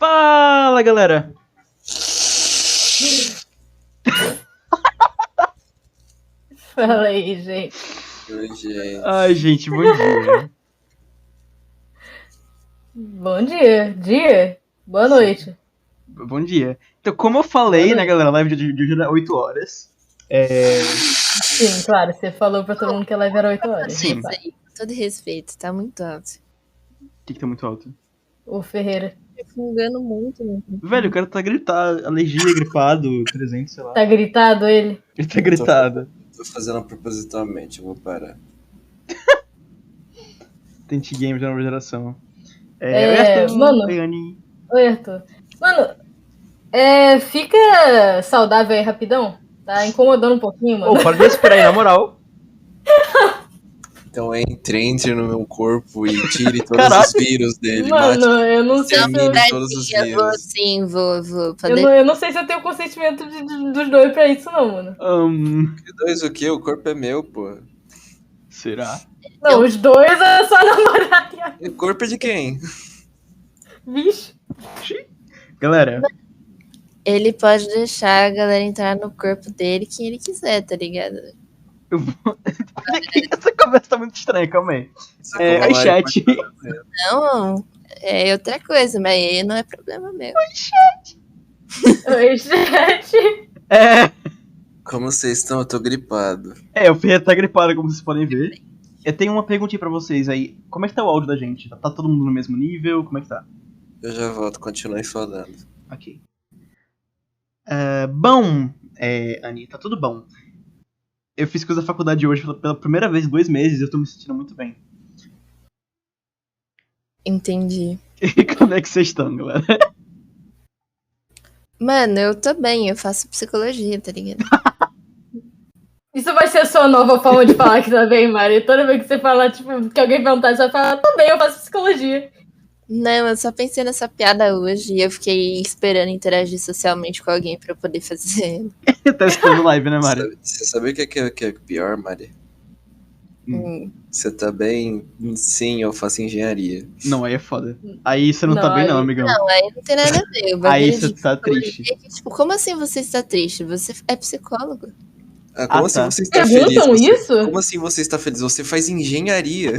Fala, galera! Fala aí, gente. Oi, gente. Ai, gente, bom dia. Bom dia. Boa noite. Bom dia. Então, como eu falei, né, galera, a live de hoje era 8 horas. Sim, claro, você falou pra todo mundo que a live era 8 horas. Sim. Tá. Aí, com todo respeito, tá muito alto. O que tá muito alto? O Ferreira Tá fungando muito. Velho, o cara tá gritado, alergia, gripado, 300, sei lá. tá gritado ele. Ele tá gritado. Tô fazendo propositalmente, eu vou parar. Tente games da nova geração. Mano. Oi, Ani. Oi, Arthur. Mano, fica saudável aí rapidão. Tá incomodando um pouquinho, mano. Ô, para de esperar aí, na moral. Então entre no meu corpo e tire todos Caralho. os vírus dele. Mano, eu não sei se eu... Elimine todos os Eu vou vírus. sim, vou. Eu não sei se eu tenho consentimento dos dois pra isso, não, mano. Que dois o quê? O corpo é meu, pô. Será? Não, os dois é só namorado e a... E o corpo é de quem? Vixe. Galera, Ele pode deixar a galera entrar no corpo dele quem ele quiser, tá ligado? eu vou... Essa conversa tá muito estranha, calma aí. Oi, chat. Não, é outra coisa, mas aí não é problema meu. Oi, chat. Como vocês estão? Eu tô gripado. O Ferreira tá gripado, como vocês podem ver. Eu tenho uma perguntinha pra vocês aí. Como é que tá o áudio da gente? Tá todo mundo no mesmo nível? Como é que tá? Eu já volto, continuem falando. Ok. Bom, Ani, tá tudo bom. Eu fiz coisa da faculdade hoje pela primeira vez em 2 meses e eu tô me sentindo muito bem. Entendi. E como é que vocês estão, galera? Mano, eu tô bem, eu faço psicologia, tá ligado? Isso vai ser a sua nova forma de falar que tá bem, Mari. Toda vez que você falar, tipo, que alguém perguntar, você vai falar, tô bem, eu faço psicologia. Não, eu só pensei nessa piada hoje e eu fiquei esperando interagir socialmente com alguém pra eu poder fazer. Tá escutando live, né, Mari? Você sabe o que é pior, Mari? Você tá bem? Sim, eu faço engenharia. Não, aí é foda. Aí você não tá Não, bem, não, aí- amigão. Não, aí não tem nada a ver. O Aí bagulho você de tá psicologia triste. é que, tipo, como assim você está triste? Você é psicólogo. Ah, como Ah, assim tá. você está Perguntam feliz? isso? Como assim você está feliz? Você faz engenharia.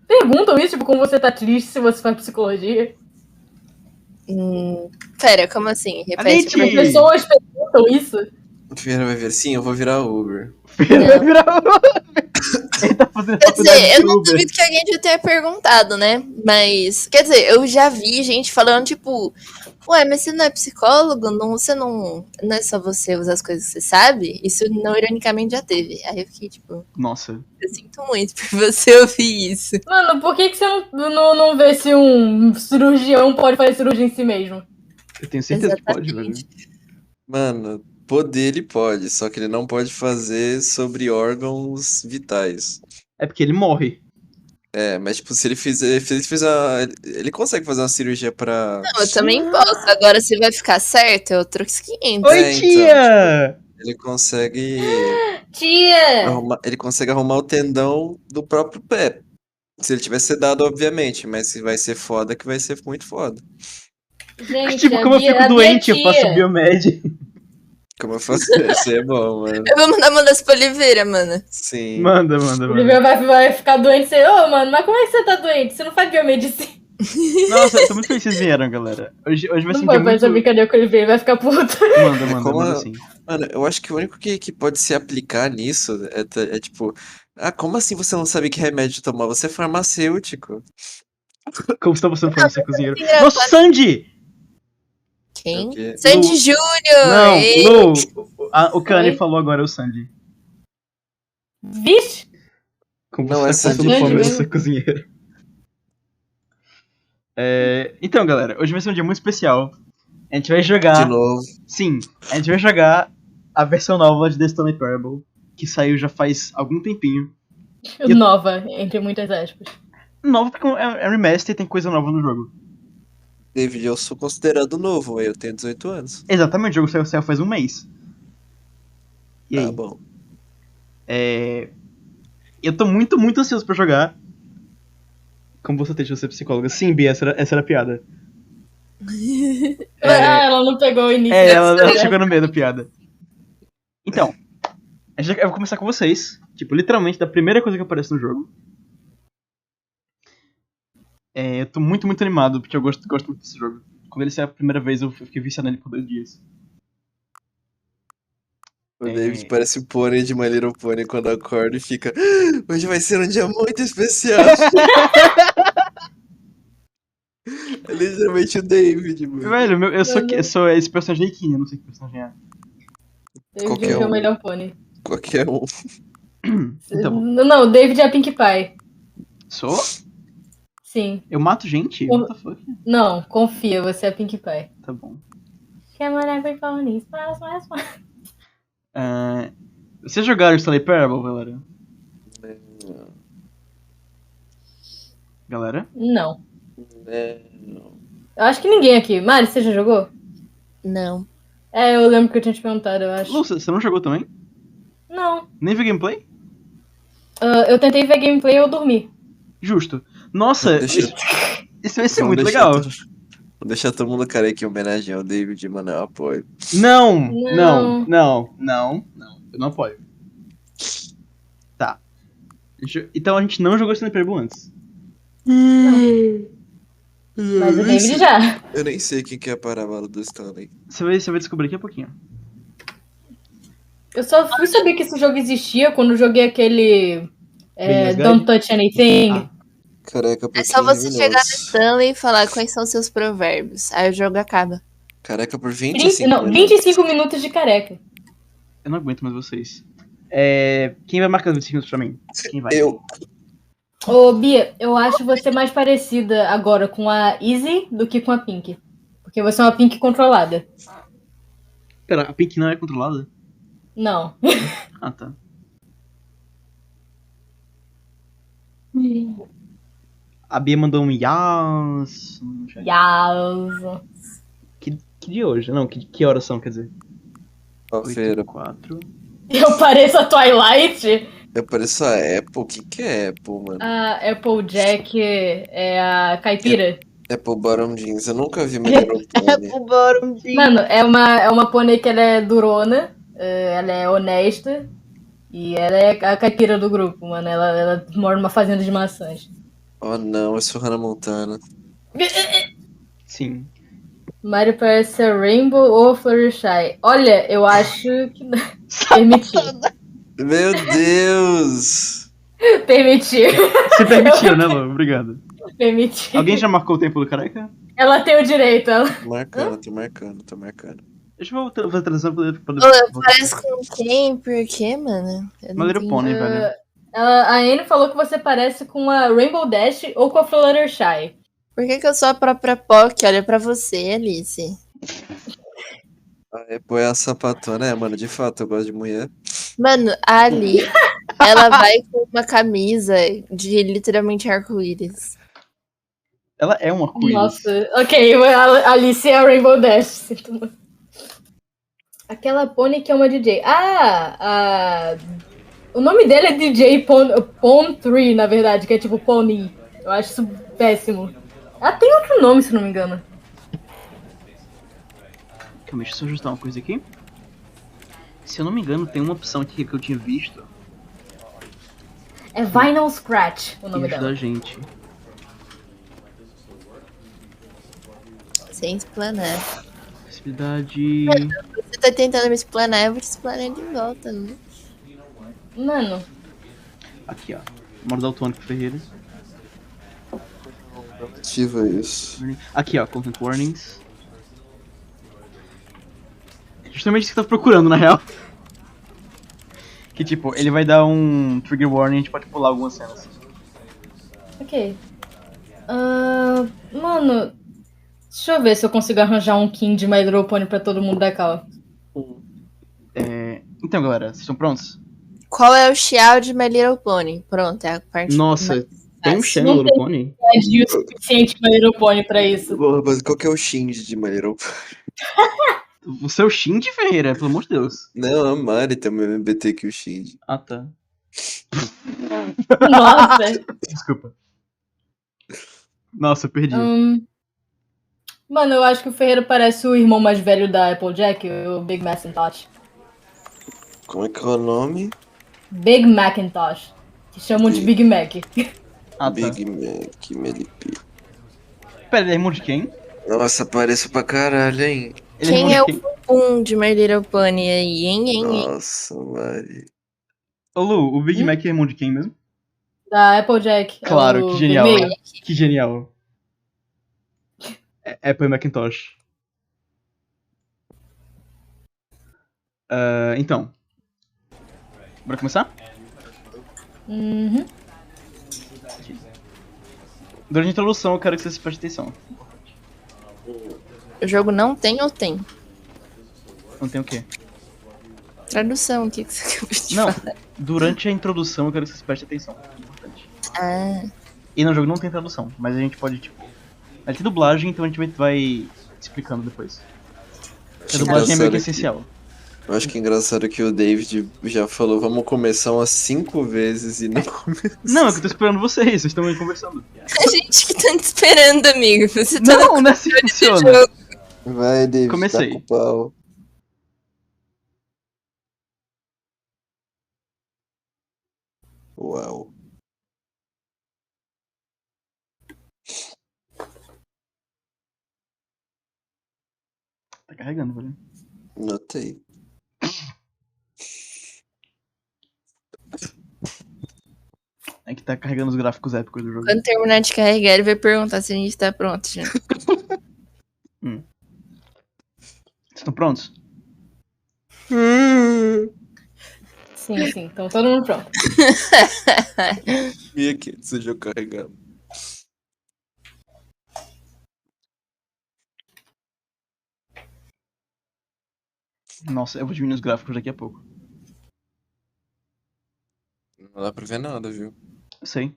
Perguntam isso, tipo, como você tá triste se você faz psicologia? Pera, como assim? Repete. Anitta! As pessoas perguntam isso? O Ferreira vai ver, sim, eu vou virar Uber. Ferreira vai virar Ele tá fazendo Quer faculdade dizer, eu de não Uber. duvido que alguém já tenha perguntado, né? Mas, quer dizer, eu já vi gente falando, tipo, ué, mas você não é psicólogo? Você não é só você usar as coisas que você sabe? Isso não ironicamente já teve. Aí eu fiquei, tipo, Nossa. eu sinto muito por você ouvir isso. Mano, por que você não vê se um cirurgião pode fazer cirurgia em si mesmo? Eu tenho certeza que pode, velho. Exatamente. Mano, poder ele pode, só que ele não pode fazer sobre órgãos vitais. É porque ele morre. Mas tipo, se ele ele consegue fazer uma cirurgia pra... Não, eu também posso. Agora, se vai ficar certo, é outros 500. Oi, então, tia! Ele consegue Tia! arrumar o tendão do próprio pé. Se ele tiver sedado, obviamente, mas se vai ser foda, que vai ser muito foda. Gente, Tipo, como eu fico doente, eu faço biomed. Como eu faço isso é bom, mano. Eu vou mandar uma das pra Oliveira, mano. Sim. Manda. O Oliveira vai ficar doente e você, mano, mas como é que você tá doente? Você não faz biomedicina. Nossa, eu tô muito feliz que vocês vieram, galera. Hoje vai ser Não um dia pode fazer essa muito... brincadeira com o Oliveira, vai ficar puto. Manda sim. Mano, eu acho que o único que pode se aplicar nisso é tipo... Ah, como assim você não sabe que remédio tomar? Você é farmacêutico. Como está você falando, ser cozinheiro? engraçado. Nossa, Sandy! Quem? É o quê? Sandy Lu. Júnior! Não, Ei. Lu. O Kanye Oi? falou agora, é o Sandy. Vixe! Como Não você é tá Sandy passando fome de mesmo. ser cozinheiro. Então, galera, hoje vai ser um dia muito especial. A gente vai jogar... De novo. Sim, a gente vai jogar a versão nova de The Stanley Parable, que saiu já faz algum tempinho. Nova, entre muitas aspas. Nova porque é remaster e tem coisa nova no jogo. David, eu sou considerado novo, eu tenho 18 anos. Exatamente, o jogo saiu faz um mês. E aí? Tá bom. Eu tô muito, muito ansioso pra jogar. Como você deixa de ser psicóloga? Sim, Bia, essa era a piada. Ela não pegou o início. Ela chegou no meio da piada. Então, eu vou começar com vocês. Tipo, literalmente, da primeira coisa que aparece no jogo. Eu tô muito, muito animado, porque eu gosto muito desse jogo. Quando ele saiu a primeira vez, eu fiquei viciado nele por 2 dias. O David parece o pônei de My Little Pony quando acorda e fica. Hoje vai ser um dia muito especial. É literalmente o David, mano. Velho, eu sou esse personagem aqui, eu não sei que personagem é. David é o melhor pônei. Qualquer um. Então, Não, o David é a Pink Pie. sou? Sim. Eu mato gente? What the fuck? Não, confia, você é a Pink Pie. Tá bom. Vocês jogaram Stanley Parable, galera? Galera? Não. Eu acho que ninguém aqui. Mari, você já jogou? Não. Eu lembro que eu tinha te perguntado, eu acho. Lu, você não jogou também? Não. Nem viu gameplay? Eu tentei ver gameplay e eu dormi. Justo. Nossa, Deixa- isso vai ser Vamos muito deixar legal. Vou deixar todo mundo careca em homenagem ao David, mano, eu apoio. Não. Não. Eu não apoio. Tá. Então a gente não jogou Stanley Parable antes. Mas o David já. Eu nem sei quem que é a parábola do Stanley. Você vai descobrir daqui a pouquinho. Eu só fui saber que esse jogo existia quando eu joguei aquele Beginner's Don't Guide? Touch Anything. Careca por É só 15 você chegar no minutos. Stanley e falar quais são seus provérbios. Aí o jogo acaba. Careca por 25 Não, minutos. 25 minutos de careca. Eu não aguento mais vocês. Quem vai marcar os 25 minutos pra mim? Quem vai? Eu. Ô, Bia, eu acho você mais parecida agora com a Izzy do que com a Pink. Porque você é uma Pink controlada. Pera, a Pink não é controlada? Não. Ah, tá. A Bia mandou um yas. Yas. Que dia hoje? Não, que horas são, quer dizer? Qual-feira. 4. Eu pareço a Twilight? Eu pareço a Apple. O que é Apple, mano? A Applejack é a caipira. Apple Bottom Jeans. Eu nunca vi My Little Pony. Mano, é uma pônei que ela é durona, ela é honesta e ela é a caipira do grupo, mano. Ela mora numa fazenda de maçãs. Oh não, eu sou Hannah Montana. Sim. Mario parece a Rainbow ou Fluttershy. Olha, eu acho que permitiu. Meu Deus! Permitiu. Você permitiu, né, Lu? Obrigado. Permitiu. Alguém já marcou o tempo do careca? Ela tem o direito. Tô marcando. Deixa eu fazer a transição pra poder. Ô, parece com quem? Por quê, mano? Eu não My Little entendi. Pony, velho. A Anne falou que você parece com a Rainbow Dash ou com a Fluttershy. Por que eu sou a própria POC? Olha pra você, Alice. A Apple é a sapatona, mano. De fato, eu gosto de mulher. Mano, a Ali, ela vai com uma camisa de literalmente arco-íris. Ela é uma arco-íris. Nossa, ok, a Alice é a Rainbow Dash. Sinto muito. Aquela pônei que é uma DJ. O nome dele é DJ Pon 3, na verdade, que é tipo Pony. Eu acho isso péssimo. Ela tem outro nome, se não me engano. Calma, deixa eu só ajustar uma coisa aqui. Se eu não me engano, tem uma opção aqui que eu tinha visto É Vinyl Scratch, o que nome ajuda dela. a gente. Sem explanar. Possibilidade. Você tá tentando me explanar, eu vou te explanar de volta, né? Mano, Aqui, ó. Modo Daltônico Ferreira. Ativa isso. Aqui, ó. Content Warnings. Justamente isso que eu tô procurando, na real. Que tipo, ele vai dar um trigger warning e a gente pode pular algumas cenas. ok. Mano, deixa eu ver se eu consigo arranjar um King de My Little Pony pra todo mundo da cal. Então, galera, vocês estão prontos? Qual é o Xiao de My Little Pony? Pronto, é a parte Nossa, mais tem um fácil. Shadow do Pony? É o suficiente My Little Pony pra isso. Porra, mas qual que é o Shinji de My Little Pony? O seu Shinji Ferreira, pelo amor de Deus. Não, a Mari tem o meu MBTQ Shinji. Ah, tá. Nossa. Desculpa. Nossa, eu perdi. Mano, eu acho que o Ferreira parece o irmão mais velho da Applejack, o Big Macintosh. Como é que é o nome? Big Macintosh. Que chamam de Big Mac. Ah, tá. Big Mac, Melipi. Pera, ele é irmão de quem? Nossa, parece pra caralho, hein? Ele é Quem irmão é de o quem? Pum de My Little Pony aí, hein? Nossa, Mari. Ô, Lu, o Big Mac é irmão de quem mesmo? Da Applejack. Claro, é o que genial. vermelho. Que genial. Apple Macintosh. Então. Bora começar? Uhum. Durante a introdução, eu quero que vocês prestem atenção. O jogo não tem ou tem? Não tem o quê? Tradução, o que você acabou de Não, falar? durante a introdução, eu quero que vocês prestem atenção. Importante. Ah, E no jogo não tem tradução, mas a gente pode, tipo... Vai ter dublagem, então a gente vai explicando depois. A dublagem é meio que essencial. Eu acho que é engraçado que o David já falou, vamos começar umas 5 vezes e não começou. Não, é que eu tô esperando vocês estão aí conversando. a gente que tá te esperando, amigo. Você tá Não, não é assim que funciona. jogo. Vai, David, Comecei. tá com o pau. Uau. Tá carregando, velho. Notei. É que tá carregando os gráficos épicos do jogo. Quando terminar de carregar, ele vai perguntar se a gente tá pronto, gente. Vocês estão prontos? Sim, sim. Então todo mundo pronto. E aqui, esse jogo carregando. Nossa, eu vou diminuir os gráficos daqui a pouco. Não dá pra ver nada, viu? Eu sei.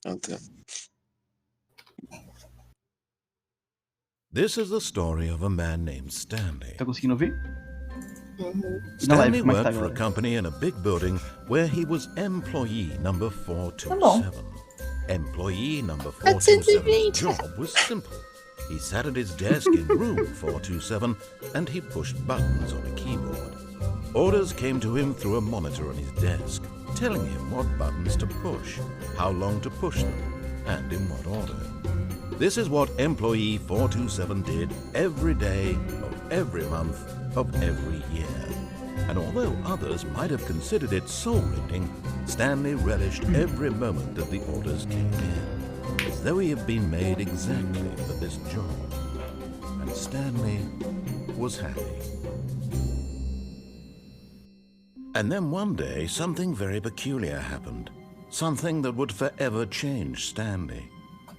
Ah, tá. This is the story of a man named Stanley. Tá conseguindo ouvir? E na live, Stanley como é que tá, worked for a galera? company in a big building where he was employee number 427. Employee number 427's job was simple. He sat at his desk in room 427 and he pushed buttons on a keyboard. Orders came to him through a monitor on his desk, telling him what buttons to push, how long to push them, and in what order. This is what employee 427 did every day of every month of every year. And although others might have considered it soul-rending, Stanley relished every moment that the orders came in, as though he had been made exactly for this job. And Stanley was happy. And then one day, something very peculiar happened. Something that would forever change Stanley.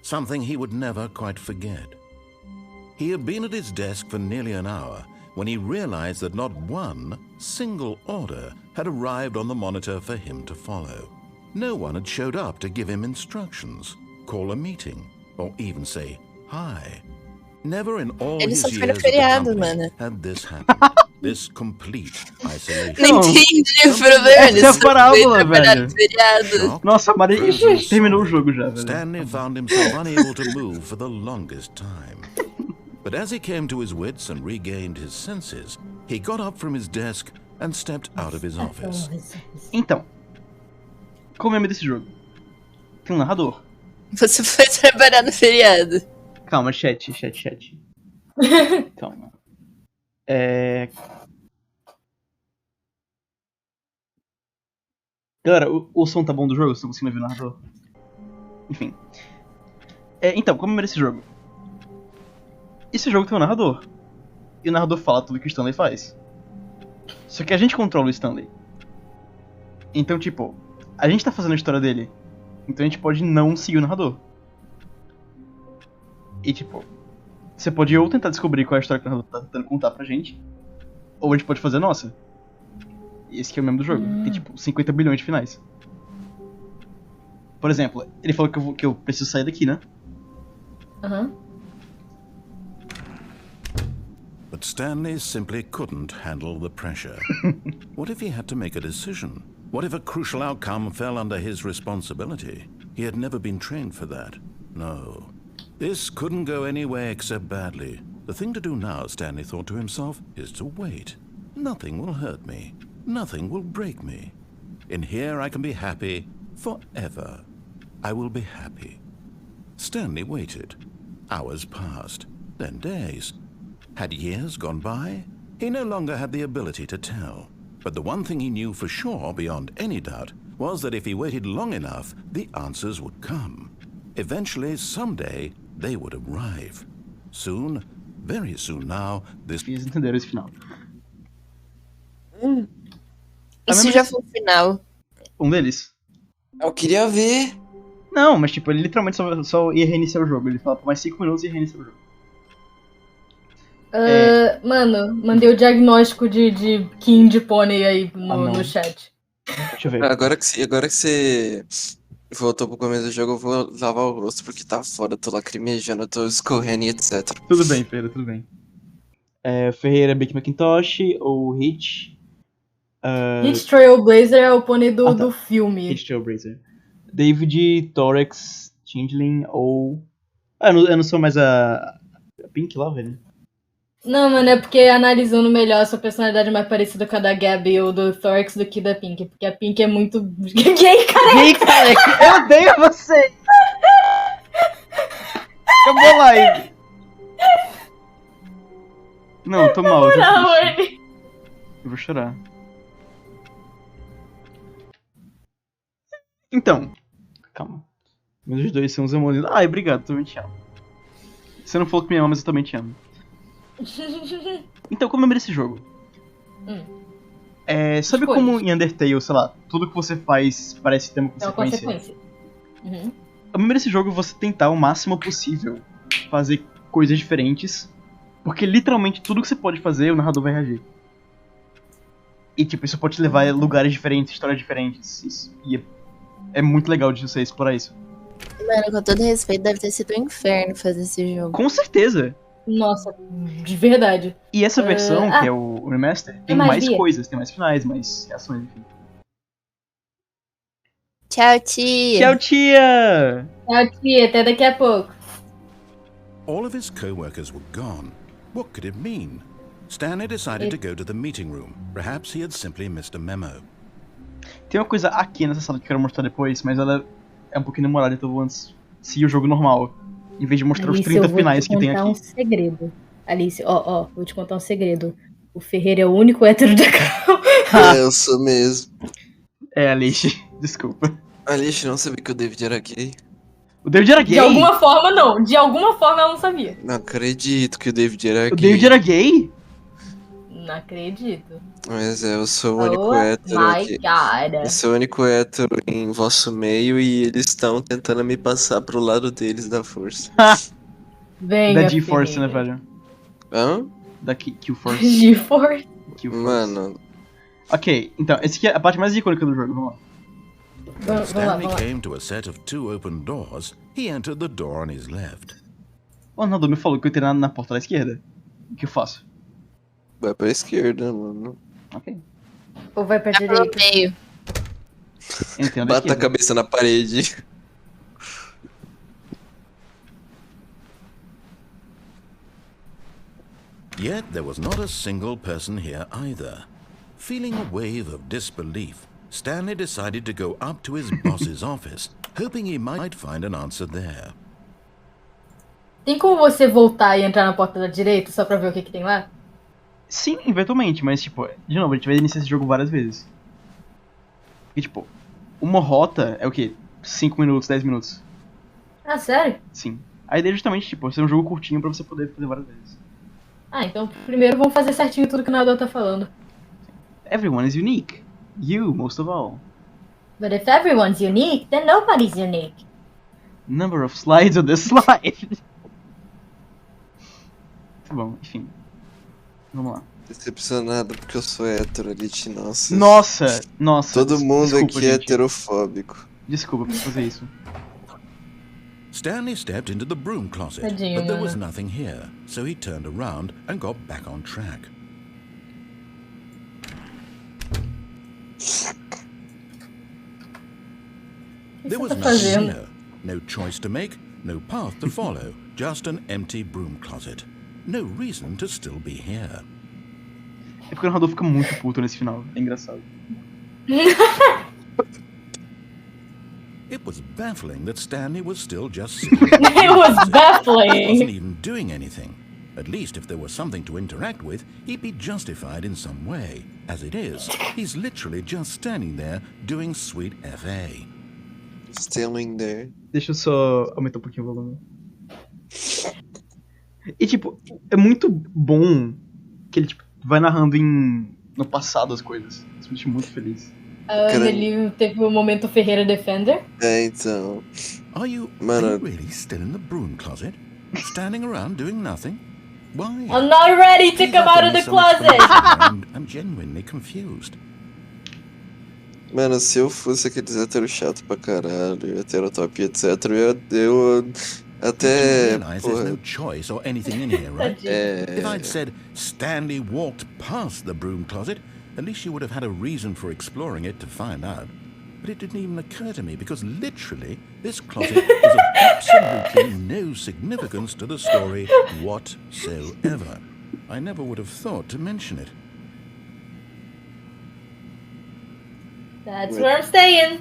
Something he would never quite forget. He had been at his desk for nearly an hour when he realized that not one single order had arrived on the monitor for him to follow. No one had showed up to give him instructions, call a meeting, or even say hi. Never in all Ele his só foi no years at the feriado, company mano. had this happened. This complete isolation. Não entendi o problema. Essa é a parábola, velho. Feriado. Nossa, a Mari terminou o jogo já, velho. Stanley found himself unable to move for the longest time. But as he came to his wits and regained his senses, he got up from his desk and stepped out of his office. Então, qual é o nome desse jogo? Tem um narrador. Você foi trabalhar no feriado. Calma, chat. Calma. Galera, o som tá bom do jogo? Vocês estão conseguindo ouvir o narrador? Enfim. Então, como é esse jogo? Esse jogo tem um narrador. E o narrador fala tudo que o Stanley faz. Só que a gente controla o Stanley. Então, tipo, a gente tá fazendo a história dele. Então a gente pode não seguir o narrador. E, tipo, você pode ou tentar descobrir qual é a história que o narrador tá tentando contar pra gente, ou a gente pode fazer a nossa. Esse que é o mesmo do jogo. Tem, tipo, 50 bilhões de finais. Por exemplo, ele falou que eu preciso sair daqui, né? Aham. But Stanley simply couldn't handle the pressure. What if he had to make a decision? What if a crucial outcome fell under his responsibility? He had never been trained for that. No. This couldn't go anywhere except badly. The thing to do now, Stanley thought to himself, is to wait. Nothing will hurt me. Nothing will break me. In here I can be happy forever. I will be happy. Stanley waited. Hours passed, then days. Had years gone by? He no longer had the ability to tell. But the one thing he knew for sure, beyond any doubt, was that if he waited long enough, the answers would come. Eventually, someday, they would arrive. Soon, very soon now, this... Vocês entenderam esse final. Isso já foi o final. Um deles? Eu queria ver. Não, mas tipo, ele literalmente só ia reiniciar o jogo. Ele fala por mais 5 minutos e ia reiniciar o jogo. Mano, mandei o diagnóstico de King de Pônei aí no chat. Deixa eu ver. Agora que você voltou pro começo do jogo, eu vou lavar o rosto porque tá foda, eu tô lacrimejando, eu tô escorrendo e etc. Tudo bem, Pedro, tudo bem. Ferreira, Big Macintosh ou Hitch? Hitch Trailblazer é o pônei do filme. Hitch Trailblazer. David, Thorax, Changeling ou... eu não sou mais a Pink lá, velho. Não, mano, é porque analisando melhor, sua personalidade é mais parecida com a da Gabby ou do Thorax do que da Pink. Porque a Pink é muito gay, cara. Gay, careca! Eu odeio você! Acabou a live! Não, tô mal, eu tô triste. Eu vou chorar. Então, calma. Meus dois são os amores. Ai, obrigado, também te amo. Você não falou que me ama, mas eu também te amo. Então, como é esse jogo? Sabe como em Undertale, sei lá, tudo que você faz parece ter uma consequência? A primeiro esse jogo você tentar o máximo possível fazer coisas diferentes, porque literalmente tudo que você pode fazer o narrador vai reagir. E tipo, isso pode te levar a lugares diferentes, histórias diferentes. E é muito legal de você explorar isso. Mano, com todo respeito, deve ter sido um inferno fazer esse jogo. Com certeza! Nossa, de verdade. E essa versão, que é o Remaster, tem mais coisas, tem mais finais, mais reações, enfim. Tchau, tia! Tchau, tia! Tchau, tia, até daqui a pouco. All of his co-workers were gone. What could it mean? Stanley decided to go to the meeting room. Perhaps he had simply missed a memo. Tem uma coisa aqui nessa sala que eu quero mostrar depois, mas ela é um pouquinho demorada, então eu vou antes seguir o jogo normal. Em vez de mostrar Alice, os 30 finais que tem aqui. Eu vou te contar um segredo. Alice, vou te contar um segredo. O Ferreira é o único hétero da cal. Eu sou mesmo. Alice, desculpa. Alice não sabia que o David era gay. O David era gay? De alguma forma, não. De alguma forma, ela não sabia. Não acredito que o David era gay. O David era gay? Não acredito. Mas eu sou o único hétero aqui. Eu sou o único hétero em vosso meio e eles estão tentando me passar pro lado deles da força. Venha, da G-Force, né, velho? Hã? Da Q-Force. G-Force. Mano. Ok, então, essa aqui é a parte mais icônica do jogo, vamos lá. When Stanley came to a set of 2 open doors, he entered the door on his left. O Ronaldo me falou que eu tenho na porta da esquerda. O que eu faço? Vai pra esquerda, mano. Ok. Ou vai pra Pelo direita? meio. Bata a cabeça na parede. Yet there was not a single person here either. Feeling a wave of disbelief, Stanley decided to go up to his boss's office, hoping he might find an answer there. Tem como você voltar e entrar na porta da direita só pra ver o que tem lá? Sim, eventualmente, mas tipo, de novo, a gente vai iniciar esse jogo várias vezes. E tipo, uma rota é o quê? 5 minutos, 10 minutos. Ah, sério? Sim. A ideia é justamente, tipo, ser um jogo curtinho pra você poder fazer várias vezes. Ah, então primeiro vamos fazer certinho tudo que o narrador tá falando. Everyone is unique. You, most of all. But if everyone's unique, then nobody's unique. Number of slides on this slide. Tá bom, enfim. Vamos lá. Decepcionado porque eu sou hétero, Elite, nossa. Nossa. Todo mundo desculpa, aqui é gente. heterofóbico. Desculpa por fazer isso. Stanley stepped into the broom closet, Tadinho, but there was mano. nothing here, so he turned around and got back on track. There was tá nothing fazendo? here, no choice to make, No path to follow, just an empty broom closet. No reason to still be here. É porque o narrador fica muito puto nesse final. É engraçado. It was baffling that Stanley was still just sitting there. It was He wasn't baffling. even doing anything. At least if there was something to interact with, he'd be justified in some way. As it is, he's literally just standing there doing sweet FA. Standing there. Deixa eu só aumentar um pouquinho o volume. E tipo, é muito bom que ele tipo, vai narrando no passado as coisas. Isso me deixa muito feliz. Ele teve o momento Ferreira Defender. É, então. Are you really still in the broom closet? Standing around doing nothing? Why? I'm not ready to come out of the closet. I'm genuinely confused. Mano, se eu fosse aqueles héteros chato pra caralho, heterotop, etc, eu até. There's no choice or anything in here, right? If I'd said Stanley walked past the broom closet, at least you would have had a reason for exploring it to find out. But it didn't even occur to me because literally this closet is of absolutely no significance to the story whatsoever. I never would have thought to mention it. That's where I'm staying.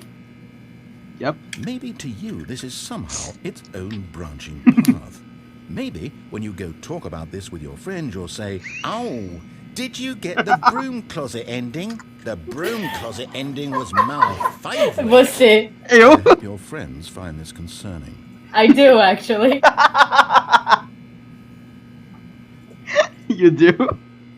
Yep. Maybe to you this is somehow its own branching path. Maybe when you go talk about this with your friends you'll say, "Oh, did you get the broom closet ending? The broom closet ending was my favorite." Você. I hope your friends find this concerning. I do, actually. You do?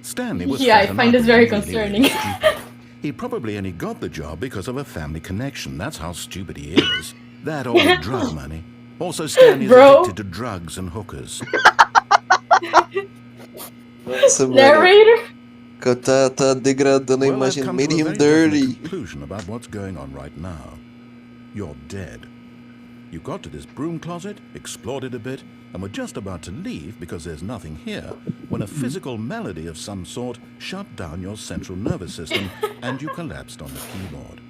Stanley was Yeah, I fat find this enough very and really, concerning. really stupid. He probably only got the job because of a family connection. That's how stupid he is. That old drug money. Also, Stanley's addicted to drugs and hookers. Nossa, mano. Narrator? Tá degradando a Well, I've imagem, come made to a him very definite dirty. conclusion about what's going on right now. You're dead. You got to this broom closet, explored it a bit, and were just about to leave because there's nothing here when a physical malady of some sort shut down your central nervous system and you collapsed on the keyboard.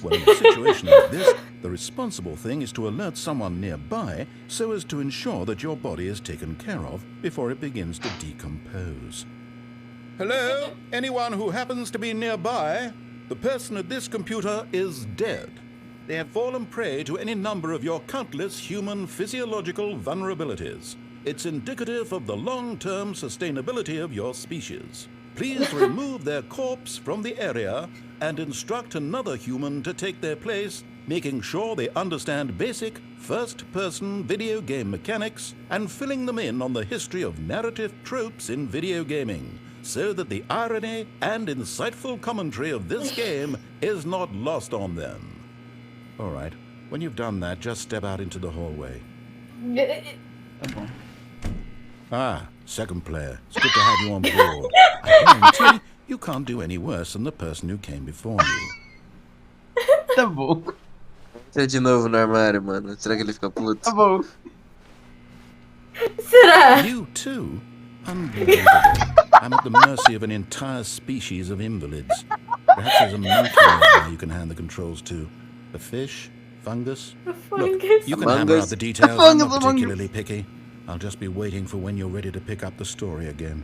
Well, in a situation like this, the responsible thing is to alert someone nearby so as to ensure that your body is taken care of before it begins to decompose. Hello? Anyone who happens to be nearby? The person at this computer is dead. They have fallen prey to any number of your countless human physiological vulnerabilities. It's indicative of the long-term sustainability of your species. Please remove their corpse from the area and instruct another human to take their place, making sure they understand basic first-person video game mechanics and filling them in on the history of narrative tropes in video gaming, so that the irony and insightful commentary of this game is not lost on them. All right, when you've done that, just step out into the hallway. Tá bom. Ah, second player. It's good to have you on board. I guarantee you can't do any worse than the person who came before you. Tá bom. Entra de novo no armário, mano. Será que ele fica puto? Tá bom. Será? You too? Unbelievable. I'm at the mercy of an entire species of invalids. Perhaps there's a monkey nearby you can hand the controls to. A fish? Fungus? Look, you can hammer out the details. I'm not particularly picky. I'll just be waiting for when you're ready to pick up the story again.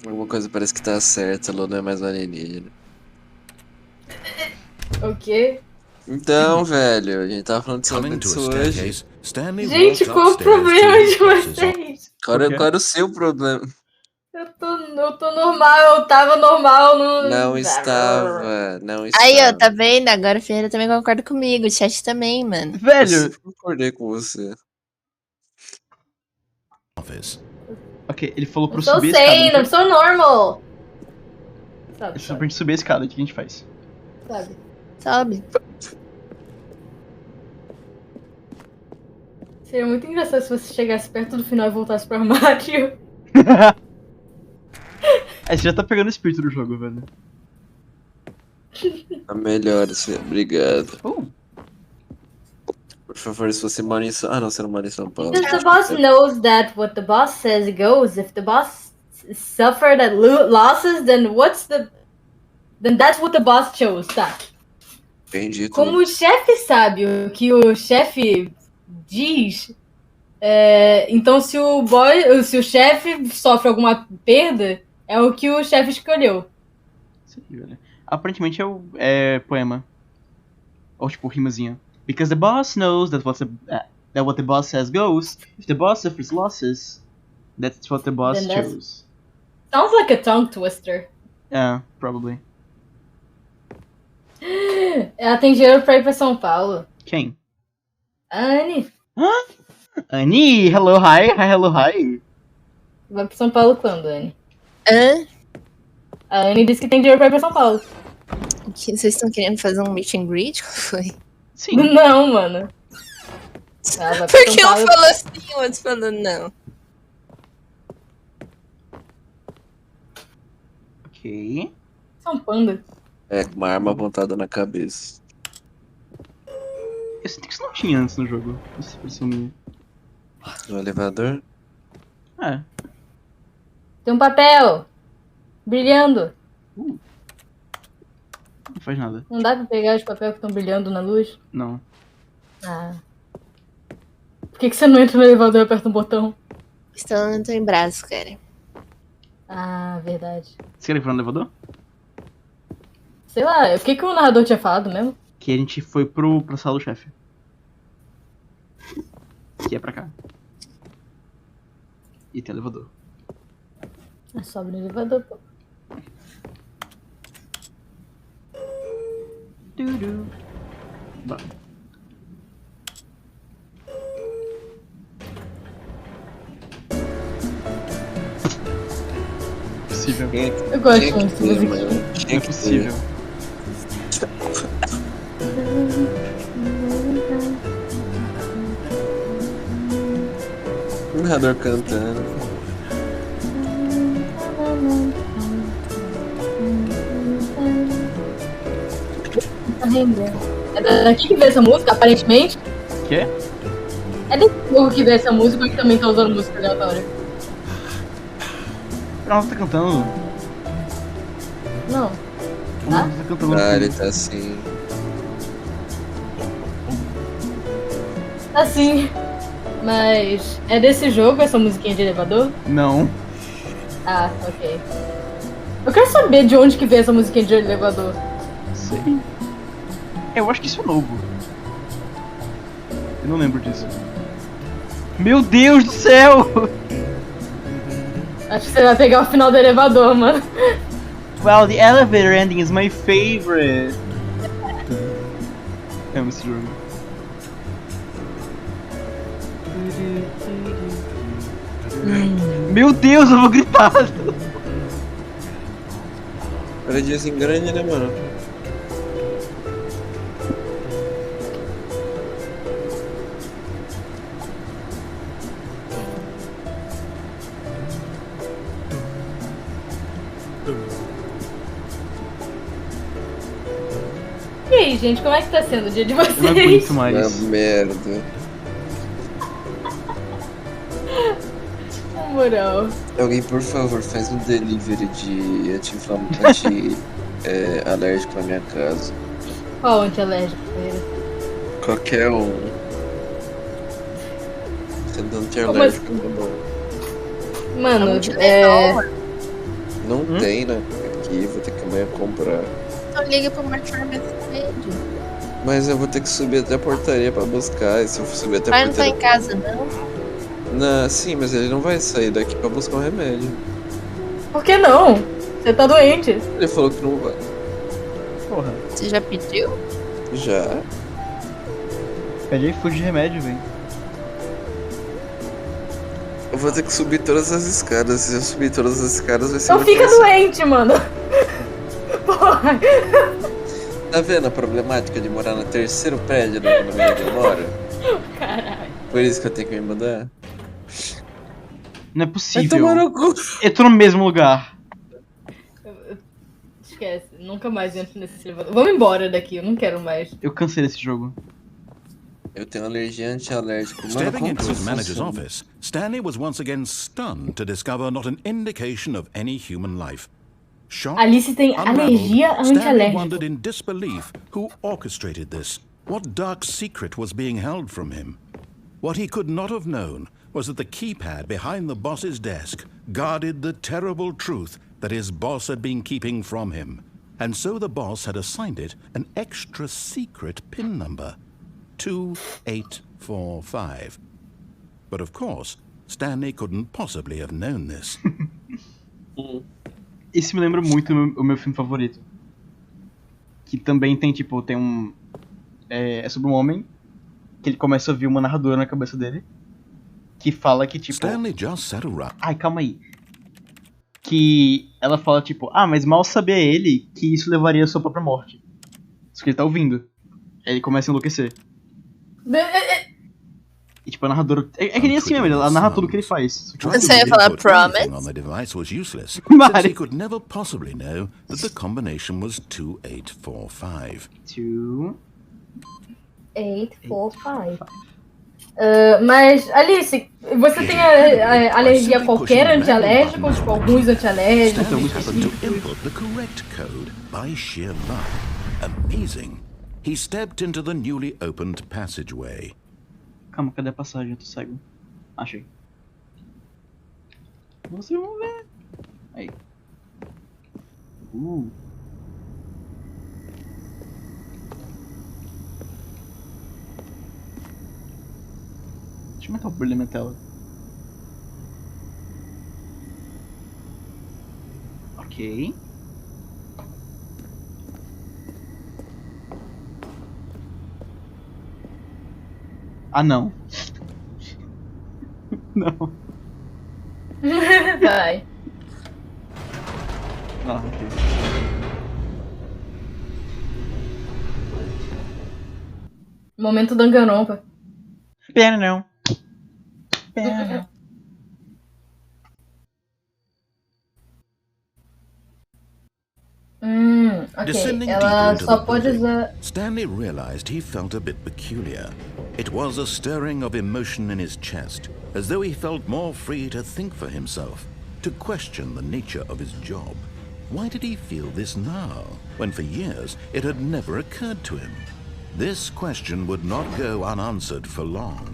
Alguma coisa parece que tá certa, Lô não é mais um alienígena. O quê? Então, velho, a gente tava falando disso hoje. Gente, qual o problema de vocês? Qual era o seu problema? Eu tô normal, eu tava normal no... Não estava. Aí, ó, tá vendo? Agora o Ferreira também concorda comigo, o chat também, mano. Velho! Eu concordei com você. Ok, ele falou pra eu Tô subir a escada. não sou normal. Ele falou pra gente subir a escada, o que a gente faz? Sabe. Seria muito engraçado se você chegasse perto do final e voltasse pro armário. Aí você já tá pegando o espírito do jogo, velho. A melhor, assim, obrigado. Por favor, se você mora em São... Ah, não, você não mora em São Paulo. Because the boss knows that what the boss says goes. If the boss suffered at losses, then then that's what the boss chose, tá? Entendi tudo. Como o chefe sabe o que o chefe diz, então se o chefe sofre alguma perda, é o que o chefe escolheu. Isso aí, velho. Aparentemente é poema. Ou tipo, rimazinha. Because the boss knows that what the boss says goes. If the boss suffers losses, that's what the boss Then that's- chose. Sounds like a tongue twister. Yeah, probably. Ela tem dinheiro pra ir pra São Paulo. Quem? A Anne Annie, hello, hi, hello, hi. vai pra São Paulo quando, Anne? Hã? A Anne disse que tem dinheiro pra ir pra São Paulo. Vocês estão querendo fazer um meet and greet? Qual foi? Sim. Não, mano. Ela vai pra Por que São um Paulo. falou assim e o outro falou não? Ok. São panda. É, com uma arma apontada na cabeça. Eu sinto que isso não tinha antes no jogo. Essa impressão minha. No elevador? É. Tem um papel brilhando. Não faz nada. Não dá pra pegar os papéis que estão brilhando na luz? Não. Ah. Por que você não entra no elevador e aperta um botão? Estão no teu braço, cara. Ah, verdade. Você quer ir pro elevador? Sei lá, o que o narrador tinha falado mesmo? Que a gente foi pra sala do chefe. Que é pra cá. E tem elevador. É sobe no elevador, pô. Bah. Possível. Eu gosto muito de musiquinha. Não é possível. O narrador cantando. Tá rendendo. É daqui que veio essa música, aparentemente? Quê? É desse jogo que veio essa música que também tá usando música aleatória. Ela tá cantando. Não. Ela tá cantando. Ah, ele tá assim. Assim. Mas é desse jogo essa musiquinha de elevador? Não. Ah, ok. Eu quero saber de onde que veio essa musiquinha de elevador. Sei. Eu acho que isso é novo. Eu não lembro disso. Meu Deus do céu! Acho que você vai pegar o final do elevador, mano. Well, the elevator ending is my favorite. Amo esse jogo. Meu Deus, eu vou gritar! Paradinho grande, né, mano? E aí, gente, como é que tá sendo o dia de vocês? Eu não aguento mais. Ah, merda. Na moral. Alguém, por favor, faz um delivery de anti-inflamatório alérgico na minha casa. Qual antialérgico? Qualquer um. Sendo anti-alérgico, tá bom. Mano, Não tem, né? Aqui, vou ter que amanhã comprar. Então liga pro Marcelo Médio. Mas eu vou ter que subir até a portaria pra buscar. E se eu for subir até a Pai não tá portaria. em casa, não? Não, sim, mas ele não vai sair daqui pra buscar um remédio. por que não? Você tá doente. Ele falou que não vai. Porra. Você já pediu? Já? Pede iFood de remédio, velho. Eu vou ter que subir todas as escadas. Se eu subir todas as escadas, vai ser Então muito fica fácil. doente, mano. Porra. Tá vendo a problemática de morar no terceiro prédio do lugar onde eu moro? Caralho. Por isso que eu tenho que me mudar? Não é Vai possível. tomar no cu. Eu tô no mesmo lugar. Esquece, nunca mais entro nesse elevador. Vamos embora daqui, eu não quero mais. Eu cansei desse jogo. Eu tenho alergia anti-alérgica. Mano, Stepping como into que his isso manager's funciona? office, Stanley was once again stunned to discover not an indication of any human life. Alice tem alergia Stanley wondered antialérgica. in disbelief who orchestrated this. What dark secret was being held from him? What he could not have known was that the keypad behind the boss's desk guarded the terrible truth that his boss had been keeping from him. And so the boss had assigned it an extra secret PIN number, 2845. But of course, Stanley couldn't possibly have known this. Esse me lembra muito o meu filme favorito. Que também tem, tipo, tem um... É sobre um homem que ele começa a ouvir uma narradora na cabeça dele que fala que, tipo... Stanley just sat around. Ai, calma aí. Que ela fala, tipo, mas mal sabia ele que isso levaria à sua própria morte. Isso que ele tá ouvindo. Aí ele começa a enlouquecer. E tipo, a narradora... É que nem assim mesmo, ela narra tudo que ele faz. Você ia falar promise? On the device was useless, Mario. since he could never possibly know that the combination was 2845. 2845. Mas, Alice, você tem alergia a qualquer antialérgico? Tipo, alguns antialérgicos? Stanley happened to input the correct code by sheer luck. Amazing. He stepped into the newly opened passageway. Calma, cadê a passagem? Eu tô cego. Achei. Vocês vão ver. Aí. Deixa eu aumentar o brilho da minha tela. Ok. Ah, não. Não. Vai. Ok. Momento Danganronpa. Pena não. Pena não. Ok. Descending Ela deeper into só the pode building, usar... Stanley realized he felt a bit peculiar. It was a stirring of emotion in his chest, as though he felt more free to think for himself, to question the nature of his job. Why did he feel this now, when for years it had never occurred to him? This question would not go unanswered for long.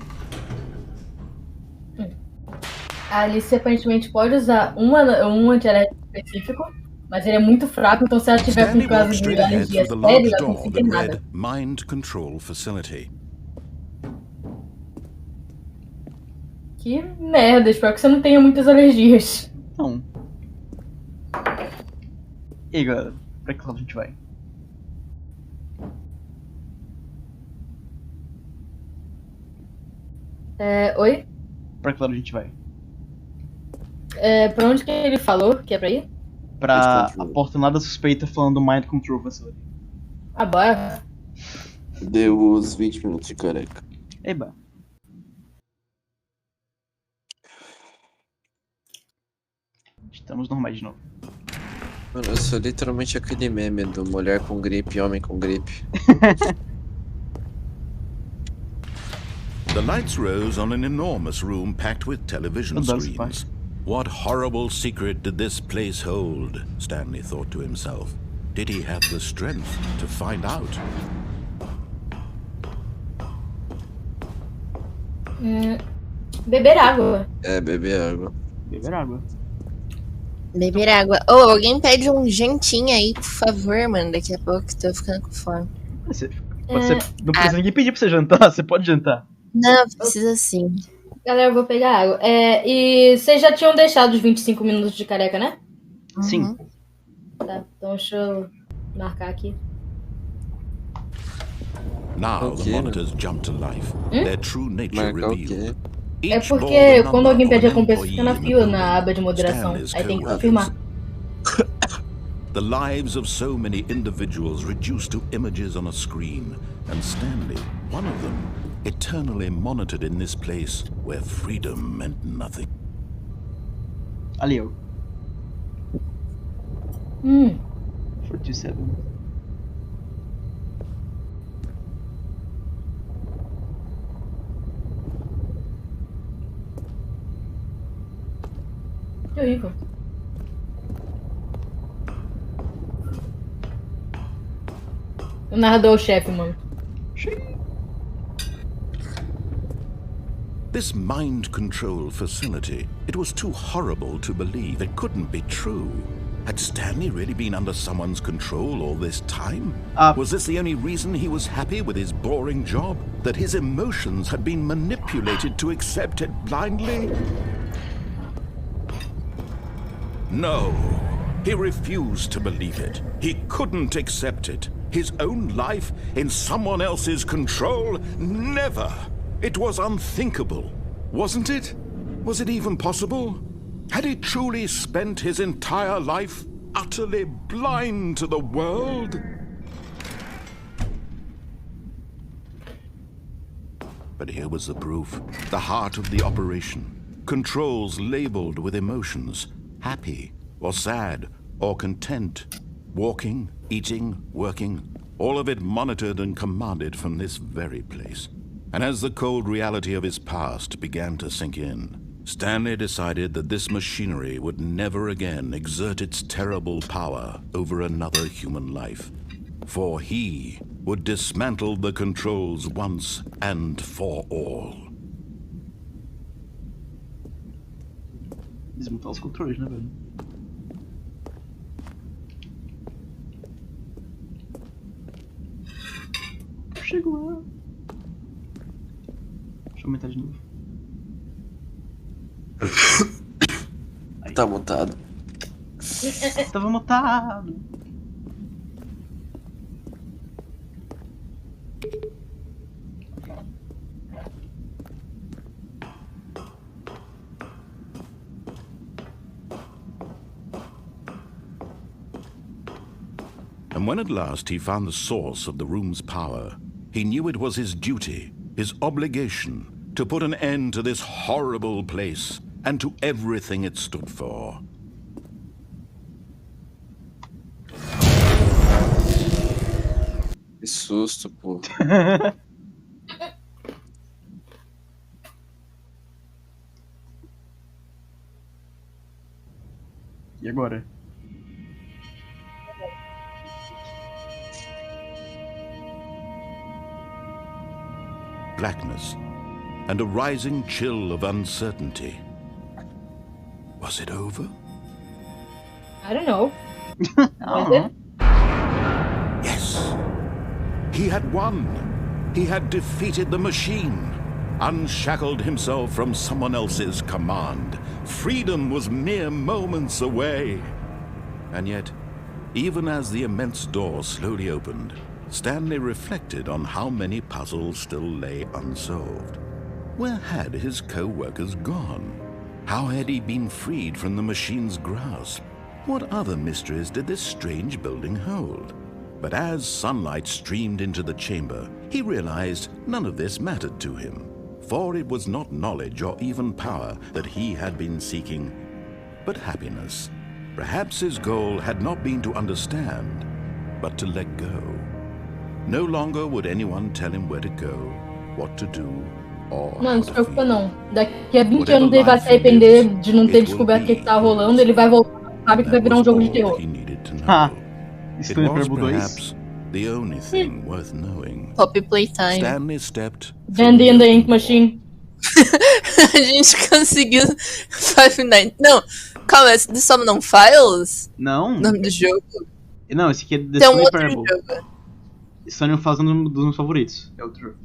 A Alice aparentemente pode usar um antialérgico específico, mas ele é muito fraco, então se ela tiver com Stanley caso walked de straight ahead alergia through the séria, large ela não door conseguir that nada. read Mind Control Facility. Que merda, espero que você não tenha muitas alergias. Não. E aí, galera? Pra que lado a gente vai? Oi? Pra que lado a gente vai? Pra onde que ele falou que é pra ir? Pra a porta nada suspeita falando Mind Control Facility. Ah, bora. Deu os 20 minutos de careca. Eba. Estamos normais de novo. Mano, eu sou literalmente aquele meme do mulher com gripe e homem com gripe. The lights rose on an enormous room packed with television That's screens. What horrible secret did this place hold? Stanley thought to himself. Did he have the strength to find out? Beber água. Beber água. Beber água. Beber água. Ou alguém pede um gentinho aí, por favor, mano. Daqui a pouco que tô ficando com fome. Não precisa ninguém pedir pra você jantar, você pode jantar. Não, precisa sim. Galera, eu vou pegar água. E vocês já tinham deixado os 25 minutos de careca, né? Sim. Tá, então deixa eu marcar aqui. Now the monitors jump to life. Their true nature revealed. É porque quando alguém pede recompensa, fica na fila, na aba de moderação. Aí tem que confirmar. The lives of so many individuals reduced to images on a screen, and Stanley, one of them, eternally monitored in this place where freedom meant nothing. Ali eu. 47. Que horrível. O narrador é o chefe, mano. This mind control facility, it was too horrible to believe. It couldn't be true. Had Stanley really been under someone's control all this time? Was this the only reason he was happy with his boring job? That his emotions had been manipulated to accept it blindly? No. He refused to believe it. He couldn't accept it. His own life in someone else's control? Never! It was unthinkable, wasn't it? Was it even possible? Had he truly spent his entire life utterly blind to the world? But here was the proof. The heart of the operation. Controls labeled with emotions. Happy, or sad, or content. Walking, eating, working. All of it monitored and commanded from this very place. And as the cold reality of his past began to sink in, Stanley decided that this machinery would never again exert its terrible power over another human life. For he would dismantle the controls once and for all. Desmontar os controles, né, velho? Chegou lá. Deixa eu aumentar de novo. Tá mutado. Tava mutado. And when at last he found the source of the room's power, he knew it was his duty, his obligation, to put an end to this horrible place and to everything it stood for. Que susto, pô. E agora? Blackness and a rising chill of uncertainty. Was it over? I don't know. Oh. Was it? Yes. He had won. He had defeated the machine, unshackled himself from someone else's command. Freedom was mere moments away. And yet, even as the immense door slowly opened, Stanley reflected on how many puzzles still lay unsolved. Where had his co-workers gone? How had he been freed from the machine's grasp? What other mysteries did this strange building hold? But as sunlight streamed into the chamber, he realized none of this mattered to him, for it was not knowledge or even power that he had been seeking, but happiness. Perhaps his goal had not been to understand, but to let go. No longer would anyone tell him where to go, what to do, or Não, não se how to preocupa feel. não. Daqui a 20 anos ele vai se arrepender de não ter descoberto o que tá rolando, ele vai voltar, sabe que vai virar um jogo de terror. Ah, It Stanley was Parable 2. perhaps the only thing worth knowing. Poppy Playtime. Stanley stepped Dandy and the Ink Machine. A gente conseguiu Five Nights. Não, calma, esse de Somnum Files? Não. O nome do jogo? Não, esse aqui é The Tem um Stanley outro Parable. jogo. Stanley fazendo um dos meus favoritos. É outro jogo.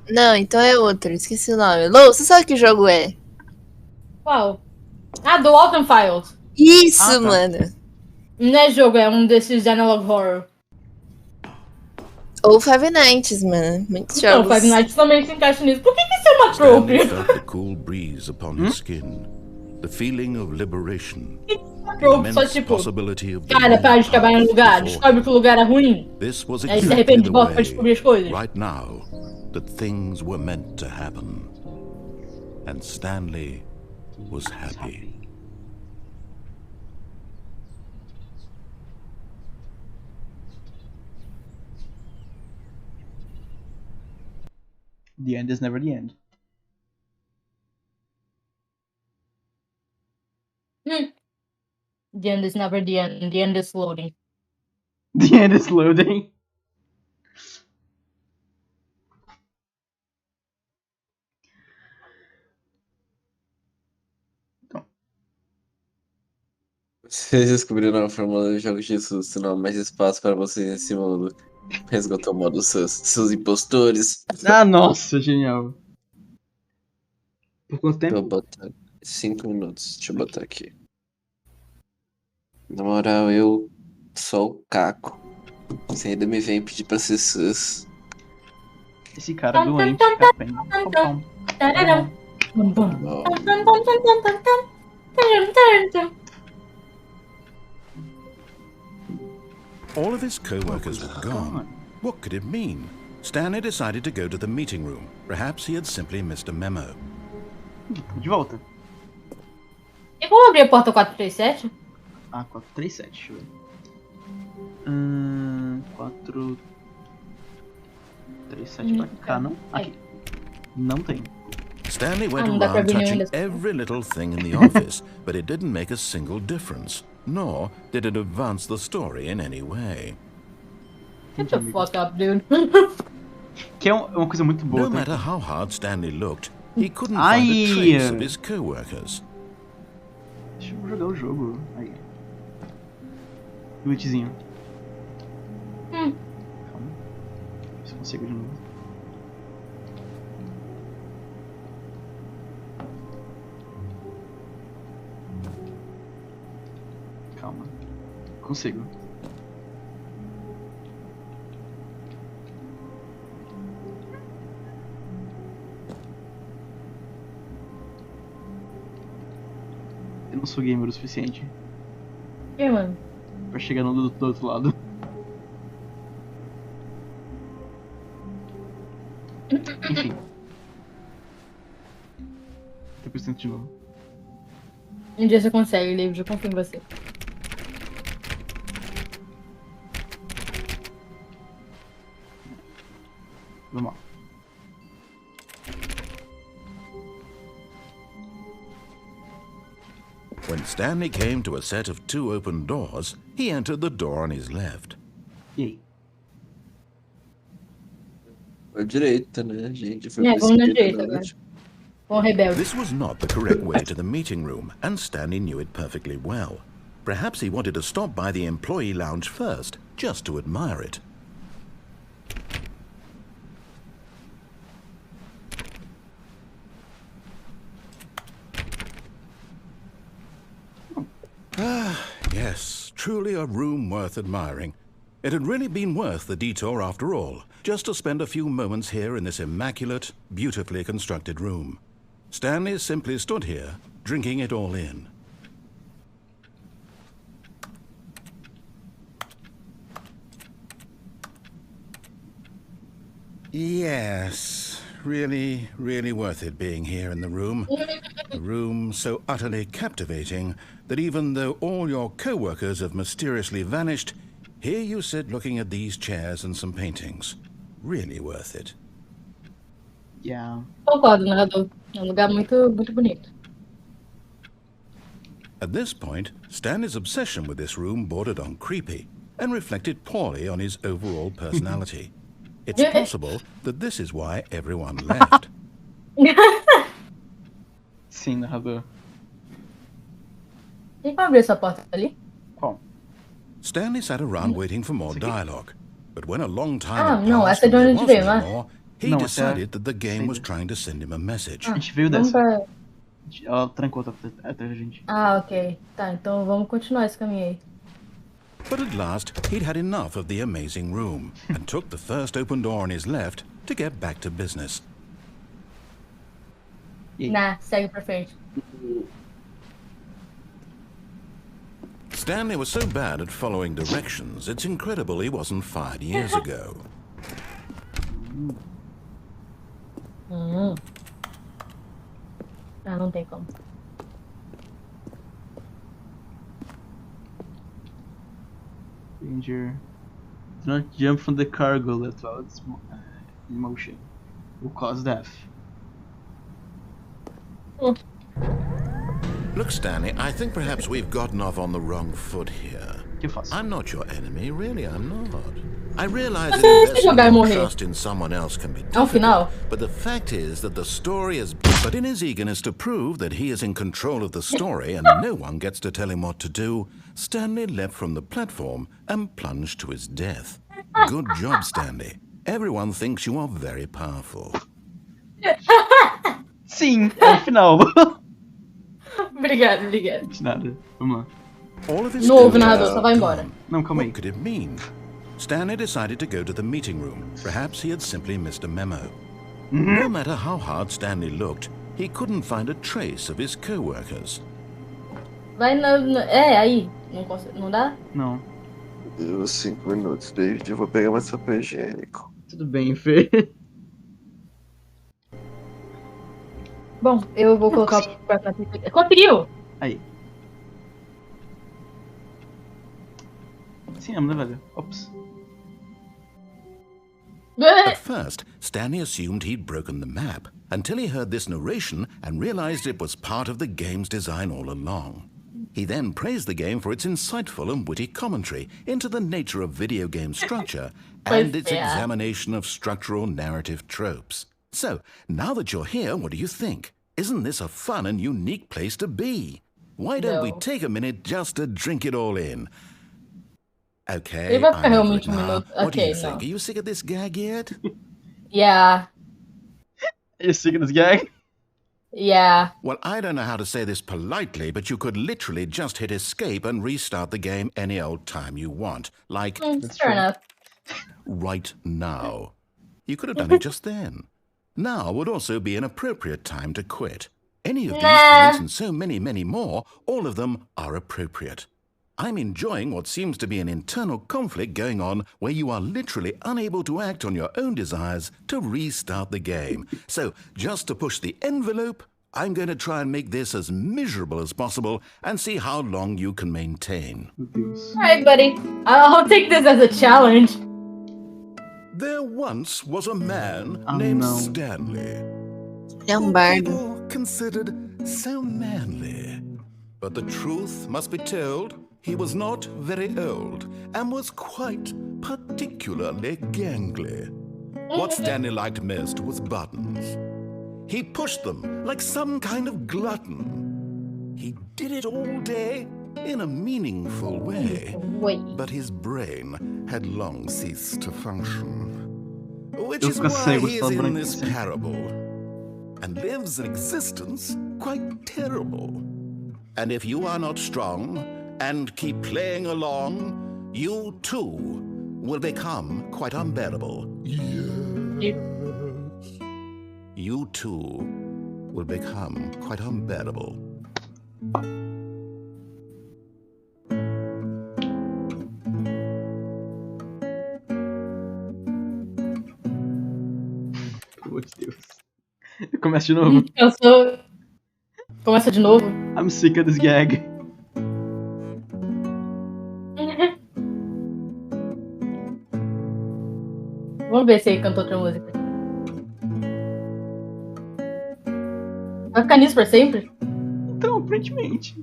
Não, então é outro, esqueci o nome. Lou, você sabe que jogo é? Qual? Ah, The Walton Files. Isso, Ah, tá. mano. Não é jogo, é um desses analog horror. Ou Five Nights, mano. Muitos Então, jogos. Five Nights também se encaixa nisso. Por que isso é uma Stanley trope? felt the cool breeze upon his skin, the feeling of liberation, the Trope, só immense tipo, possibility of cara, para de trabalhar no lugar, descobre que o lugar é ruim. This was Aí se exactly arrepende the de volta pra descobrir way, as coisas. right now, that things were meant to happen. And Stanley was happy. The end is never the end. The end is never the end. The end is loading. The end is loading. Vocês descobriram a fórmula dos jogos de susto, não há mais espaço para vocês nesse mundo. Resgatou o modo seus impostores. Ah, nossa, genial. Por quanto tempo? Vou botar 5 minutos. Deixa eu botar aqui. Na moral, eu sou o Caco. Você ainda me vem pedir pra ser sus. Esse cara doente, capenga. All of his co-workers were gone. What could it mean? Stanley decided to go to the meeting room. Perhaps he had simply missed a memo. De volta. E como abrir a porta 437? Ah, 437, deixa eu ver. 437 pra cá, não? Aqui. Não tem. Stanley went around touching every little thing in the office, but it didn't make a single difference, nor did it advance the story in any way. Get the fuck up, dude. Que é uma coisa muito boa. No matter how hard Stanley looked, he couldn't find a trace of his co-workers. Deixa eu jogar o jogo. Aí. Glitchzinho. Calma. Se eu consigo de novo. Calma. Consigo. Eu não sou gamer o suficiente. E, mano? Pra chegar no do outro lado. Enfim. 30% de novo. Um dia você consegue, David. Eu confio em você. Vamos lá. When Stanley came to a set of 2 open doors, he entered the door on his left. E aí? Foi direita, né, gente? Foi Vamos na direita agora. Bom rebelde. This was not the correct way to the meeting room, and Stanley knew it perfectly well. Perhaps he wanted to stop by the employee lounge first, just to admire it. Yes, truly a room worth admiring. It had really been worth the detour after all, just to spend a few moments here in this immaculate, beautifully constructed room. Stanley simply stood here, drinking it all in. Yes, really, really worth it being here in the room. A room so utterly captivating that even though all your co-workers have mysteriously vanished, here you sit looking at these chairs and some paintings. Really worth it. Yeah. Concordo, narrador. É um lugar muito, muito bonito. At this point, Stanley's obsession with this room bordered on creepy and reflected poorly on his overall personality. It's possible that this is why everyone left. Sim, narrador. Tem como abrir essa porta ali? Qual? Stanley sat around waiting for more dialogue, but when a long time had não, passed essa é de and onde there a gente veio, wasn't não é? more, he Não, decided that the game was trying to send him a message. A gente veio Vamos dessa. pra... Ela trancou atrás da gente. Ah, ok. Tá, então vamos continuar esse caminho aí. But at last, he'd had enough of the amazing room and took the first open door on his left to get back to business. Segue pra frente. Stanley was so bad at following directions, it's incredible he wasn't fired years ago. Ah, não tem como. Danger. Do not jump from the cargo that while it's in motion. Will cause death. Look, Stanley, I think perhaps we've gotten off on the wrong foot here. O que eu faço? I'm not your enemy, really, I'm not. I realize that investing jogar e in morrer. trust in someone else can be É um final? difficult, but the fact is that the story is... But in his eagerness to prove that he is in control of the story and no one gets to tell him what to do, Stanley leapt from the platform and plunged to his death. Good job, Stanley. Everyone thinks you are very powerful. Sim, é o final. Obrigado. De nada. Vamos lá. All of his Novo skills narrador, are só vai embora. gone. Não, calma aí. What could it mean? Stanley decided to go to the meeting room. Perhaps he had simply missed a memo. No matter how hard Stanley looked, he couldn't find a trace of his co-workers. Vai aí. Não dá? Não. Deu 5 minutos, David. Eu vou pegar mais papel higiênico. Tudo bem, Fê. Bom, eu vou colocar o próximo aqui. Conseguiu! Aí. Sim, né, velho? Ops. At first, Stanley assumed he'd broken the map, until he heard this narration and realized it was part of the game's design all along. He then praised the game for its insightful and witty commentary into the nature of video game structure and its examination of structural narrative tropes. So, now that you're here, what do you think? Isn't this a fun and unique place to be? Why don't we take a minute just to drink it all in? Okay, Ele vai ficar I'm over realmente it now. What do Ok, you não. think? Are you sick of this gag yet? Yeah. You sick of this gag? Yeah. Well, I don't know how to say this politely, but you could literally just hit escape and restart the game any old time you want. Like, Fair enough. right now. You could have done it just then. Now would also be an appropriate time to quit. Any of these points and so many, many more, all of them are appropriate. I'm enjoying what seems to be an internal conflict going on where you are literally unable to act on your own desires to restart the game. So, just to push the envelope, I'm going to try and make this as miserable as possible and see how long you can maintain. Alright, buddy. I'll take this as a challenge. There once was a man named Stanley. Young Bardo. People considered so manly. But the truth must be told. He was not very old and was quite particularly gangly. What Stanley liked most was buttons. He pushed them like some kind of glutton. He did it all day in a meaningful way. But his brain had long ceased to function. Which is why he is in this parable and lives an existence quite terrible. And if you are not strong and keep playing along, you too will become quite unbearable. Yes. You too will become quite unbearable. Meu Deus. Começa de novo. Começa de novo. I'm sick of this gag. Vamos ver se ele cantou outra música. Vai ficar nisso pra sempre? Então, aparentemente.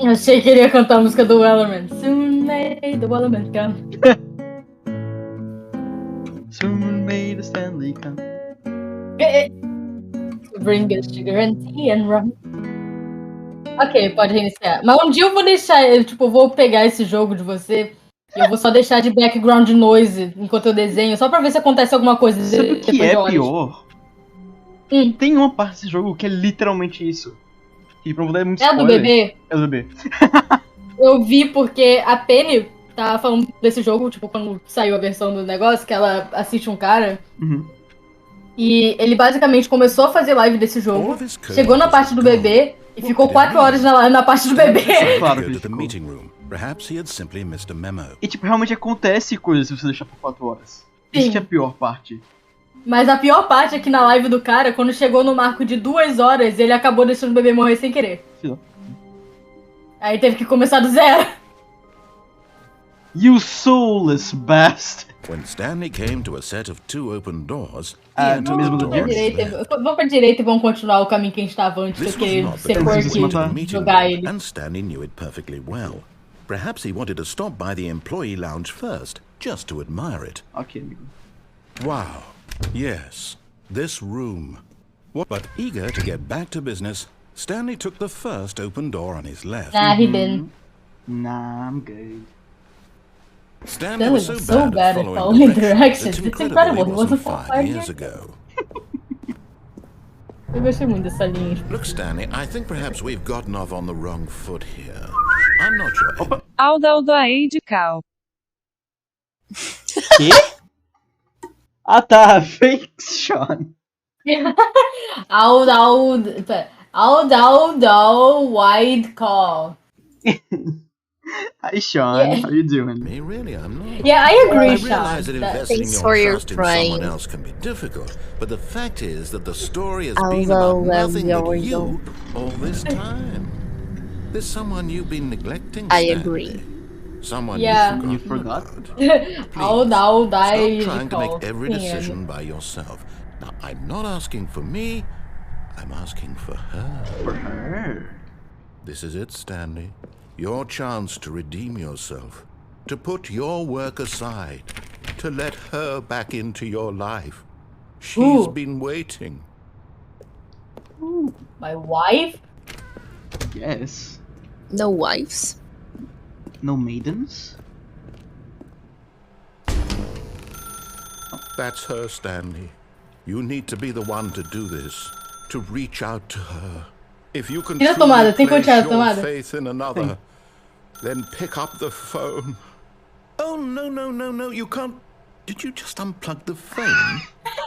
Eu achei que ele ia cantar a música do Wellerman. Soon may the Wellerman come. Soon may the Stanley come. Bring us sugar and tea and rum. Ok, pode reiniciar. Mas um dia eu vou deixar, eu vou pegar esse jogo de você e eu vou só deixar de background noise enquanto eu desenho, só pra ver se acontece alguma coisa. Sabe o que é pior? Tem uma parte desse jogo que é literalmente isso. E pra não dar muito spoiler... É do bebê? É do bebê. Eu vi porque a Penny tava falando desse jogo, quando saiu a versão do negócio, que ela assiste um cara. E ele basicamente começou a fazer live desse jogo, chegou na parte do bebê e ficou 4 horas na parte do bebê. Claro que ele ficou. E realmente acontece coisas se você deixar por 4 horas. Sim. Isso que é a pior parte. Mas a pior parte é que na live do cara, quando chegou no marco de 2 horas, ele acabou deixando o bebê morrer sem querer. Sim. Aí teve que começar do zero. You soulless bastard. When Stanley came to a set of 2 open doors, vamos pra direita e vamos continuar o caminho que a gente tava antes, porque ser porco jogar ele. And Stanley knew it perfectly well. Perhaps he wanted to stop by the employee lounge first, just to admire it. Okay. Wow. Yes, this room. But eager to get back to business, Stanley took the first open door on his left. Nah, he didn't. Nah, I'm good. Stanley was so bad at following directions. It's incredible. He wasn't 5 years ago. Eu gostei muito dessa linha. Look, Stanley, I think perhaps we've gotten off on the wrong foot here. I'm not sure. Aldo aí de cal. Quê? Ah tá, fake Sean. Aldo wide call. Hi Sean, Yeah. how you doing? Me, really, I'm not. Yeah, I agree, I Sean. realize that investing Thanks your for your trust in crying. someone else can be difficult, but the fact is that the story has been Although, about nothing but well, you all this time. There's someone you've been neglecting, I Stanley. agree. Someone Yeah. you've You forgotten forgot? about. Aldo Stop trying to call. make every decision by yourself. Now, I'm not asking for me, I'm asking for her. For her. This is it, Stanley. Your chance to redeem yourself. To put your work aside. To let her back into your life. She's Ooh. been waiting. Ooh, my wife? Yes. No wives? No maidens? That's her, Stanley. You need to be the one to do this. To reach out to her. If you can Tira a tomada, tem truly que tirar a place your tomada. faith in another, then pick up the phone. Oh, no, you can't. Did you just unplug the phone?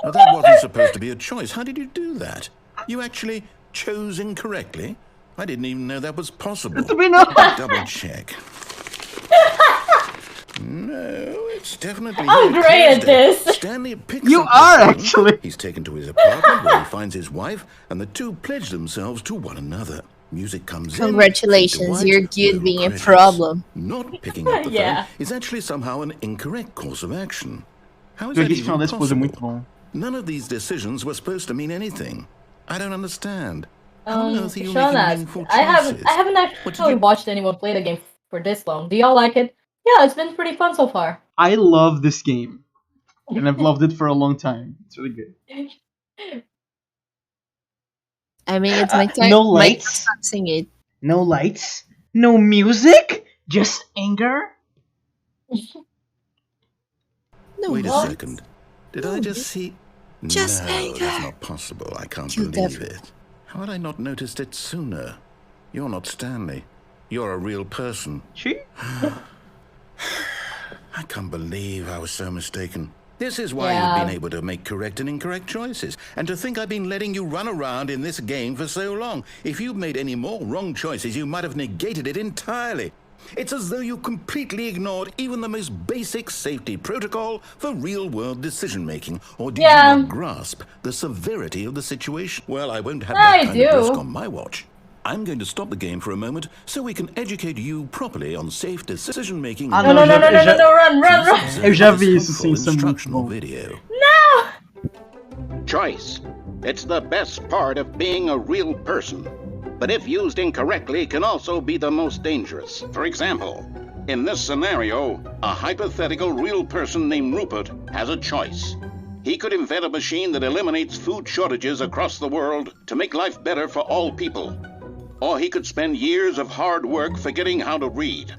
Now, that wasn't supposed to be a choice. How did you do that? You actually chose incorrectly? I didn't even know that was possible. Double check. No, it's definitely. I'm great at this. Stanley picks You up the are, phone. actually. He's taken to his apartment where he finds his wife, and the two pledge themselves to one another. Music comes in. Congratulations, you're good little being a credits. problem. Not picking up the Yeah. phone is actually somehow an incorrect course of action. How is Eu that disse que even uma esposa é muito possible? bom. None of these decisions were supposed to mean anything. I don't understand. How on earth are you Sean making asked, meaningful I choices? haven't What did actually you- watched anyone play the game for this long. Do y'all like it? Yeah, it's been pretty fun so far. I love this game. And I've loved it for a long time. It's really good. I mean, it's my time. No lights? Microsoft it. No lights? No music? Just anger? No Wait a what? second. Did I just see? Just no, anger. that's not possible. I can't You believe devil. it. How had I not noticed it sooner? You're not Stanley. You're a real person. She? I can't believe I was so mistaken. This is why Yeah. you've been able to make correct and incorrect choices. And to think I've been letting you run around in this game for so long. If you'd made any more wrong choices, you might have negated it entirely. It's as though you completely ignored even the most basic safety protocol for real-world decision-making. Or did Yeah. you not grasp the severity of the situation? Well, I won't have I that kind of do. risk on my watch. I'm going to stop the game for a moment so we can educate you properly on safe decision-making. Ah, No, não, no, no, já- no, no, já- no, run, run, run! Eu já vi isso sim, Simple isso é muito instructional bom. video. Choice. It's the best part of being a real person. But if used incorrectly, can also be the most dangerous. For example, in this scenario, a hypothetical real person named Rupert has a choice. He could invent a machine that eliminates food shortages across the world to make life better for all people. Or he could spend years of hard work forgetting how to read.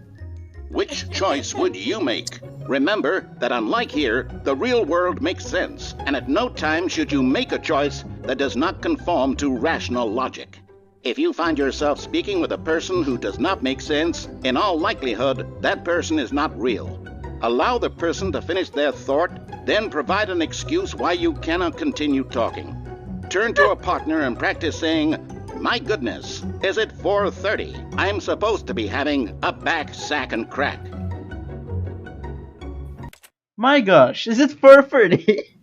Which choice would you make? Remember that unlike here, the real world makes sense, and at no time should you make a choice that does not conform to rational logic. If you find yourself speaking with a person who does not make sense, in all likelihood, that person is not real. Allow the person to finish their thought, then provide an excuse why you cannot continue talking. Turn to a partner and practice saying, "My goodness, is it 4:30? I'm supposed to be having a back, sack, and crack." My gosh, is it 4:30?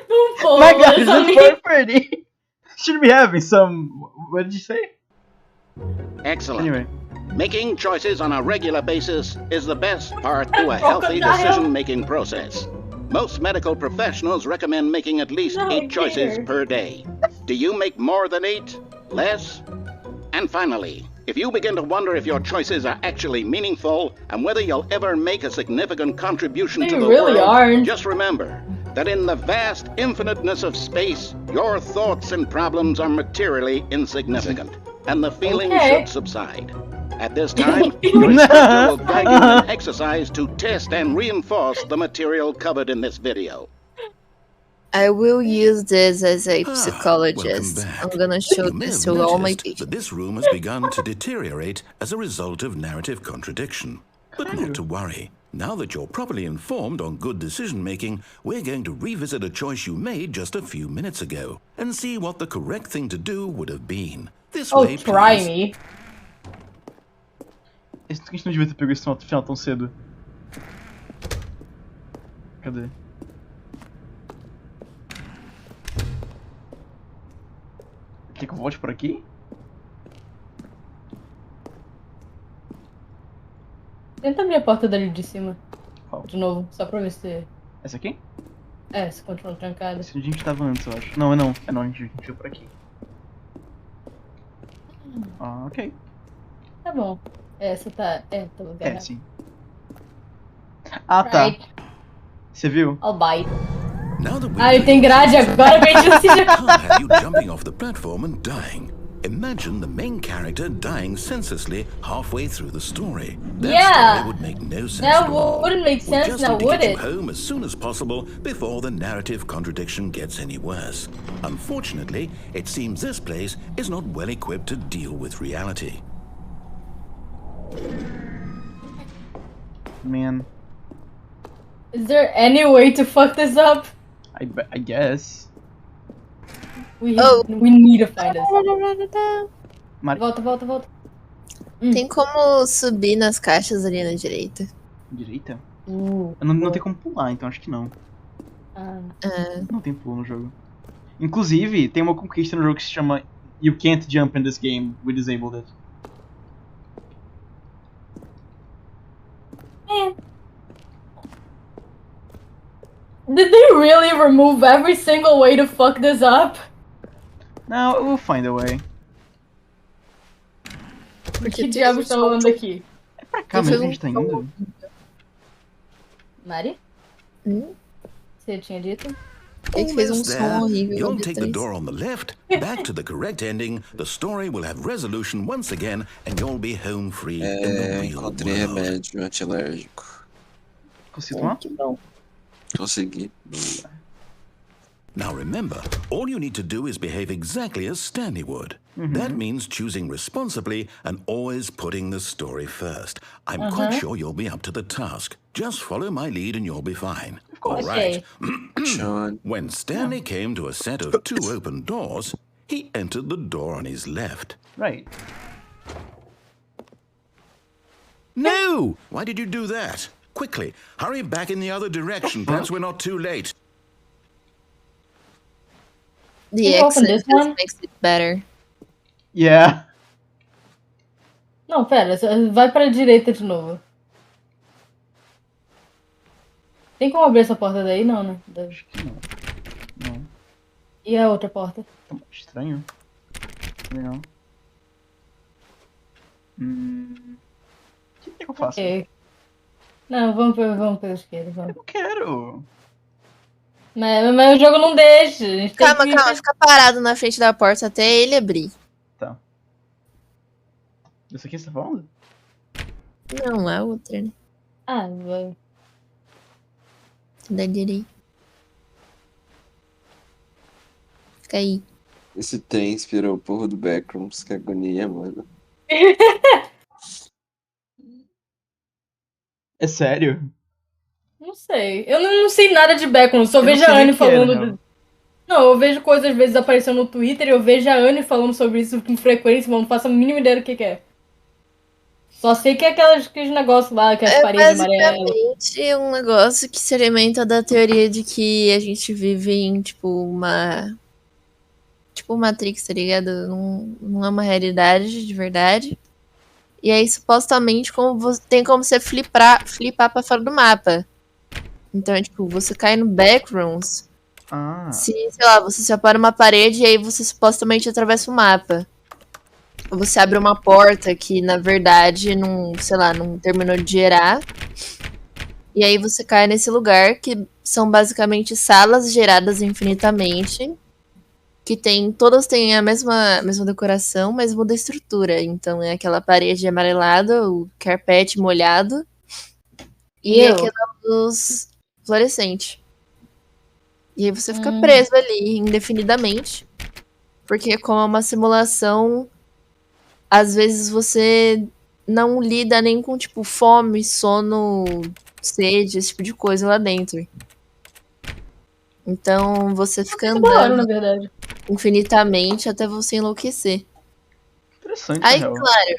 Não pô, My gosh, is Samir. it 4:30? Should be having some. What did you say? Excellent. Anyway. Making choices on a regular basis is the best part to a healthy Crocodile. decision-making process. Most medical professionals recommend making at least No, 8 choices dear. per day. Do you make more than 8? Less? And finally, If you begin to wonder if your choices are actually meaningful and whether you'll ever make a significant contribution to the world, just remember that in the vast infiniteness of space, your thoughts and problems are materially insignificant, and the feeling should subside. At this time, your instructor will guide you in an exercise to test and reinforce the material covered in this video. I will use this as a psychologist. I'm gonna show this to all my patients. But this room has begun to deteriorate as a result of narrative contradiction. But not to worry. Now that you're properly informed on good decision-making, we're going to revisit a choice you made just a few minutes ago and see what the correct thing to do would have been. This way, try me. A gente não devia ter pego esse final tão cedo. Cadê? Quer que eu volte por aqui? Tenta abrir a porta dali de cima. Qual? De novo, só pra ver se... Essa aqui? É, se continua trancada. Esse a gente tava antes, eu acho. Não, não. É não, a gente veio por aqui. Ah, ok. Tá bom. Essa tá... É, tá lugar. É, sim. Ah, tá. Você viu? I'll bite. Ah, tem grade agora pra gente não se have you jumping off the platform and dying. Imagine the main character dying senselessly halfway through the story. That story would make no sense at all. Wouldn't make sense, we just now need to would get it? you home as soon as possible before the narrative contradiction gets any worse. Unfortunately, it seems this place is not well equipped to deal with reality. Man. Is there any way to fuck this up? I guess. We need to find us. Volta. Tem como subir nas caixas ali na direita. Direita? Não tem como pular, então acho que não. Não tem pulo no jogo. Inclusive, tem uma conquista no jogo que se chama You can't jump in this game, we disabled it. Did they really remove every single way to fuck this up? No, we'll find a way. Por que diabo está rolando aqui? É pra cá mesmo que a gente tá indo? Mari? Você tinha dito? Ele fez som horrível. You'll take the door on the left, back to the correct ending, the story will have resolution once again, and you'll be home free in the real world. Encontrei remédio antialérgico. Conseguiu tomar? Que bom. Consegui. Now remember, all you need to do is behave exactly as Stanley would. That means choosing responsibly and always putting the story first. I'm quite sure you'll be up to the task. Just follow my lead and you'll be fine. All right. When Stanley came to a set of 2 open doors, he entered the door on his left. Right. No! Why did you do that? Quickly, hurry back in the other direction. Perhaps we're not too late. The exit just makes it better. Yeah. Não, pera, vai pra direita de novo. Tem como abrir essa porta daí? Não, né? Acho que não. Não. E a outra porta? Tá estranho. Legal. O que eu faço? Okay. Não, vamos pela esquerda. Vamos. Eu quero. Mas o jogo não deixa. Calma, fica parado na frente da porta até ele abrir. Tá. Isso aqui você tá falando? Não, a outra, né? Ah, vai. Da direita. Fica aí. Esse trem inspirou o porro do Backrooms, que agonia, mano. É sério? Não sei. Eu não sei nada de Backrooms, só vejo a Anne falando... Não, eu vejo coisas às vezes aparecendo no Twitter e eu vejo a Anne falando sobre isso com frequência, mas não faço a mínima ideia do que é. Só sei que é aqueles negócios lá, que as paredes amarelas. É basicamente um negócio que se alimenta da teoria de que a gente vive em, tipo, Matrix, tá ligado? Não é uma realidade de verdade. E aí, supostamente, tem como você flipar pra fora do mapa. Então, tipo, você cai no Backrooms. Se, sei lá, você separa uma parede e aí você supostamente atravessa o mapa. você abre uma porta que, na verdade, não, sei lá, não terminou de gerar. E aí você cai nesse lugar, que são basicamente salas geradas infinitamente, que todas têm a mesma decoração, mas muda a estrutura. Então é aquela parede amarelada, o carpete molhado, e aquela luz fluorescente. E aí você fica preso ali, indefinidamente. Porque como é uma simulação, às vezes você não lida nem com, tipo, fome, sono, sede, esse tipo de coisa lá dentro. Então você fica andando na verdade. infinitamente até você enlouquecer. Interessante, Aí, real. claro,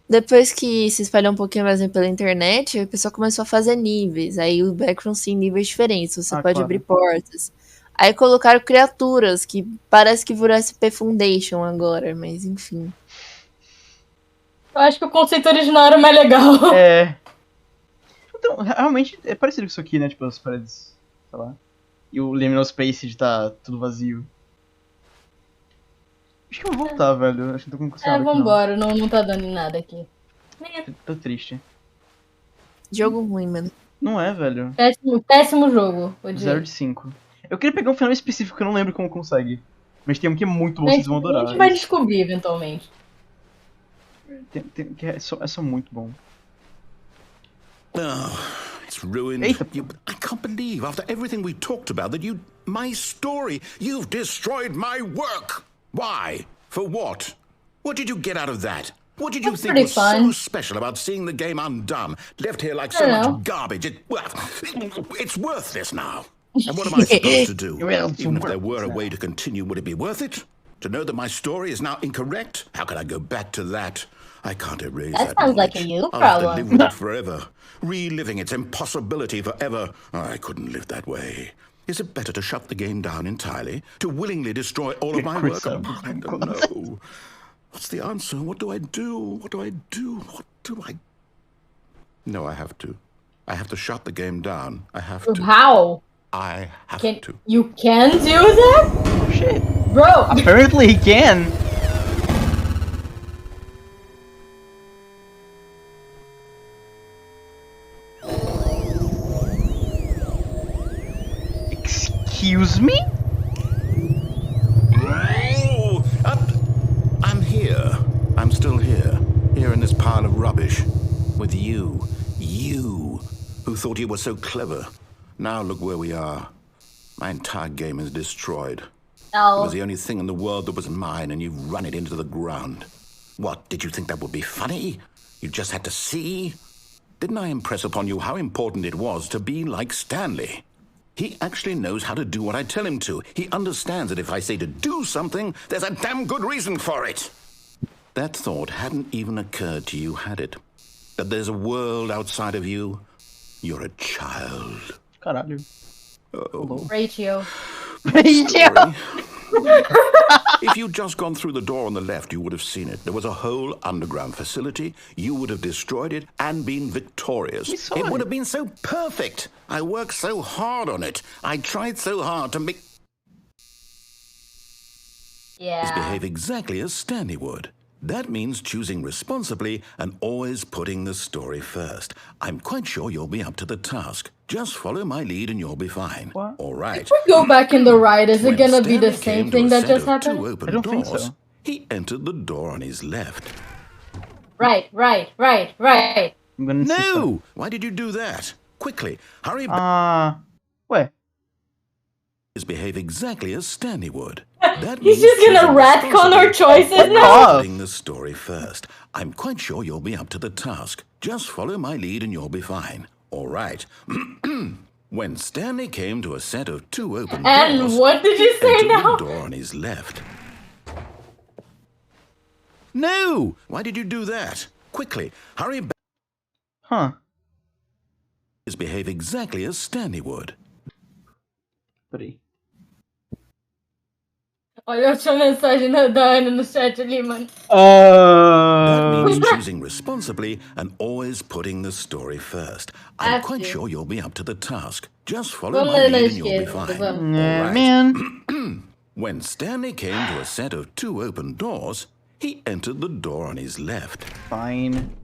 depois que se espalhou um pouquinho mais pela internet, a pessoa começou a fazer níveis. Aí o background tem níveis diferentes, você pode abrir portas. Aí colocaram criaturas, que parece que virou SP Foundation agora, mas enfim. Eu acho que o conceito original era mais legal. Então, realmente é parecido com isso aqui, né? Tipo, as paredes, sei lá. E o liminal space de tá tudo vazio. Acho que eu vou voltar, velho. Acho que não tô conseguindo. Vambora, não tá dando em nada aqui. Tô triste. Jogo ruim, mano. Não é, velho. Péssimo jogo. 0 de 5. Eu queria pegar um final específico que eu não lembro como consegue. Mas tem um que é muito bom, vocês vão adorar. A gente vai descobrir eventualmente. É só muito bom. Oh, it's ruined. I can't believe, after everything we talked about, that my story, you've destroyed my work. Why? For what? What did you get out of that? What did you think was so special about seeing the game undone, left here like so much garbage? It's worthless now. And what am I supposed to do? Even if there were a way to continue, would it be worth it? To know that my story is now incorrect? How can I go back to that? I can't erase that. That sounds like a you problem. I'll have to live with it forever. Reliving its impossibility forever. I couldn't live that way. Is it better to shut the game down entirely? To willingly destroy all of my work? I don't know. What's the answer? What do I do? What do I do? What do I... No, I have to. I have to shut the game down. I have to. How? I have to. You can do that? Oh, shit. Bro. Apparently he can. Excuse me? Oh, I'm here. I'm still here. Here in this pile of rubbish. With you. You. Who thought you were so clever. Now look where we are. My entire game is destroyed. Oh. It was the only thing in the world that was mine, and you've run it into the ground. What, did you think that would be funny? You just had to see? Didn't I impress upon you how important it was to be like Stanley? He actually knows how to do what I tell him to. He understands that if I say to do something, there's a damn good reason for it. That thought hadn't even occurred to you, had it? That there's a world outside of you? You're a child. Caralho. Oh. Ratio. If you'd just gone through the door on the left, you would have seen it. There was a whole underground facility. You would have destroyed it and been victorious. It would have been so perfect. I worked so hard on it. I tried so hard to make... Yeah. Behave exactly as Stanley would. That means choosing responsibly and always putting the story first. I'm quite sure you'll be up to the task. Just follow my lead and you'll be fine. What? All right. If we go back in the ride, is it gonna be the same thing that just happened? I don't think so. He entered the door on his left. Right. I'm gonna No! Why did you do that? Quickly, hurry back. Ué. Behave exactly as Stanley would. That He's just gonna retcon our choices now. Putting the story first. I'm quite sure you'll be up to the task. Just follow my lead and you'll be fine. All right. When Stanley came to a set of two open doors... And what did you say now? The door on his left. No! Why did you do that? Quickly, hurry back. Huh. Behave exactly as Stanley would. Peraí. Olha a sua mensagem da Ana no chat ali, mano. That means choosing responsibly and always putting the story first. I'm quite sure you'll be up to the task. Just follow my lead and you'll be fine. Man. When Stanley came to a set of two open doors, He entered the door on his left. Fine.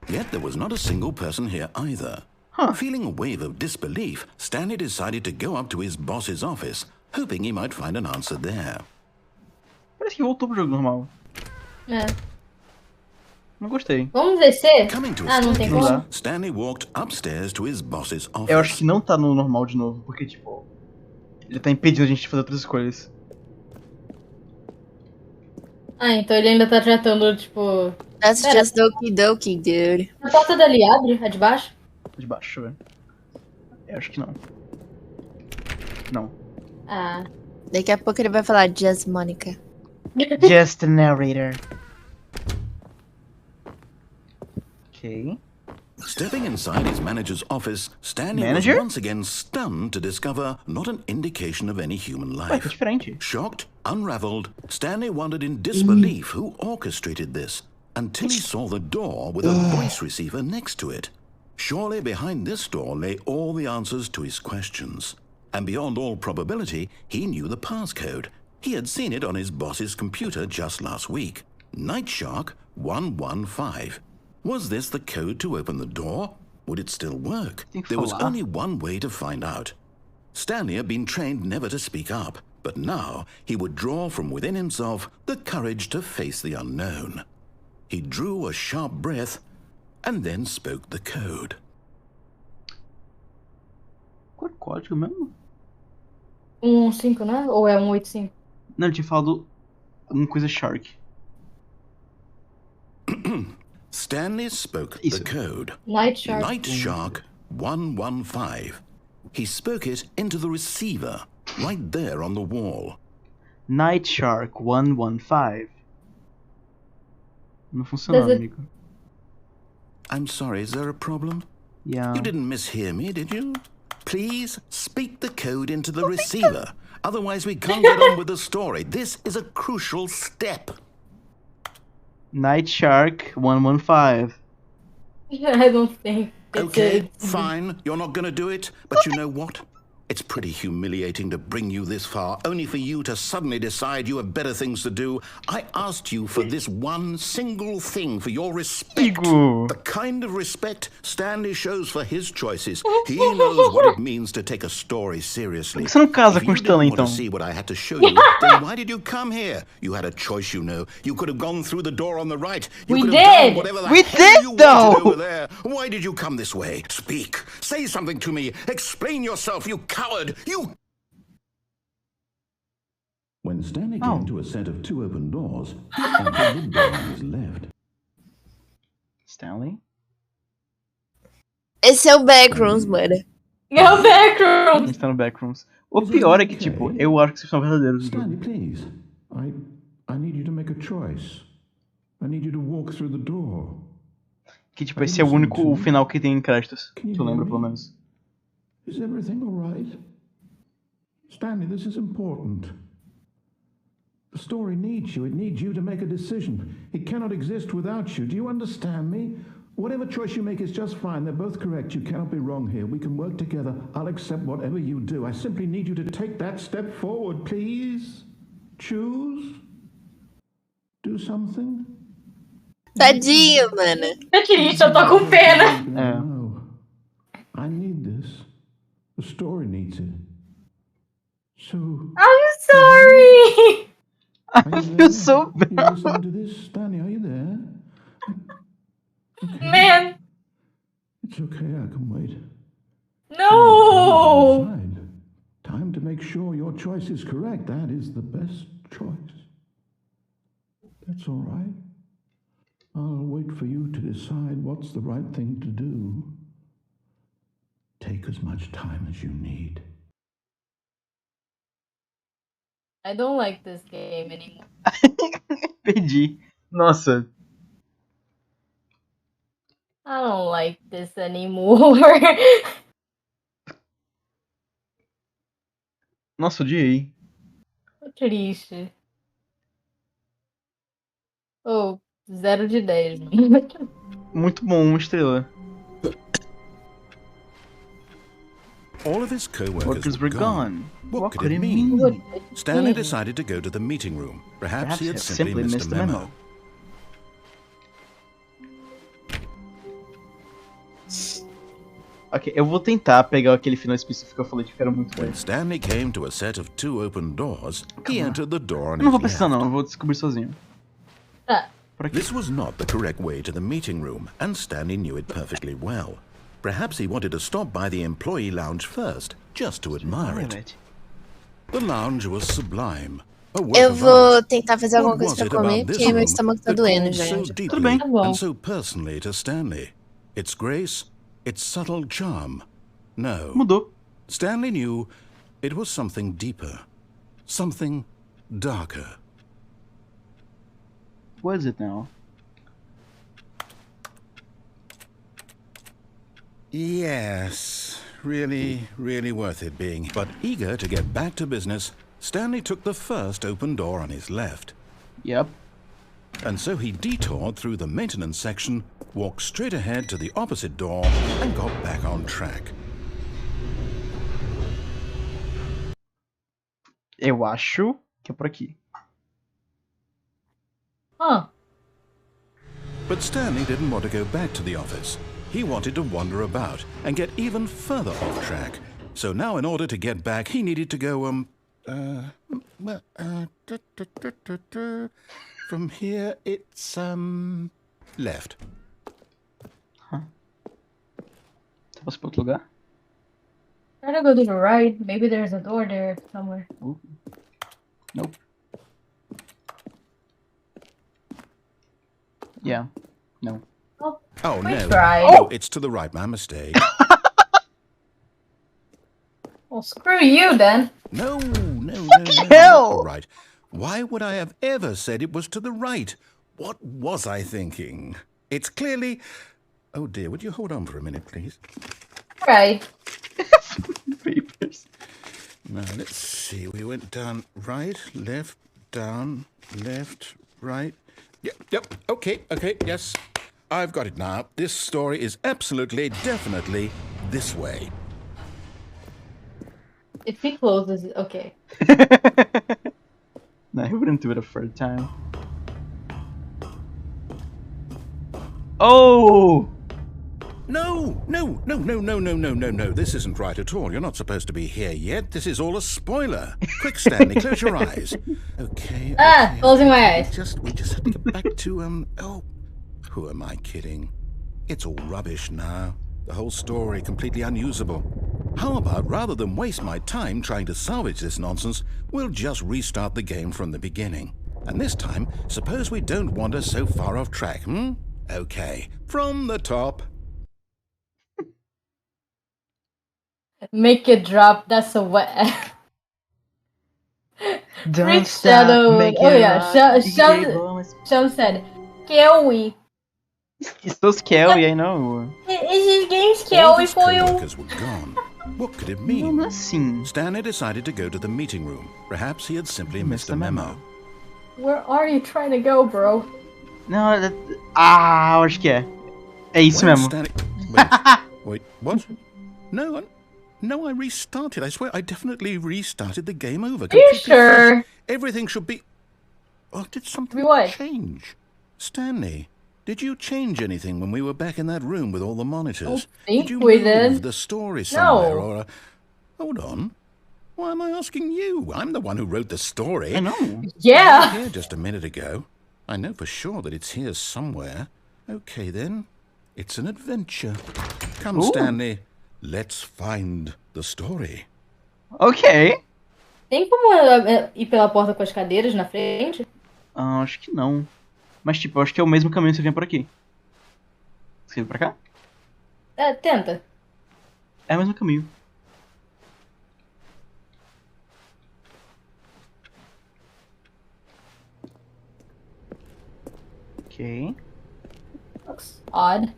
Yet there was not a single person here either. Feeling a wave of disbelief, Stanley decided to go up to his boss's office, hoping he might find an answer there. Parece que voltou pro jogo normal. É. Não gostei. Vamos descer? Coming to Ah, não tem como. dá. Stanley walked upstairs to his boss's office. Eu acho que não tá no normal de novo, porque, tipo, ele tá impedindo a gente de fazer outras escolhas. Ah, então ele ainda tá tratando, tipo... That's just okie dokie, dude. A porta dali abre? A de baixo? De baixo, velho. Eu acho que não. Não. Ah. Daqui a pouco ele vai falar Just Monica. Just the narrator. Okay. Stepping inside his manager's office, Stanley was once again stunned to discover not an indication of any human life. Shocked, unraveled, Stanley wondered in disbelief who orchestrated this, until he saw the door with a voice receiver next to it. Surely behind this door lay all the answers to his questions. And beyond all probability, he knew the passcode. He had seen it on his boss's computer just last week. Nightshark 115. Was this the code to open the door? Would it still work? There was only one way to find out. Stanley had been trained never to speak up, but now he would draw from within himself the courage to face the unknown. He drew a sharp breath and then spoke the code. Qual é o código mesmo? 115, né? Ou é 185? Não, ele tinha falado uma coisa Shark. Stanley spoke the code. Nightshark 115. He spoke it into the receiver, right there on the wall. Nightshark 115. Não funcionou, amigo. I'm sorry, is there a problem? Yeah. You didn't mishear me, did you? Please speak the code into the receiver. Otherwise we can't get on with the story. This is a crucial step. Nightshark 115. I don't think. Okay, fine. You're not gonna do it, but you know what? It's pretty humiliating to bring you this far, only for you to suddenly decide you have better things to do. I asked you for this one single thing, for your respect. The kind of respect Stanley shows for his choices. He knows what it means to take a story seriously. Você não casa com Stanley, então? If you didn't want to see what I had to show you, then why did you come here? You had a choice, you know. You could have gone through the door on the right. You We could have done did! whatever the We hell did, you wanted though! over there. Why did you come this way? Speak. Say something to me. Explain yourself, you coward. You... When Stanley came to a set of two open doors, he entered the door on his left. Stanley? Esse é o Backrooms, mano. É o Backrooms! A gente tá no Backrooms. O pior é que, tipo, eu acho que vocês são verdadeiros. Stanley, please. I need you to make a choice. I need you to walk through the door. Que, tipo, esse é o final que tem em créditos. Que eu lembro, pelo menos. Is everything all right? Stanley, this is important. The story needs you. It needs you to make a decision. It cannot exist without you. Do you understand me? Whatever choice you make is just fine. They're both correct. You cannot be wrong here. We can work together. I'll accept whatever you do. I simply need you to take that step forward, please. Choose. Do something. Tadinho, mano. É triste, eu tô com pena. No. I need this. The story needs it. So... I'm sorry! I feel so bad. You listening to this? Stanley, are you there? Okay. Man! It's okay, I can wait. No! Fine. Time to make sure your choice is correct. That is the best choice. That's all right. I'll wait for you to decide what's the right thing to do. Take as much time as you need. I don't like this game anymore. Perdi. Nossa. I don't like this anymore. Nossa, odiei. Tô triste. Oh, 0 de 10, mano. Muito bom, uma estrela. All of his co-workers were gone. What could it mean? Stanley decided to go to the meeting room. Perhaps he had simply missed a memo. Ok, eu vou tentar pegar aquele final específico que eu falei que era muito When Stanley came to a set of 2 open doors, he entered the door on Eu não vou his precisar left. não, eu vou descobrir sozinho. Por aqui. This was not the correct way to the meeting room, and Stanley knew it perfectly well. Perhaps he wanted to stop by the employee lounge first, just to admire it. The lounge was sublime. Eu vou tentar fazer alguma coisa pra comer, porque meu estômago tá doendo já. Tudo bem. Tá bom. And so personally to Stanley. Its grace, its subtle charm. No. Mudou. Stanley knew it was something deeper, something darker. What is it now? Yes, really, really worth it being. But eager to get back to business, Stanley took the first open door on his left. Yep. And so he detoured through the maintenance section, walked straight ahead to the opposite door, and got back on track. Eu acho que é por aqui. Huh. But Stanley didn't want to go back to the office. He wanted to wander about and get even further off track. So now in order to get back, he needed to go, from here, it's, left. Posso ir pra outro lugar? Try to go to the right. Maybe there's a door there somewhere. Ooh. Nope. Yeah. No. Oh, no. Try. No, it's to the right, my mistake. Well, screw you then. No. hell! All right. Why would I have ever said it was to the right? What was I thinking? It's clearly... Oh, dear, would you hold on for a minute, please? Right. Papers. Now, let's see. We went down right, left, down, left, right. Yep. Okay, yes. I've got it now. This story is absolutely, definitely this way. If he closes it, okay. No, he wouldn't do it a third time. Oh! No. This isn't right at all. You're not supposed to be here yet. This is all a spoiler. Quick, Stanley, close your eyes. Okay. Closing my eyes. We just have to get back to, who am I kidding? It's all rubbish now. The whole story completely unusable. How about, rather than waste my time trying to salvage this nonsense, we'll just restart the game from the beginning. And this time, suppose we don't wander so far off track, Okay, from the top. Make it drop. That's a wet. Don't Shadow. make Oh it yeah, up. Sean said, Kelly. It's those Kelly, I know. Esses games All Kelly his foi o... co-workers were gone. What could it mean? Não, assim. Stanley decided to go to the meeting room. Perhaps he had simply missed a memo. Where are you trying to go, bro? Não, eu acho que é. É isso mesmo. Wait, what? No, I restarted. I swear, I definitely restarted the game over. Are you sure? Fresh. Everything should be... Oh, did something change? Stanley, did you change anything when we were back in that room with all the monitors? Did you we move the story somewhere No. or... Hold on. Why am I asking you? I'm the one who wrote the story. I know. Yeah. Here just a minute ago. I know for sure that it's here somewhere. Okay, then. It's an adventure. Come, Ooh. Stanley. Let's find the story. Ok. Tem como ir pela porta com as cadeiras na frente? Acho que não. Mas, tipo, eu acho que é o mesmo caminho que você vem por aqui. Você vem pra cá? Tenta. É o mesmo caminho. Ok. Looks odd.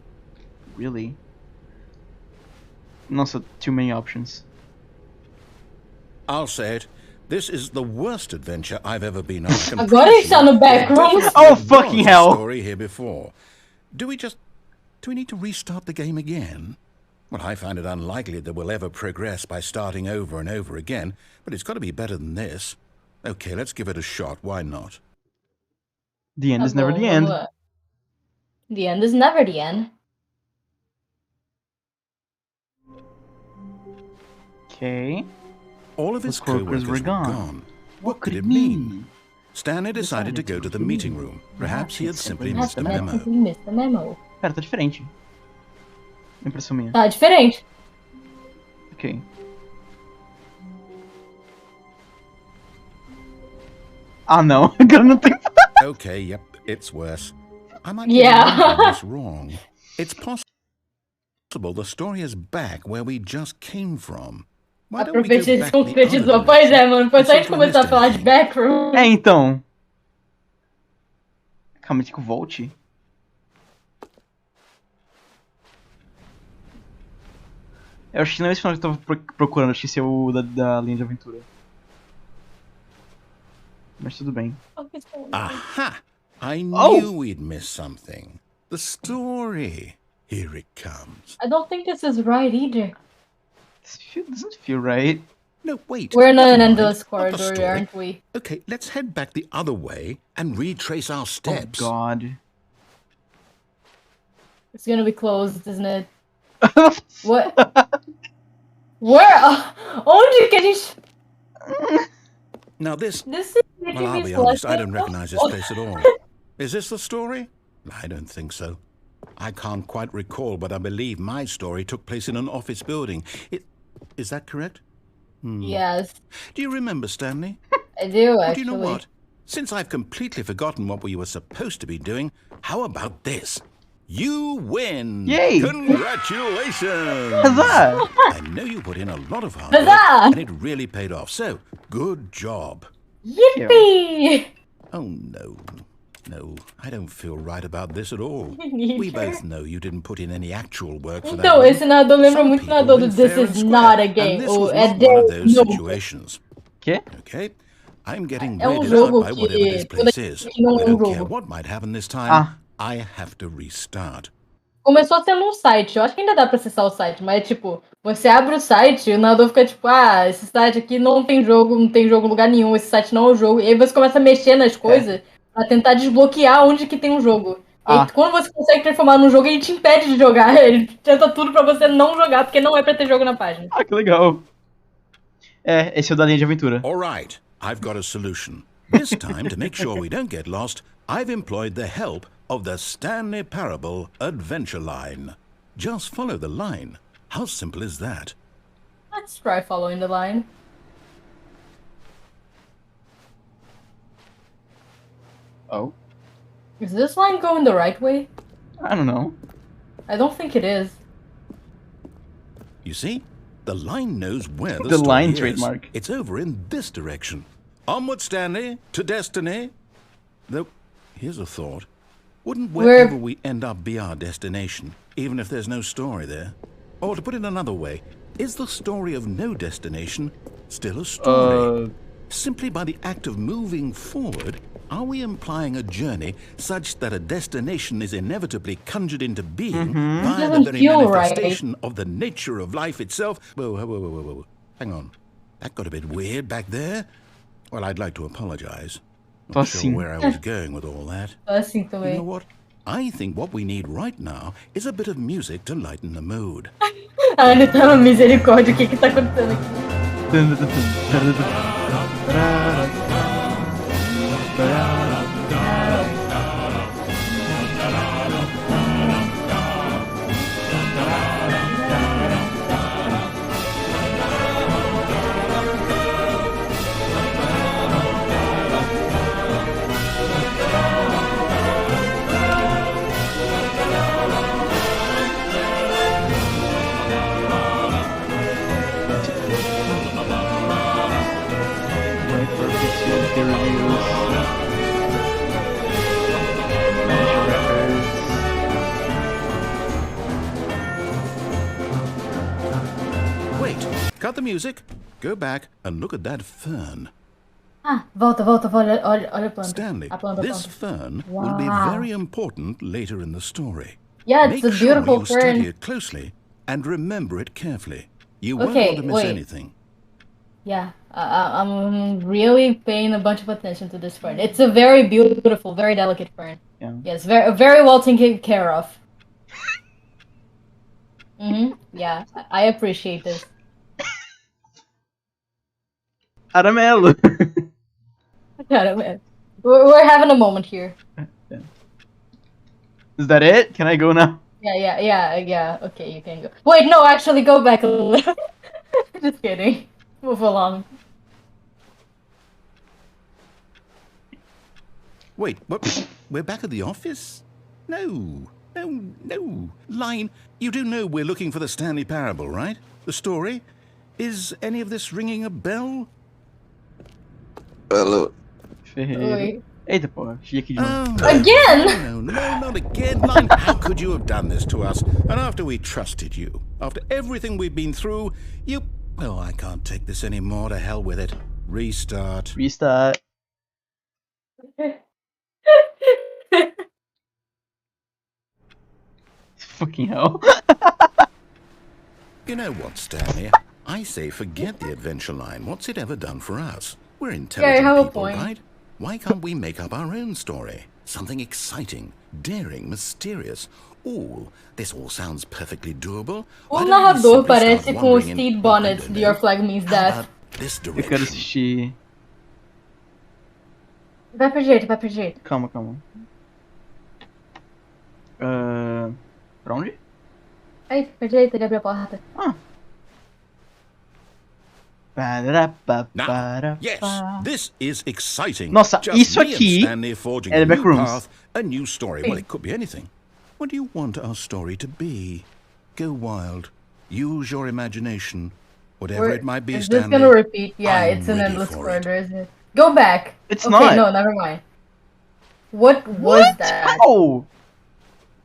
Really? Nossa, too many options. I'll say it. This is the worst adventure I've ever been on. Agora está no backroom. Oh, fucking hell. Story here before. Do we need to restart the game again? Well, I find it unlikely that we'll ever progress by starting over and over again, but it's got to be better than this. Okay, let's give it a shot. Why not? The end is never the end. The end is never the end. Okay. All of his co-workers were gone. What could it mean? Stanley decided to go to the meeting room. Perhaps he had simply missed a memo. Pera, tá diferente. Impressão minha. Tá diferente. Ok. Ah, não. Agora não tem. Okay, yep, it's worse. I might be remembering this wrong. It's possible the story is back where we just came from. A profecia concretizou. Pois é, mano. Foi só a gente começar a falar de backroom. É, então. Calma, que eu volte. Eu acho que não é esse final que eu tava procurando. Acho que esse é o da linha de aventura. Mas tudo bem. Aha! I knew we'd miss something. The story. Here it comes. I don't think this is right either. This doesn't feel right. No, wait. We're in an endless corridor, aren't we? Okay, let's head back the other way and retrace our steps. Oh, God. It's gonna be closed, isn't it? What? Where? Onde que a gente... Now this is well, I'll be honest, I don't recognize this place at all. Is this the story? I don't think so. I can't quite recall, but I believe my story took place in an office building. Is that correct? Yes. Do you remember, Stanley? I do, actually. Do you know what? Since I've completely forgotten what we were supposed to be doing, how about this? You win! Yay! Congratulations! Huzzah! I know you put in a lot of hard work, and it really paid off. So, good job. Yippee! Oh, no. No, I don't feel right about this at all. We both know you didn't put in any actual work for that. Então, esse nadador lembra muito nadador do This Is Not a Game. Ou é one of those situations. Que? Okay. I'm getting weirded out by whatever this place is. I don't care what might happen this time. I have to restart. Começou sendo um site. Eu acho que ainda dá pra acessar o site, mas tipo, você abre o site e o nadador fica tipo, esse site aqui não tem jogo em lugar nenhum, esse site não é o jogo. E aí você começa a mexer nas coisas pra tentar desbloquear onde que tem um jogo. E aí, quando você consegue transformar num jogo, ele te impede de jogar. Ele tenta tudo pra você não jogar, porque não é pra ter jogo na página. Ah, que legal. É, esse é o da linha de aventura. Alright, I've got a solution. This time, to make sure we don't get lost, I've employed the help of the Stanley Parable Adventure Line. Just follow the line. How simple is that? Let's try following the line. Oh? Is this line going the right way? I don't know. I don't think it is. You see? The line knows where the story line is. Trademark. It's over in this direction. Onward, Stanley, to destiny. Though, here's a thought. Wouldn't wherever we end up be our destination, even if there's no story there? Or to put it another way, is the story of no destination still a story? Simply by the act of moving forward, are we implying a journey such that a destination is inevitably conjured into being by the very manifestation of the nature of life itself? Whoa. Hang on. That got a bit weird back there. Well, I'd like to apologize. Not sure where I was going with all that. You know what? I think what we need right now is a bit of music to lighten the mood. Ele tá na misericórdia, o que tá acontecendo aqui? Wait, cut the music, go back and look at that fern. Volta, olha a planta. Stanley, this fern will be very important later in the story. Yeah, it's Make a beautiful sure you fern. study it closely and remember it carefully. You won't want to miss anything. Yeah, I'm really paying a bunch of attention to this fern. It's a very beautiful, very delicate fern. Yeah. Yes, very well taken care of. Yeah, I appreciate this. Caramelo. Caramelo. We're having a moment here. Yeah. Is that it? Can I go now? Yeah. Okay, you can go. Wait, no, actually, go back a little. Just kidding. Move along. Wait, what? We're back at the office? No. Line, you do know we're looking for the Stanley Parable, right? The story? Is any of this ringing a bell? Hello. Eita, porra. Cheguei aqui de novo. Again? No, not again. Line, how could you have done this to us? And after we trusted you, after everything we've been through, you... Oh, I can't take this anymore. To hell with it. Restart. Fucking hell. You know what, Stanley? I say forget the adventure line. What's it ever done for us? We're intelligent people, right? Why can't we make up our own story? Something exciting, daring, mysterious. Ooh, this all sounds perfectly doable. O narrador parece com o Steve Bonnet de Your Flag Means Death. Eu quero assistir. Vai pro jeito. Calma. Pra onde? Aí, pro jeito, ele abriu a porta. Yes, this is exciting. Nossa, Just isso aqui é The Backrooms. A new story. Well, it could be anything. What do you want our story to be? Go wild. Use your imagination. Whatever it might be, Stanley. I'm just gonna repeat. Yeah, it's an endless corridor, isn't it? Go back. It's not. No, never mind. What was that? Oh!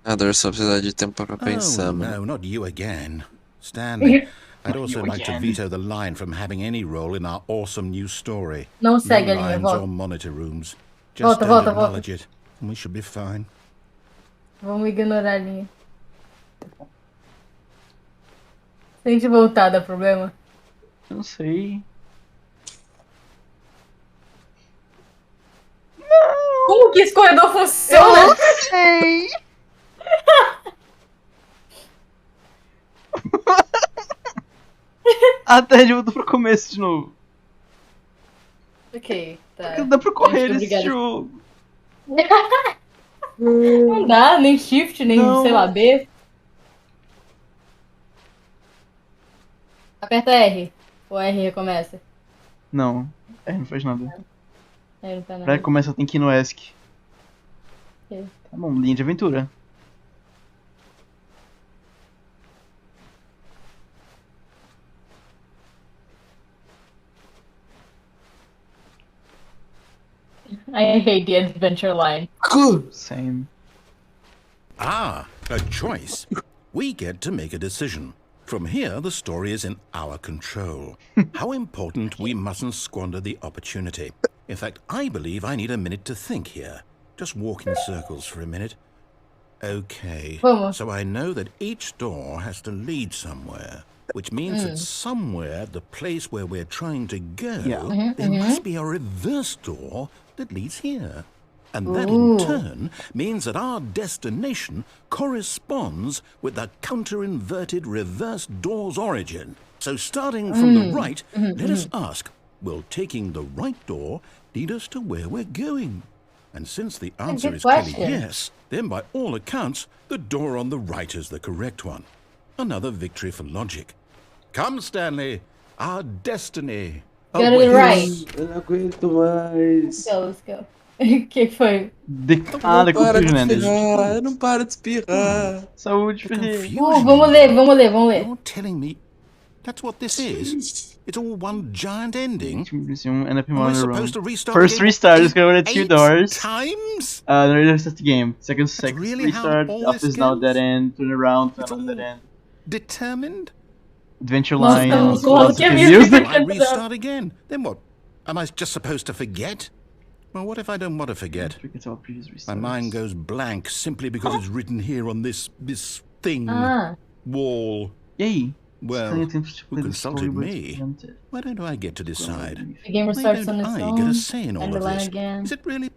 Deve só precisar de tempo pra pensar, mano. No, not you again. Stanley, I'd also like to veto the line from having any role in our awesome new story. Não segue a linha, lines volta. or monitor rooms. Just don't acknowledge it, and we should be fine. Vamos ignorar a linha. Se a gente voltar, dá problema? Não sei. Como que esse corredor funciona? Eu não sei. Até a gente voltou pro começo de novo. Ok, tá. Não dá pra correr nesse jogo. Não dá, nem shift, nem sei lá, B. Aperta R. Ou R recomeça? Não, R não faz nada. R não faz nada. Pra começar tem que ir no ESC. Ok. Tá bom, linha de aventura. I hate the adventure line. Same. Ah, a choice. We get to make a decision. From here, the story is in our control. How important we mustn't squander the opportunity. In fact, I believe I need a minute to think here. Just walk in circles for a minute. Okay, so I know that each door has to lead somewhere, which means that somewhere, the place where we're trying to go, there must be a reverse door that leads here. And that in turn means that our destination corresponds with the counter-inverted reverse door's origin. So starting from the right, let us ask, will taking the right door lead us to where we're going? And since the answer is clearly yes, then by all accounts, the door on the right is the correct one. Another victory for logic. Come, Stanley, our destiny. Get it right. Eu não aguento mais. Let's go. Que foi? Decada com o Fernandes. Eu não paro de espirrar. Saúde, Felipe. Vamos ler. You're telling me that's what this is? It's all one giant ending? End up in Am I one supposed room. to restart First again restart is going to 2 doors. times? Then restart the game. Second really how restart. all Office this now goes? dead end. Turn around. It's Turn all dead end. determined? Adventure line. lots of music. I restart again. Then what? Am I just supposed to forget? Well, what if I don't want to forget? My mind goes blank simply because it's written here on this thing. Wall. E aí? Well, who consulted me? Why don't I get to decide? The game Why restarts on don't its I own. get a say in all And of the line this? again. Is it really?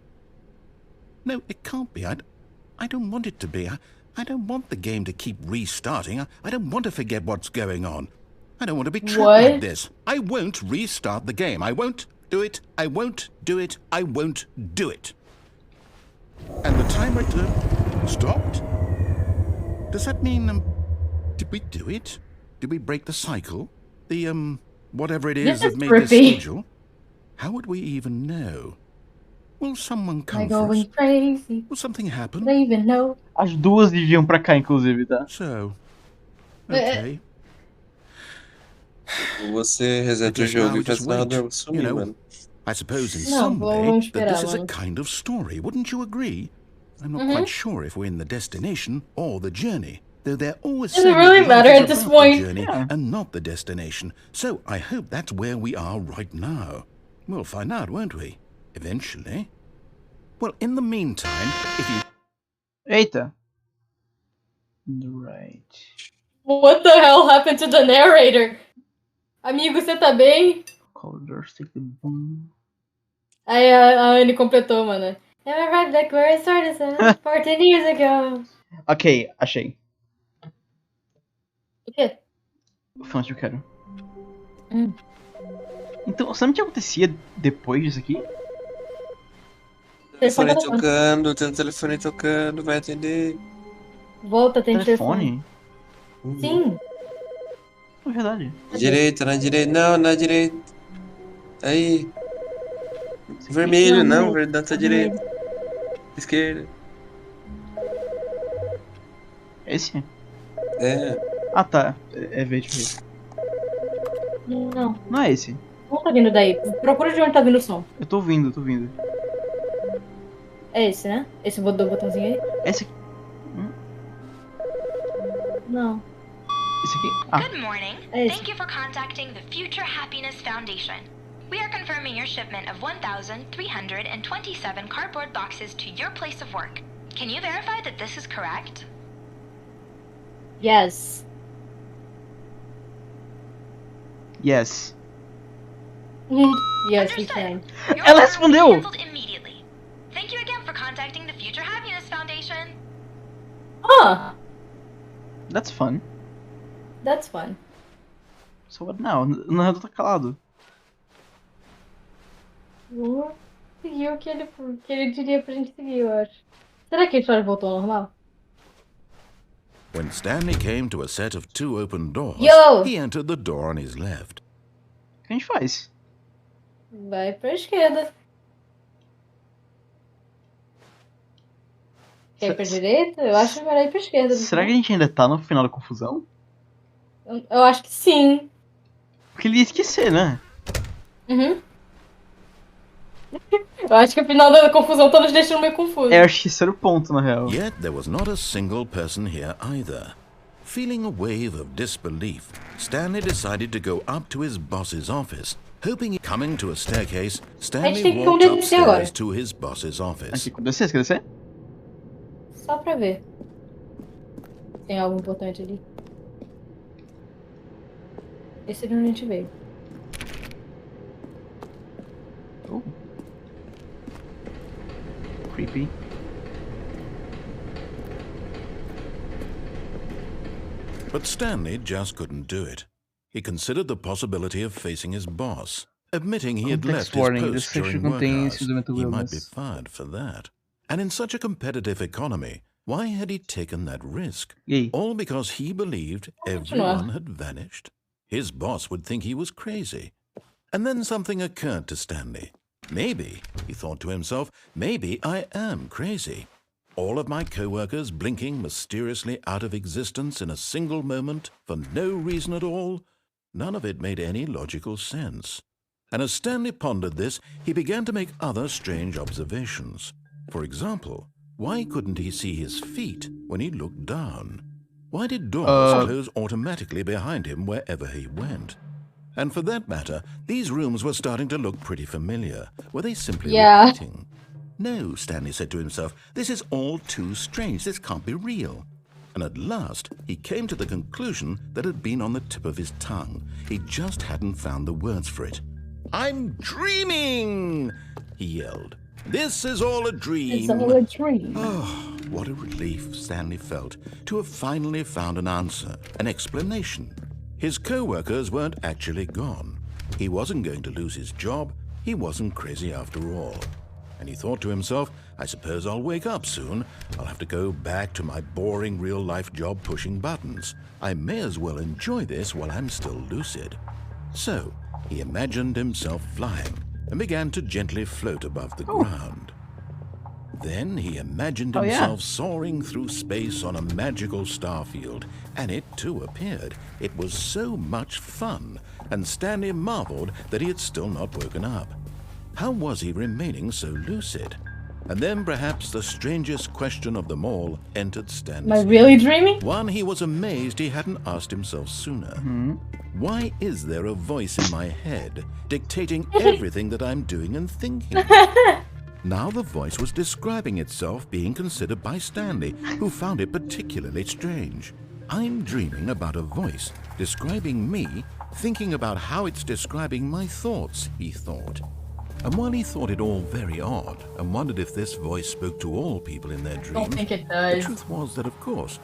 No, it can't be. I don't want it to be. I don't want the game to keep restarting. I don't want to forget what's going on. I don't want to be trapped like this. I won't restart the game. I won't do it. I won't do it. I won't do it. And the timer stopped? Does that mean, did we do it? Did we break the cycle? The, whatever it is that made this schedule? How would we even know? Will someone come for us? Crazy. Will something happen? Don't even know. As duas deviam pra cá, inclusive, tá? So, okay. Você reseta o jogo e faz o narrador sumir, mano. I suppose in some way that this is a mano. kind of story, wouldn't you agree? I'm not quite sure if we're in the destination or the journey, though they're always Does it really matter at this point? the journey and not the destination. So I hope that's where we are right now. We'll find out, won't we? Eventually. Well, in the meantime, if you... Eita. Right. What the hell happened to the narrator? Amigo, você tá bem? Aí a Anne completou, mano. I arrived back where I started 14 years ago. Ok, achei. O quê? O final que eu quero. Então, sabe o que acontecia depois disso aqui? Telefone tocando, tem um telefone tocando, vai atender. Volta, tem telefone. Sim. É verdade. Na direita, não, na direita. Aí. Vermelho, não, verdade, tá direita. Esquerda. Esse? É. Ah, tá. É verde. Não. Não é esse. Não tá vindo daí. Procura de onde tá vindo o som. Eu tô ouvindo, É esse, né? Esse botãozinho aí? Esse aqui. Não. Esse aqui? Ah. Good morning. Thank you for contacting the Future Happiness Foundation. We are confirming your shipment of 1,327 cardboard boxes to your place of work. Can you verify that this is correct? Yes. Yes. Yes, we can. Ela respondeu! Thank you again for contacting the Future Happiness Foundation. Ah! That's fun. That's fun. So what now? O narrador tá calado. Vou seguir o que ele diria pra gente seguir, eu acho. Será que a história voltou ao normal? When Stanley came to a set of 2 open doors, he entered the door on his left. O que a gente faz? Vai pra esquerda. Quer ir pra direita? Eu acho melhor ir pra esquerda. Será que a gente ainda tá no final da confusão? Eu acho que sim. Porque ele ia esquecer, né? Eu acho que o final da confusão tá nos deixando meio confuso. Eu acho que esse era o ponto, na real. Yet there was not a single person here either. Feeling a wave of disbelief, Stanley decided to go up to his boss's office. Hoping coming to a staircase, Stanley walked upstairs to his boss's office. Aqui, descer, quer descer? Só pra ver. Tem algo importante ali. Esse é de onde a gente veio. Oh. Creepy. But Stanley just couldn't do it. He considered the possibility of facing his boss, admitting he had left his post during work hours. He might be fired for that. And in such a competitive economy, why had he taken that risk? All because he believed everyone had vanished? His boss would think he was crazy. And then something occurred to Stanley. Maybe, he thought to himself, maybe I am crazy. All of my co-workers blinking mysteriously out of existence in a single moment for no reason at all? None of it made any logical sense. And as Stanley pondered this, he began to make other strange observations. For example, why couldn't he see his feet when he looked down? Why did doors close automatically behind him wherever he went? And for that matter, these rooms were starting to look pretty familiar. Were they simply repeating? No, Stanley said to himself, this is all too strange. This can't be real. And at last, he came to the conclusion that had been on the tip of his tongue. He just hadn't found the words for it. "I'm dreaming!" he yelled. "This is all a dream." It's all a dream. Oh, what a relief Stanley felt to have finally found an answer, an explanation. His co-workers weren't actually gone. He wasn't going to lose his job. He wasn't crazy after all. And he thought to himself, I suppose I'll wake up soon. I'll have to go back to my boring real-life job pushing buttons. I may as well enjoy this while I'm still lucid. So, he imagined himself flying and began to gently float above the ground. Then he imagined himself soaring through space on a magical starfield, and it too appeared. It was so much fun, and Stanley marveled that he had still not woken up. How was he remaining so lucid? And then perhaps the strangest question of them all entered Stanley's Am I really dreaming? One he was amazed he hadn't asked himself sooner. Why is there a voice in my head dictating everything that I'm doing and thinking? Now the voice was describing itself being considered by Stanley, who found it particularly strange. I'm dreaming about a voice describing me, thinking about how it's describing my thoughts, he thought. And while he thought it all very odd and wondered if this voice spoke to all people in their dreams, I don't think it does. the truth was that, of course,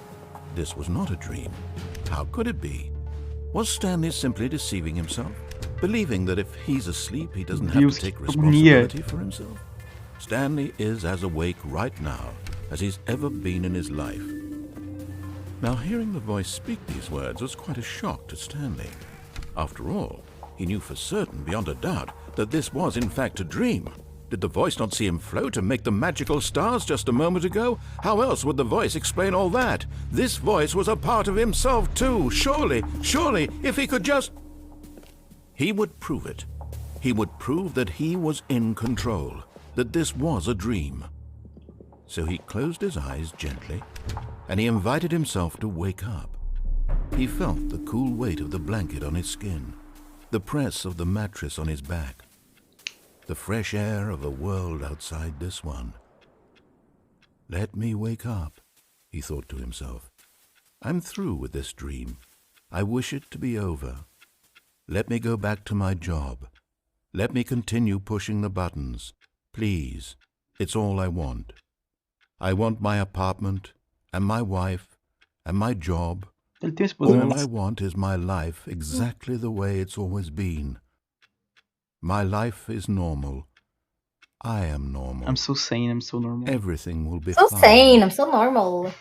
this was not a dream. How could it be? Was Stanley simply deceiving himself, believing that if he's asleep, he doesn't have to take responsibility for himself? Stanley is as awake right now as he's ever been in his life. Now, hearing the voice speak these words was quite a shock to Stanley. After all, he knew for certain, beyond a doubt, that this was in fact a dream. Did the voice not see him float and make the magical stars just a moment ago? How else would the voice explain all that? This voice was a part of himself too. Surely, if he could just... He would prove it. He would prove that he was in control, that this was a dream. So he closed his eyes gently, and he invited himself to wake up. He felt the cool weight of the blanket on his skin, the press of the mattress on his back, the fresh air of a world outside this one. Let me wake up, he thought to himself. I'm through with this dream. I wish it to be over. Let me go back to my job. Let me continue pushing the buttons. Please, it's all I want. I want my apartment, and my wife, and my job. All I want is my life exactly the way it's always been. My life is normal. I am normal. I'm so sane, I'm so normal. Everything will be So fine. sane, I'm so normal.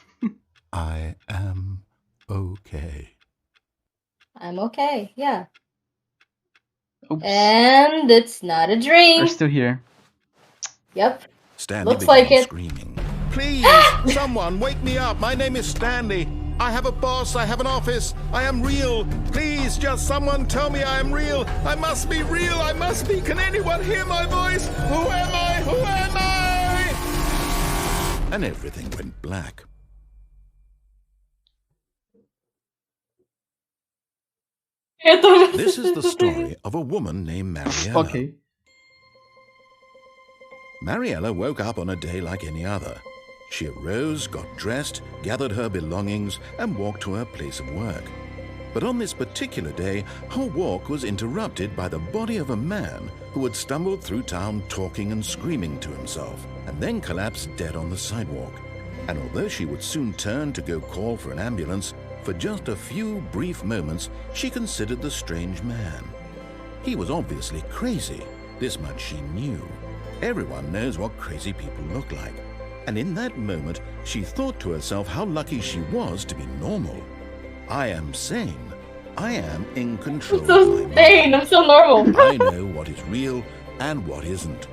I am okay. I'm okay, yeah. Oops. And it's not a dream. We're still here. Yep. Stanley Looks like began it. screaming. Please, someone wake me up. My name is Stanley. I have a boss. I have an office. I am real. Please, just someone tell me I am real. I must be real. I must be. Can anyone hear my voice? Who am I? Who am I? And everything went black. This is the story of a woman named Mariella. Okay. Mariella woke up on a day like any other. She arose, got dressed, gathered her belongings, and walked to her place of work. But on this particular day, her walk was interrupted by the body of a man who had stumbled through town talking and screaming to himself, and then collapsed dead on the sidewalk. And although she would soon turn to go call for an ambulance, for just a few brief moments, she considered the strange man. He was obviously crazy. This much she knew. Everyone knows what crazy people look like. And in that moment, she thought to herself how lucky she was to be normal. I am sane. I am in control. I'm so sane. I'm so normal. I know what is real and what isn't.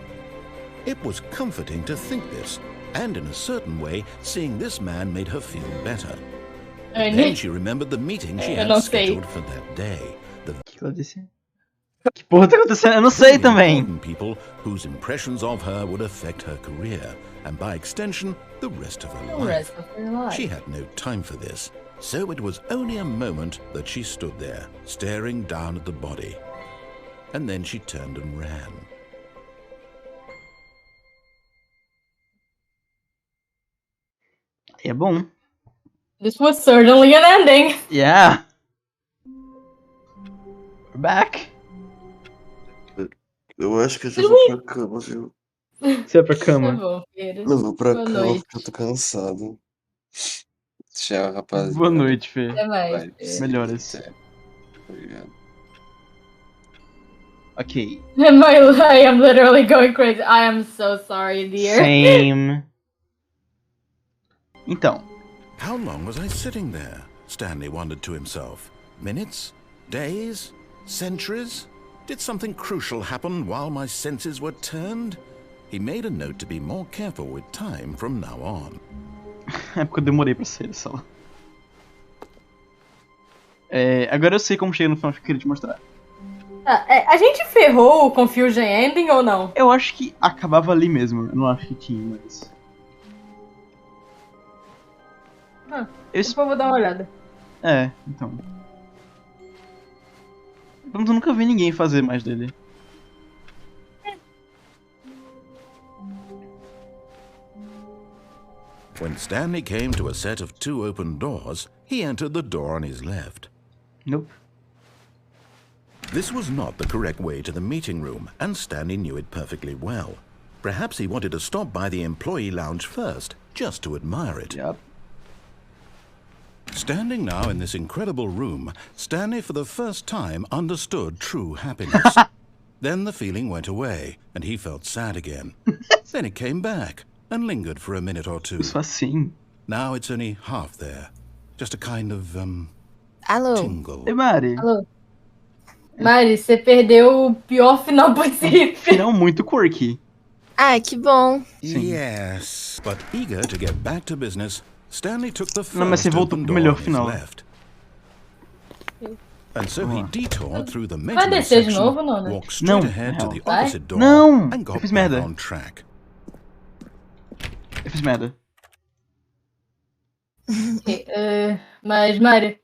It was comforting to think this, and in a certain way, seeing this man made her feel better. Then she remembered the meeting she had scheduled for that day. Que porra tá acontecendo? Eu não sei também. People whose impressions of her would affect her career, and by extension, the rest of her life. She had no time for this, so it was only a moment that she stood there, staring down at the body. And then she turned and ran. É bom. This was certainly an ending. Yeah. We're back. Eu acho que eu já vou pra cama, viu? Você vai pra cama? Tá bom, Fê. Não vou pra Boa cama noite. porque eu tô cansado. Tchau, rapaziada. Boa noite, Fê. Até mais. Vai, Melhoras. até. Obrigado. Ok. I am literally going crazy. I am so sorry, dear. Same. Então. How long was I sitting there? Stanley wondered to himself. Minutes? Days? Centuries? Did something crucial happen while my senses were turned? He made a note to be more careful with time from now on. É porque eu demorei pra sair da sala. Agora eu sei como chega no final que eu queria te mostrar. A gente ferrou o Confusion Ending ou não? Eu acho que acabava ali mesmo. Eu não acho que tinha, mas... Depois eu vou dar uma olhada. Então. Eu nunca vi ninguém fazer mais dele. When Stanley came to a set of 2 open doors, he entered the door on his left. Nope. This was not the correct way to the meeting room, and Stanley knew it perfectly well. Perhaps he wanted to stop by the employee lounge first, just to admire it. Yep. Standing now in this incredible room, Stanley for the first time understood true happiness. Then the feeling went away, and he felt sad again. Then it came back, and lingered for a minute or two. Isso assim. Now it's only half there. Just a kind of, Alô? tingle. Ei, Mari. Alô? Mari, você perdeu o pior final possível. Final muito quirky. Ai, que bom. Yes, but eager to get back to business, Stanley took the Não, mas você first voltou open pro door melhor on his final. left. And so he detoured through the Vai maintenance descer de section, novo, não, né? walked straight Não, ahead to the Vai? opposite door, Não, and eu got fiz back merda. on track. Eu fiz merda. Mas, Mari,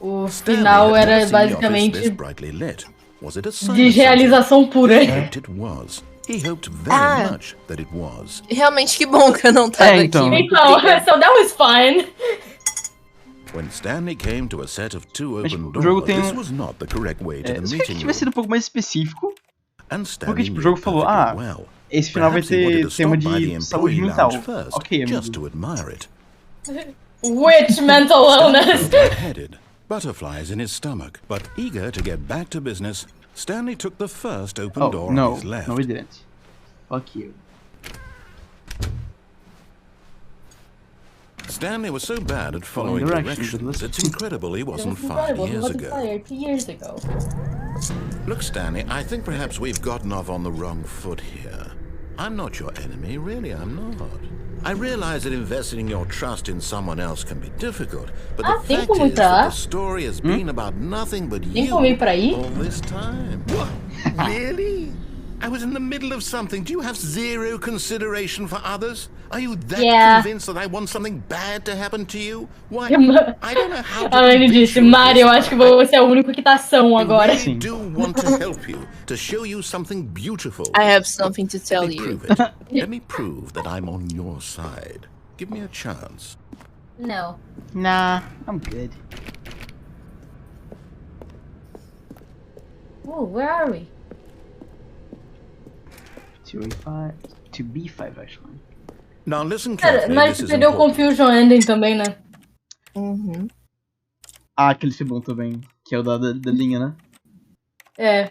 o Stanley final had never era seen the office this basicamente brightly lit. Was it a sign de of something? realização pura. He hoped it was. He hoped very much that it was. Realmente que bom que eu não tava então. aqui. Então, so that was fine. When Stanley came to a set of 2 Mas, open tipo, o jogo doors, tem this was not the correct way to the Eu queria que meeting tivesse sido room. um pouco mais específico. And Porque, Stanley tipo, o knew jogo it falou, perfectly well. esse final vai Perhaps he wanted ter to tema stop by the de saúde employee mental. lounge first, Ok, just amigo. to admire it. Which mental illness? Headed, butterflies in his stomach, but eager to get back to business, Stanley took the first open door on his left. No, we didn't. Fuck you. Stanley was so bad at following directions, it's incredible he wasn't 5 years ago. 2 years ago. Look, Stanley, I think perhaps we've gotten off on the wrong foot here. I'm not your enemy, really, I'm not. I realize that investing your trust in someone else can be difficult, but the fact is that the story has been about nothing but you all this time. What? Really? I was in the middle of something. Do you have zero consideration for others? Are you that convinced that I want something bad to happen to you? Why? I don't know how to Ele disse, Mario, eu acho que você é o único que tá são agora. I do want to help you, to show you something beautiful. I have something to tell Let me you. prove it. Let me prove that I'm on your side. Give me a chance. No. Nah, I'm good. Oh, where are we? 2A5, 2B5 actually. Now listen Cara, carefully. mas This is perdeu o important. Confusion Ending também, né? Aquele foi bom também, que é o da linha, né? É.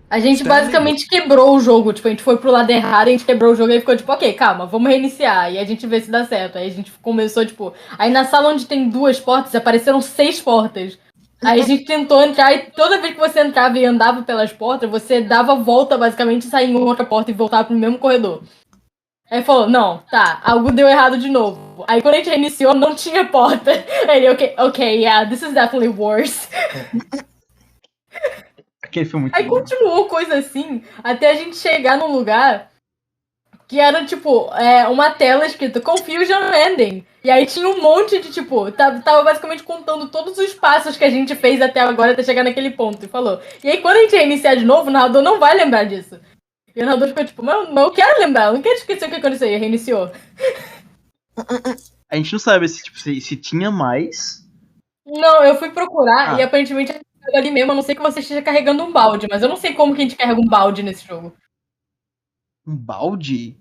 A gente basicamente quebrou o jogo, tipo, a gente foi pro lado errado, a gente quebrou o jogo e ficou tipo, ok, calma, vamos reiniciar, e a gente vê se dá certo. Aí a gente começou, tipo, aí na sala onde tem 2 portas, apareceram 6 portas. Aí a gente tentou entrar e toda vez que você entrava e andava pelas portas, você dava a volta basicamente e saía em outra porta e voltava pro mesmo corredor. Aí falou, não, tá, algo deu errado de novo. Aí quando a gente reiniciou, não tinha porta. Aí ele, ok, yeah, this is definitely worse. Aquele foi muito Aí bom. continuou coisa assim, até a gente chegar num lugar que era, tipo, uma tela escrita Confusion Ending. E aí tinha um monte de, tipo, tava basicamente contando todos os passos que a gente fez até agora, até chegar naquele ponto. E falou. E aí quando a gente reiniciar de novo, o narrador não vai lembrar disso. E o narrador ficou tipo, mas eu quero lembrar, eu não quero esquecer o que aconteceu. E reiniciou. A gente não sabe se tinha mais. Não, eu fui procurar e aparentemente é ali mesmo, a não ser que você esteja carregando um balde, mas eu não sei como que a gente carrega um balde nesse jogo. Um balde?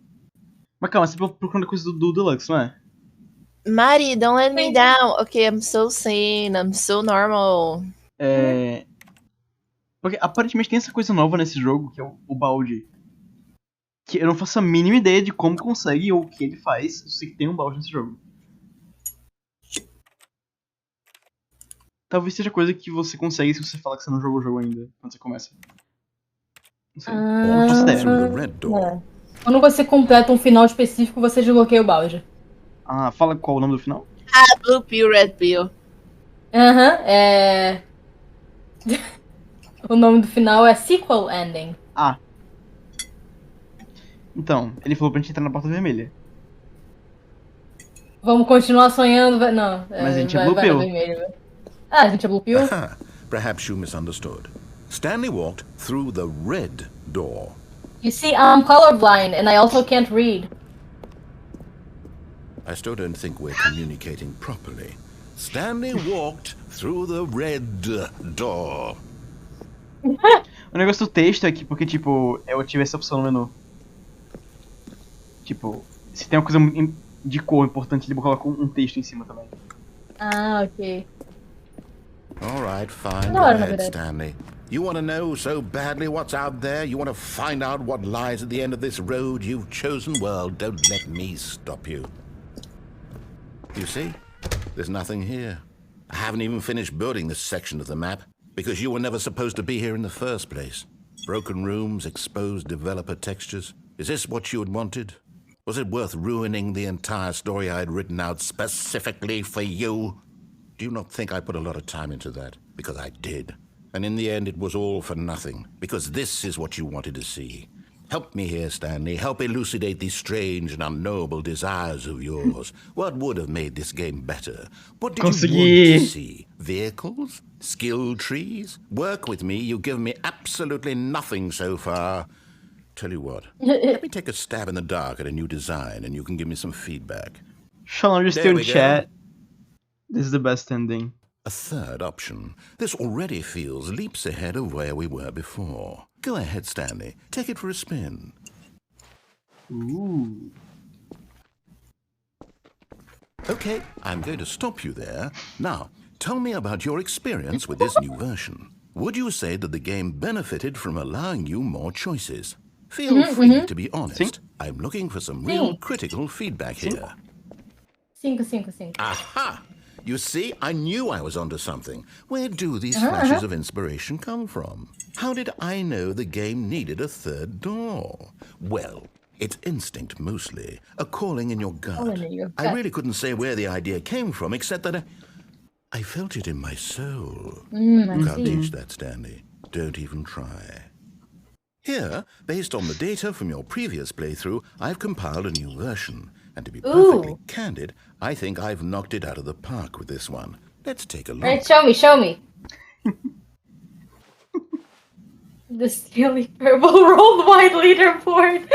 Mas calma, você tá procurando coisa do Deluxe, não é? Mari, don't let me down. Okay, I'm so sane, I'm so normal. Porque aparentemente tem essa coisa nova nesse jogo, que é o balde. Que eu não faço a mínima ideia de como consegue ou o que ele faz. Eu sei que tem um balde nesse jogo. Talvez seja coisa que você consegue se você fala que você não jogou o jogo ainda, quando você começa. Não sei. Não faço ideia. Quando você completa um final específico, você desbloqueia o balde. Fala qual o nome do final? Blue Pill, Red Pill. O nome do final é Sequel Ending. Então, ele falou pra gente entrar na porta vermelha. Vamos continuar sonhando, não. Mas a gente é Blue Pill. A gente é Blue Pill? Perhaps you misunderstood. Stanley walked through the red door. You see, I'm colorblind and I also can't read. I still don't think we're communicating properly. Stanley walked through the red door. O negócio do texto é que, porque, tipo, eu tive essa opção no menu. Tipo, se tem uma coisa de cor importante, ele coloca um texto em cima também. Ok. Alright, fine. Go ahead, Stanley. You want to know so badly what's out there? You want to find out what lies at the end of this road you've chosen? Well, don't let me stop you. You see? There's nothing here. I haven't even finished building this section of the map, because you were never supposed to be here in the first place. Broken rooms, exposed developer textures. Is this what you had wanted? Was it worth ruining the entire story I had written out specifically for you? Do you not think I put a lot of time into that? Because I did. And in the end, it was all for nothing, because this is what you wanted to see. Help me here, Stanley. Help elucidate these strange and unknowable desires of yours. What would have made this game better? What did you want to see? Vehicles? Skill trees? Work with me. You've given me absolutely nothing so far. Tell you what, let me take a stab in the dark at a new design, and you can give me some feedback. Shalom, you're still in chat. This is the best ending. A third option. This already feels leaps ahead of where we were before. Go ahead, Stanley. Take it for a spin. Ooh. Okay, I'm going to stop you there. Now, tell me about your experience with this new version. Would you say that the game benefited from allowing you more choices? Feel free to be honest. I'm looking for some real critical feedback here. 5. Aha! You see, I knew I was onto something. Where do these flashes of inspiration come from? How did I know the game needed a third door? Well, it's instinct mostly, a calling in your gut. I really couldn't say where the idea came from, except that I felt it in my soul. Can't teach that, Stanley. Don't even try. Here, based on the data from your previous playthrough, I've compiled a new version. And to be perfectly candid, I think I've knocked it out of the park with this one. Let's take a look. Alright, show me. The Stanley Parable worldwide leaderboard.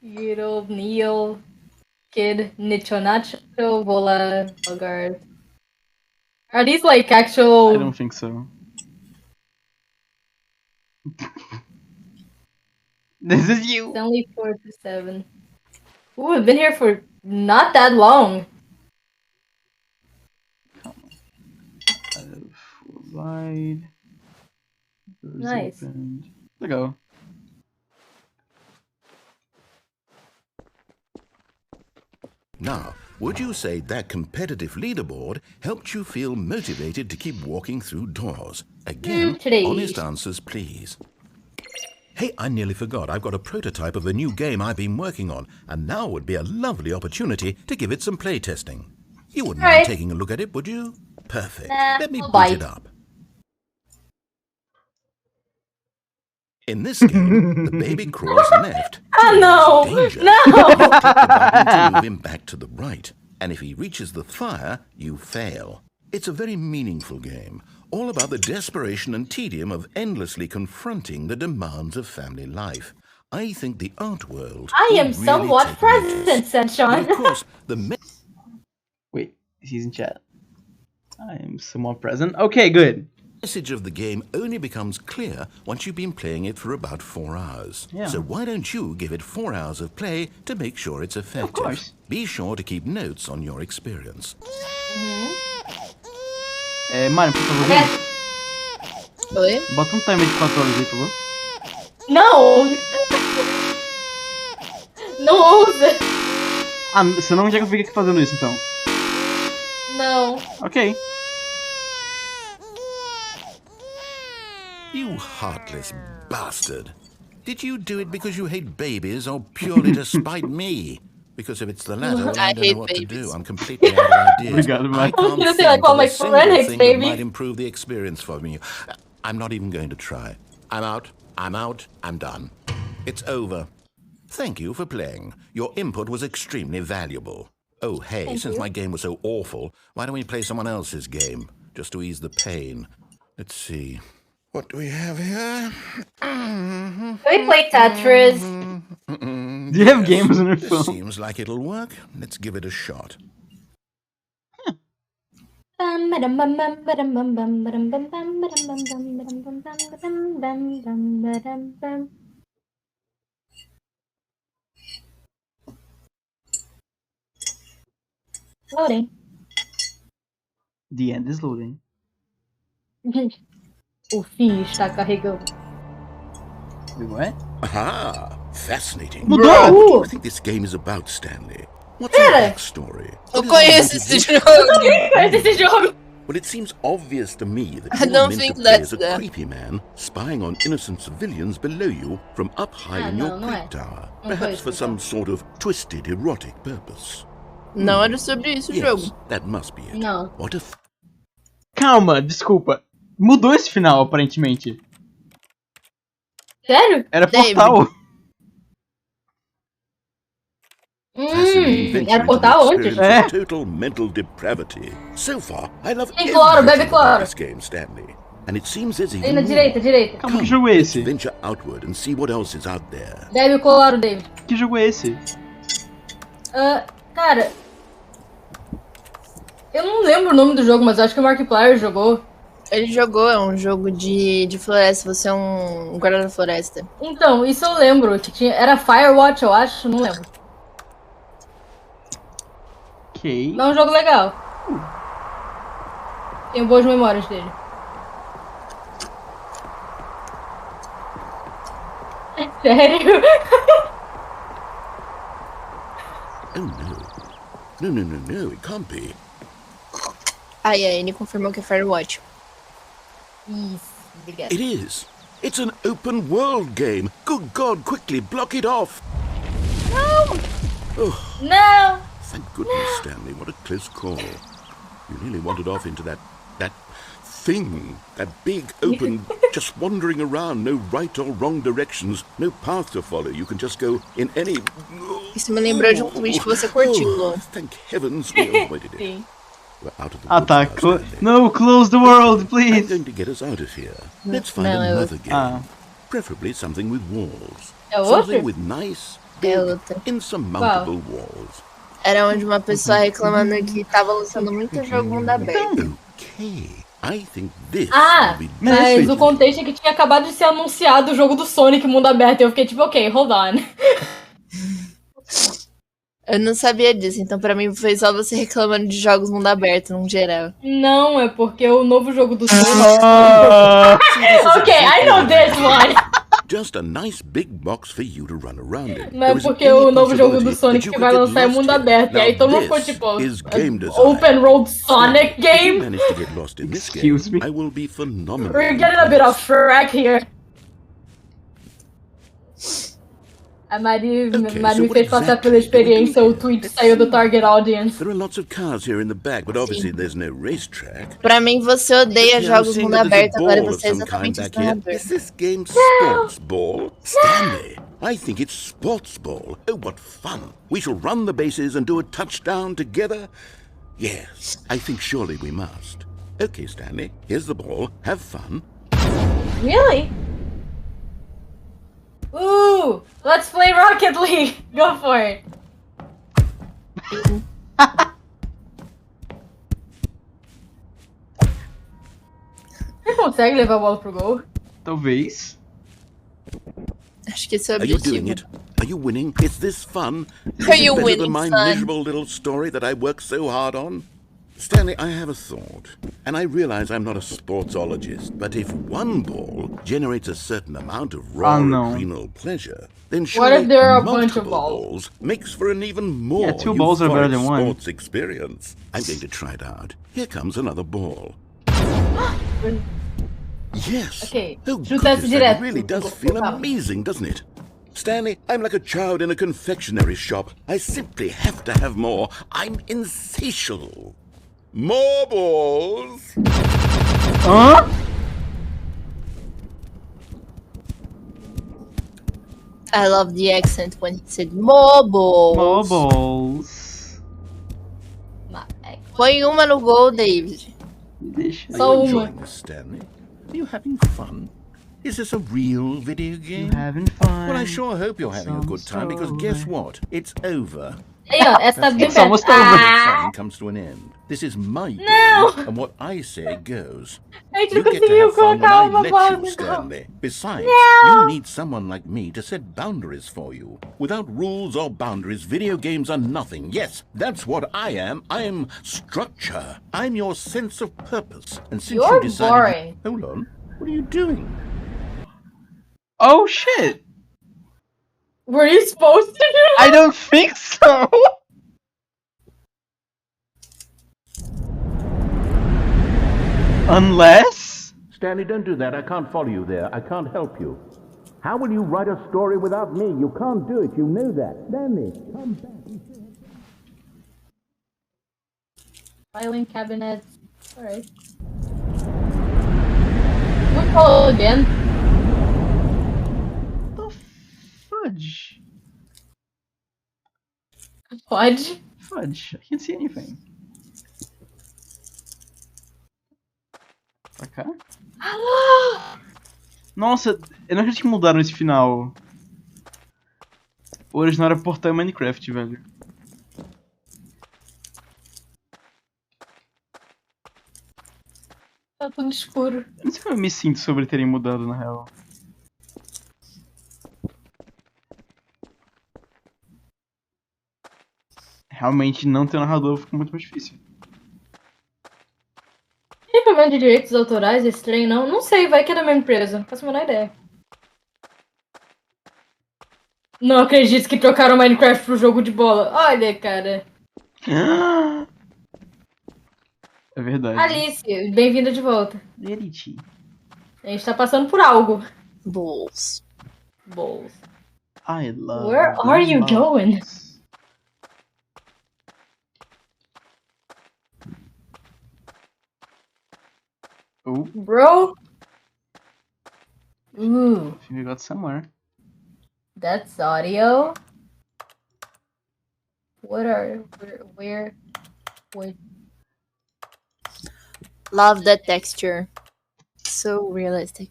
Good old Neil, Kid, Nichonacho, Vola, Bogart. Are these like actual... I don't think so. This is you. Stanley 4-7. Ooh, I've been here for not that long. Wide. Nice. Opened. There we go. Now, would you say that competitive leaderboard helped you feel motivated to keep walking through doors? Again, honest answers, please. Hey, I nearly forgot. I've got a prototype of a new game I've been working on, and now would be a lovely opportunity to give it some playtesting. You wouldn't mind taking a look at it, would you? Perfect. Let me boot it up. In this game, the baby crawls left. No! To move him back to the right, and if he reaches the fire, you fail. It's a very meaningful game, all about the desperation and tedium of endlessly confronting the demands of family life. I think the art world. I am somewhat present, said Sean. Of course, the Wait, he's in chat. I am somewhat present. Okay, good. message of the game only becomes clear once you've been playing it for about 4 hours. Yeah. So why don't you give it 4 hours of play to make sure it's effective? Of course. Be sure to keep notes on your experience. Mário, por favor. Oi? Bota timer de 4 horas aí, por favor. Não! Não ousa! Ah, senão já que eu fico aqui fazendo isso, então. Não. Ok. You heartless bastard. Did you do it because you hate babies or purely to spite me? Because if it's the latter, I don't know what to do. I'm completely out of ideas. I can't think of a single thing that might improve the experience for me. I'm not even going to try. I'm out. I'm done. It's over. Thank you for playing. Your input was extremely valuable. Oh, hey, since my game was so awful, why don't we play someone else's game? Just to ease the pain. Let's see. What do we have here? Can we play Tetris? Do you have games on your phone? Seems like it'll work. Let's give it a shot. Loading. The end is loading. O fim está carregando. Wait, what? Aha! Fascinating. Mudou! What do you think this game is about, Stanley? What's your backstory? Eu conheço esse jogo. Conheço esse jogo. Well, it seems obvious to me that I you're don't meant think to play that's as a creepy man spying on innocent civilians below you from up high in your clock tower, perhaps for some sort of twisted erotic purpose. Não era sobre isso o jogo. That must be it. Não. What a Calma, desculpa. Mudou esse final, aparentemente. Sério? Era David. Portal. Era Portal antes? É. Total mental depravity. So far, I love Sim, claro, bebe everything claro. about this game, Stanley. And it seems there's Aí even na more. direita, direita. Calma, que jogo é esse? Venture outward and see what else is out there. Bebe o claro, David. Que jogo é esse? Cara... Eu não lembro o nome do jogo, mas acho que o Markiplier jogou. Ele jogou, é um jogo de floresta, você é um guarda da floresta. Então, isso eu lembro. Que tinha, era Firewatch, eu acho, não lembro. Ok. Mas é um jogo legal. Tenho boas memórias dele. É sério? Oh no. No, it can't be. Ai, ele confirmou que é Firewatch. Isso, obrigada. It is. It's an open world game. Good God, quickly block it off. Não! Thank goodness, Stanley. What a close call. You nearly wandered off into that thing. That big, open, just wandering around. No right or wrong directions. No path to follow. You can just go in any... Isso me lembrou de um tweet que você curtiu, Lu. Thank heavens we avoided it. Sim. We're out of the Ah woods tá, now, Stanley. no, close the world, I'm please. going to get us out of here. Let's find No. another game. Ah. Preferably something with walls. É outro? Something with nice, É big, outro. insurmountable walls. Era onde uma pessoa reclamando que tava lançando muito jogo mundo aberto. Okay, I think this Ah, will be mas o contexto é que tinha acabado de ser anunciado o jogo do Sonic mundo aberto. E eu fiquei tipo, ok, hold on. Eu não sabia disso, então pra mim foi só você reclamando de jogos mundo aberto, no geral. Não, é porque o novo jogo do Sonic... Ok, I know this one! just a nice big box for you to run around in. Mas porque o novo jogo do Sonic que vai lançar é mundo aberto. E aí todo mundo ficou tipo, Open World Sonic game? Excuse me? I will be phenomenal. We're getting a bit off track here. A Mari me fez passar pela experiência, o tweet saiu do target audience. There are lots of cars here in the back, but obviously there's no racetrack. Pra mim, você odeia jogos mundo aberto, agora você é exatamente o narrador. Is this game sports ball? Stanley, I think it's sports ball. Oh, what fun. We shall run the bases and do a touchdown together. Yes, I think surely we must. Okay, Stanley, here's the ball. Have fun. Really? Ooh, let's play Rocket League. Go for it. Você consegue levar a bola pro gol? Talvez. Acho que esse é o Are you objetivo. doing it? Are you winning? Is this fun? Is Are it you better winning, than my son? miserable little story that I worked so hard on? Stanley, I have a thought, and I realize I'm not a sportsologist, but if one ball generates a certain amount of raw adrenal pleasure, then surely there are a bunch multiple of balls? balls makes for an even more 2 balls are better than euphoric 1. sports experience. I'm going to try it out. Here comes another ball. Yes. Okay. Oh, Chuta goodness, esse that direto. really does feel amazing, doesn't it? Stanley, I'm like a child in a confectionery shop. I simply have to have more. I'm insatiable. More balls. Hã? I love the accent when he said more balls. More balls. Põe uma no gol, David. Deixa. Are you enjoying this, Stanley? Are you having fun? Is this a real video game? Having fun. Well, I sure hope you're having a good time, because guess what? It's over. Aí, ó, essa tá bem It's almost over. Fun comes to an end. This is my game, and what I say goes. A gente You não get to conseguiu have fun when colocar I uma let bola you, no gol. Stanley. Besides, you need someone like me to set boundaries for you. Without rules or boundaries, video games are nothing. Yes, that's what I am. I am structure. I'm your sense of purpose. And since You're you decided... boring. Hold on. What are you doing? Oh shit! Were you supposed to do that? I don't think so! Unless? Stanley, don't do that. I can't follow you there. I can't help you. How will you write a story without me? You can't do it. You know that. Stanley, come back. Filing cabinets. Alright. What call again? The fudge. Fudge? Fudge. I can't see anything. Pra cá? Nossa, eu não acredito que mudaram esse final. O original era portar em Minecraft, velho. Tá tudo escuro. Eu não sei como eu me sinto sobre terem mudado, na real. Realmente não ter narrador ficou muito mais difícil. Tem problema de direitos autorais esse trem, não? Não sei, vai que é da mesma empresa. Não faço a menor ideia. Não acredito que trocaram Minecraft pro jogo de bola. Olha, cara. É verdade. Alice, bem-vinda de volta. Verity. A gente tá passando por algo. Balls. Balls. I love Where are you balls. going? Oh, Bro? Ooh, I think we got somewhere. that's audio. Where? Love that texture. So realistic.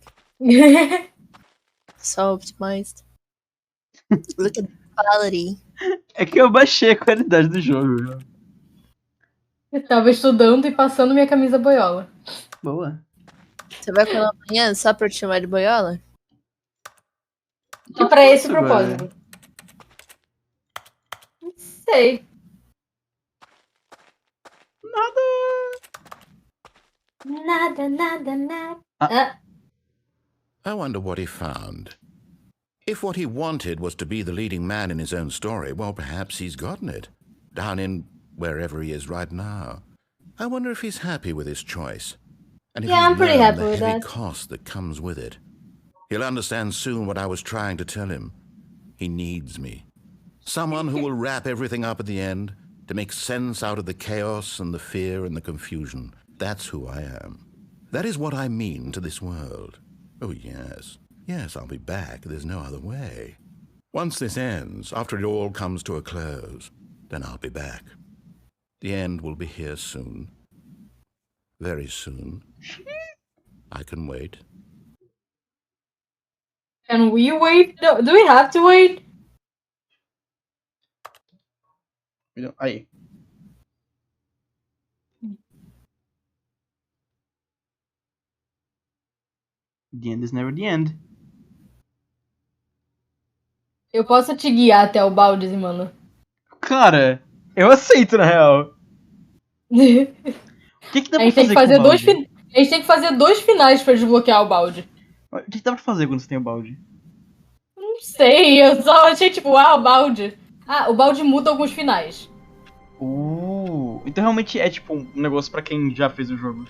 So optimized. Look at the quality. É que eu baixei a qualidade do jogo. Eu tava estudando e passando minha camisa boiola. Boa. Você vai colar amanhã só pra te chamar de boiola? Só pra esse Isso, propósito. Não sei. Nada. Ah. I wonder what he found. If what he wanted was to be the leading man in his own story, well, perhaps he's gotten it. Down in wherever he is right now. I wonder if he's happy with his choice. And if Yeah, I'm pretty happy the with heavy that. cost that comes with it. He'll understand soon what I was trying to tell him. He needs me. Someone who will wrap everything up at the end, to make sense out of the chaos and the fear and the confusion. That's who I am. That is what I mean to this world. Oh, yes. Yes, I'll be back. There's no other way. Once this ends, after it all comes to a close, then I'll be back. The end will be here soon. Very soon. I can wait. Can we wait? Do we have to wait? Aí. The end is never the end. Eu posso te guiar até o balde, mano. Cara, eu aceito, na real. O que dá pra fazer com o balde? A gente tem que fazer 2 finais pra desbloquear o balde. O que dá pra fazer quando você tem o balde? Não sei, eu só achei tipo, o balde. Ah, o balde muda alguns finais. Então realmente é tipo um negócio pra quem já fez o jogo.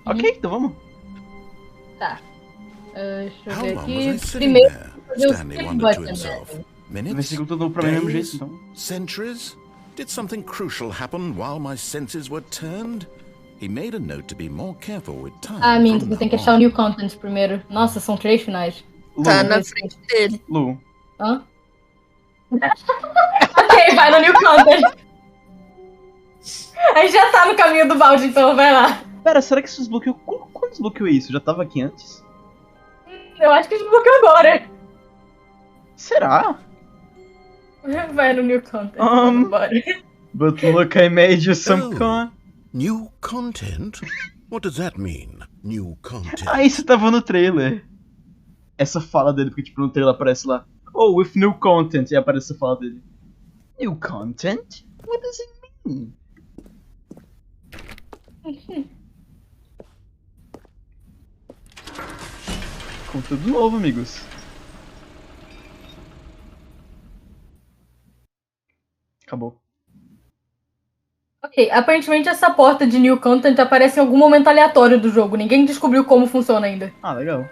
Ok, então vamos. Tá. Deixa eu ver aqui. Primeiro, Stanley wondered to himself. Minutes? Days? Centuries? Did something crucial happen while my senses were turned? He made a note to be more careful with time. Ah, minto, você tem que achar o new content primeiro. Nossa, são 3 finais. Tá na frente dele. Lu. Hã? Ok, vai no new content. A gente já tá no caminho do balde, então vai lá. Pera, será que isso desbloqueou? Quando desbloqueou isso? Já tava aqui antes? Eu acho que desbloqueou agora. Será? Vai no new content. Bora. But look, I made you some New content? What does that mean? New content? Ah, isso tava no trailer. Essa fala dele, porque tipo no trailer aparece lá, oh, with new content, e aparece a fala dele. New content? What does it mean? Conteúdo novo, amigos. Acabou. Ok, aparentemente essa porta de new content aparece em algum momento aleatório do jogo. Ninguém descobriu como funciona ainda. Ah, legal.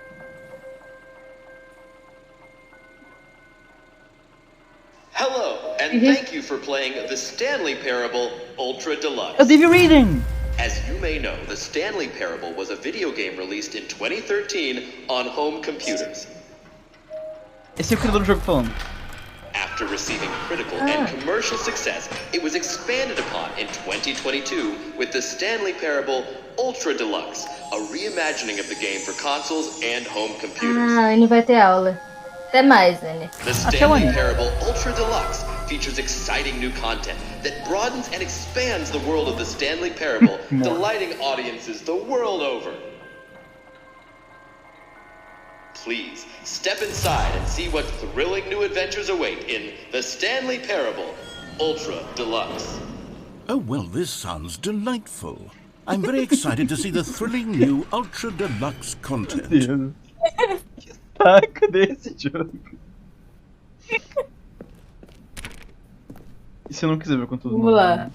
Hello, and thank you for playing the Stanley Parable Ultra Deluxe. A DV reading! As you may know, the Stanley Parable was a video game released in 2013 on home computers. Esse é o criador do jogo falando. After receiving critical and commercial success, it was expanded upon in 2022 with the Stanley Parable Ultra Deluxe, a reimagining of the game for consoles and home computers. Ah, ele vai ter aula. Até mais, Nene. The Stanley Parable Ultra Deluxe features exciting new content that broadens and expands the world of the Stanley Parable, delighting audiences the world over. Please, step inside and see what thrilling new adventures await in The Stanley Parable Ultra Deluxe. Oh, well, this sounds delightful. I'm very excited to see the thrilling new Ultra Deluxe content. Que saco desse jogo. E se eu não quiser ver o conteúdo? Vamos lá.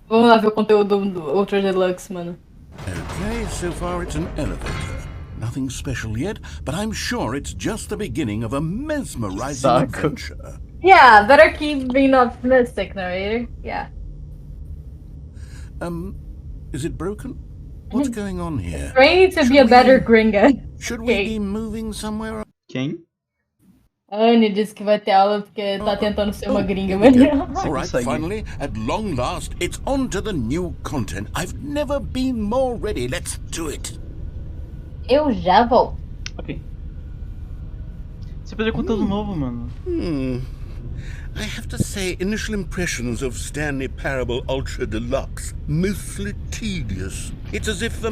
Vamos lá ver o conteúdo do Ultra Deluxe, mano. Okay, so far it's an elevator. Nothing special yet, but I'm sure it's just the beginning of a mesmerizing adventure. Yeah, better keep being optimistic, narrator. Yeah. Is it broken? What's going on here? Trying to be a better gringa. Should we be moving somewhere? Quem? A Anne disse que vai ter aula porque tá tentando ser uma gringa, mas All right, finally, at long last, it's on to the new content. I've never been more ready. Let's do it. Eu já volto. Ok. Você perdeu conteúdo novo, mano. I have to say, initial impressions of Stanley Parable Ultra Deluxe, mostly tedious. It's as if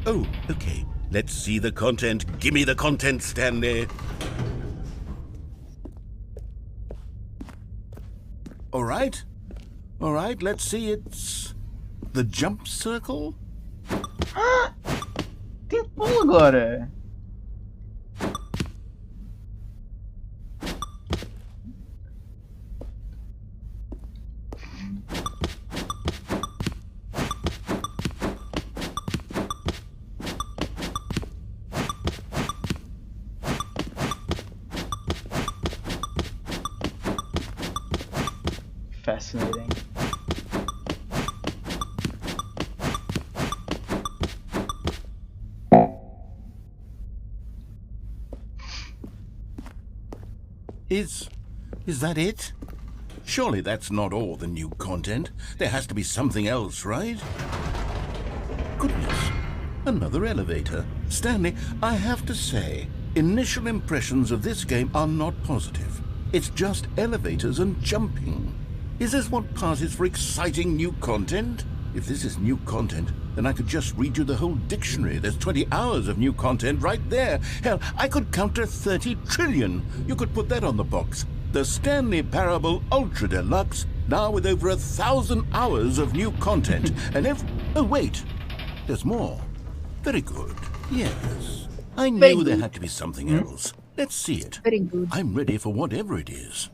Oh, okay. Let's see the content. Give me the content, Stanley. All right, let's see. It's the jump circle. Tem pulo agora. Fascinating. Is that it? Surely that's not all the new content. There has to be something else, right? Goodness, another elevator. Stanley, I have to say, Initial impressions of this game are not positive. It's just elevators and jumping. Is this what passes for exciting new content? If this is new content, then I could just read you the whole dictionary. There's 20 hours of new content right there. Hell, I could count to 30 trillion. You could put that on the box. The Stanley Parable Ultra Deluxe, now with over 1,000 hours of new content. And oh wait, there's more. Very good. Yes. I knew there had to be something else. Let's see it. Very good. I'm ready for whatever it is.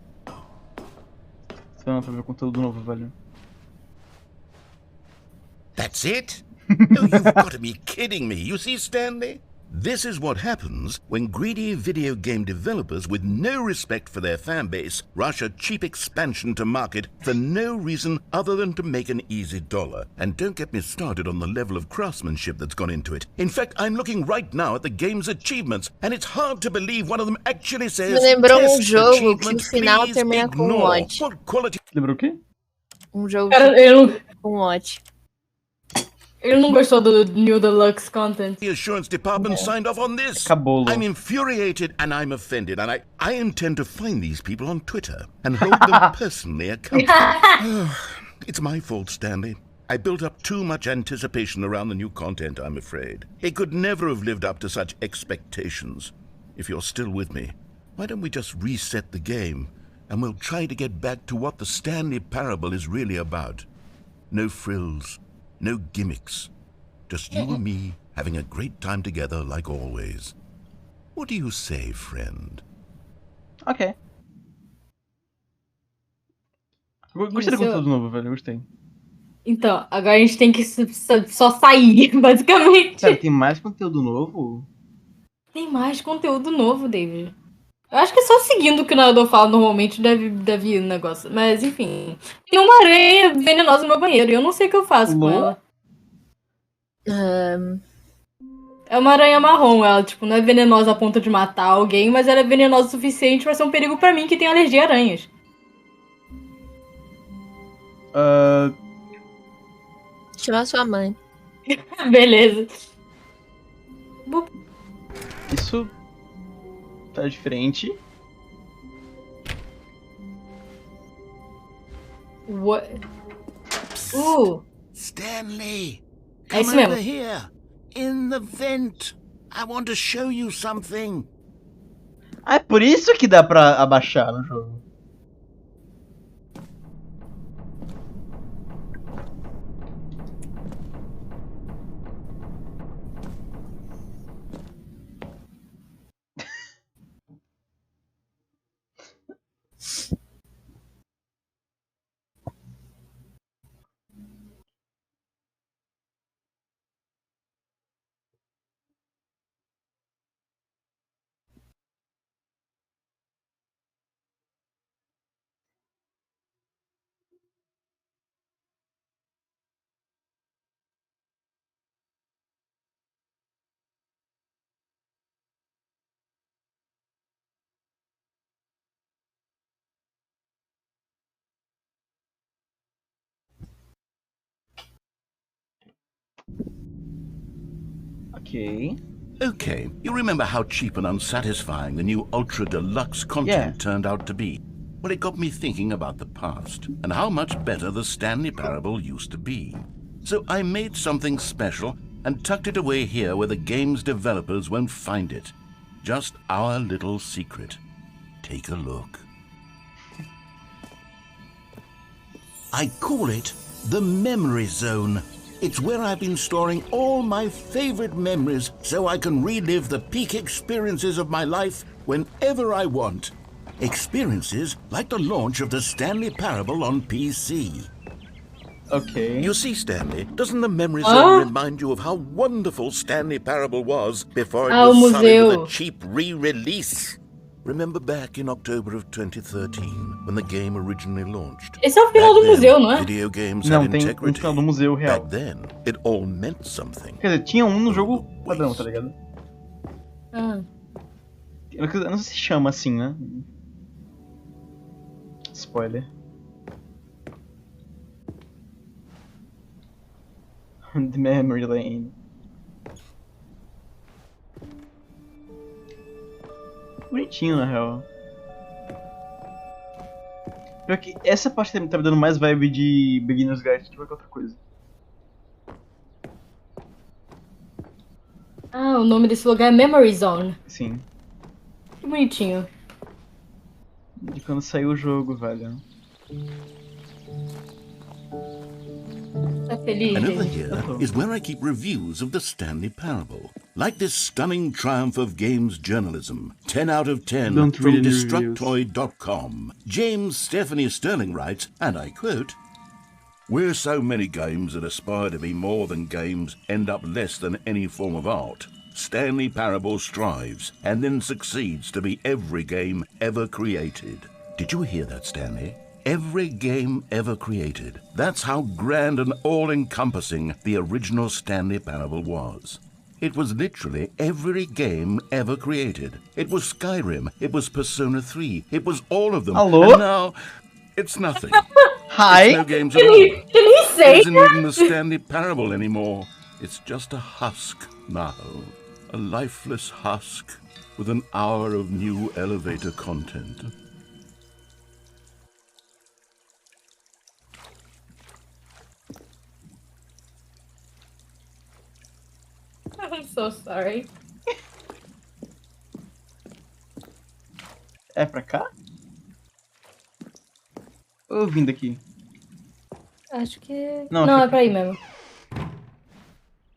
That's it? No, you've got to be kidding me. You see, Stanley? This is what happens when greedy video game developers with no respect for their fan base rush a cheap expansion to market for no reason other than to make an easy dollar. And don't get me started on the level of craftsmanship that's gone into it. In fact, I'm looking right now at the game's achievements, and it's hard to believe one of them actually says, Me lembrou jogo que o achievements, final please termina com ignore. mod. What quality... Lembrou o quê? Jogo com mod. Ele não gostou do New Deluxe content. The assurance department signed off on this. Cabolo. I'm infuriated and I'm offended, and I intend to find these people on Twitter and hold them personally accountable. It's my fault, Stanley. I built up too much anticipation around the new content, I'm afraid. It could never have lived up to such expectations. If you're still with me, why don't we just reset the game, and we'll try to get back to what the Stanley Parable is really about. No frills. No gimmicks. Just you and me having a great time together like always. What do you say, friend? Ok. Gostei do conteúdo novo, velho. Gostei. Então, agora a gente tem que só sair, basicamente. Cara, tem mais conteúdo novo? Tem mais conteúdo novo, David. Eu acho que só seguindo o que o narrador fala normalmente deve ir o negócio. Mas, enfim. Tem uma aranha venenosa no meu banheiro e eu não sei o que eu faço com ela. É uma aranha marrom. Ela, tipo, não é venenosa a ponto de matar alguém, mas ela é venenosa o suficiente pra ser um perigo pra mim que tem alergia a aranhas. Chama sua mãe. Beleza. Isso... tá diferente. What? Stanley, é isso come over mesmo. here. In the vent. I want to show you something. Ah, é por isso que dá pra abaixar no jogo. Okay, you remember how cheap and unsatisfying the new Ultra Deluxe content turned out to be? Well, it got me thinking about the past and how much better the Stanley Parable used to be. So I made something special and tucked it away here where the game's developers won't find it. Just our little secret. Take a look. I call it the Memory Zone. It's where I've been storing all my favorite memories so I can relive the peak experiences of my life whenever I want. Experiences like the launch of the Stanley Parable on PC. Okay. You see, Stanley, doesn't the Memory Zone remind you of how wonderful Stanley Parable was before it was sullied with a cheap re-release? Remember back in October of 2013, when the game originally launched? Esse é o final do museu, não é? Video games Não, had tem integrity. final do museu real. Back then, it all meant something. Quer dizer, tinha um no jogo padrão, tá ligado? Eu não sei se chama assim, né? Spoiler. The Memory Lane. bonitinho, na real. Pior que essa parte tá me dando mais vibe de Beginner's Guide do que qualquer outra coisa. Ah, o nome desse lugar é Memory Zone. Sim. Que bonitinho. De quando saiu o jogo, velho. Tá feliz, And over gente? here is where I keep reviews of the Stanley Parable. Like this stunning triumph of games journalism. 10 out of 10 Don't from read any Destructoid.com. James Stephanie Sterling writes, and I quote, "Where so many games that aspire to be more than games end up less than any form of art, Stanley Parable strives and then succeeds to be every game ever created." Did you hear that, Stanley? Every game ever created. That's how grand and all-encompassing the original Stanley Parable was. It was literally every game ever created. It was Skyrim, it was Persona 3, it was all of them. Hello? And now, it's nothing. Hi? It's no games at all. Did he say It isn't that? even the Stanley Parable anymore. It's just a husk now. A lifeless husk with an hour of new elevator content. I'm so sorry. É pra cá? Ou vindo aqui? Acho que... Não, Não, fica- é pra ir mesmo.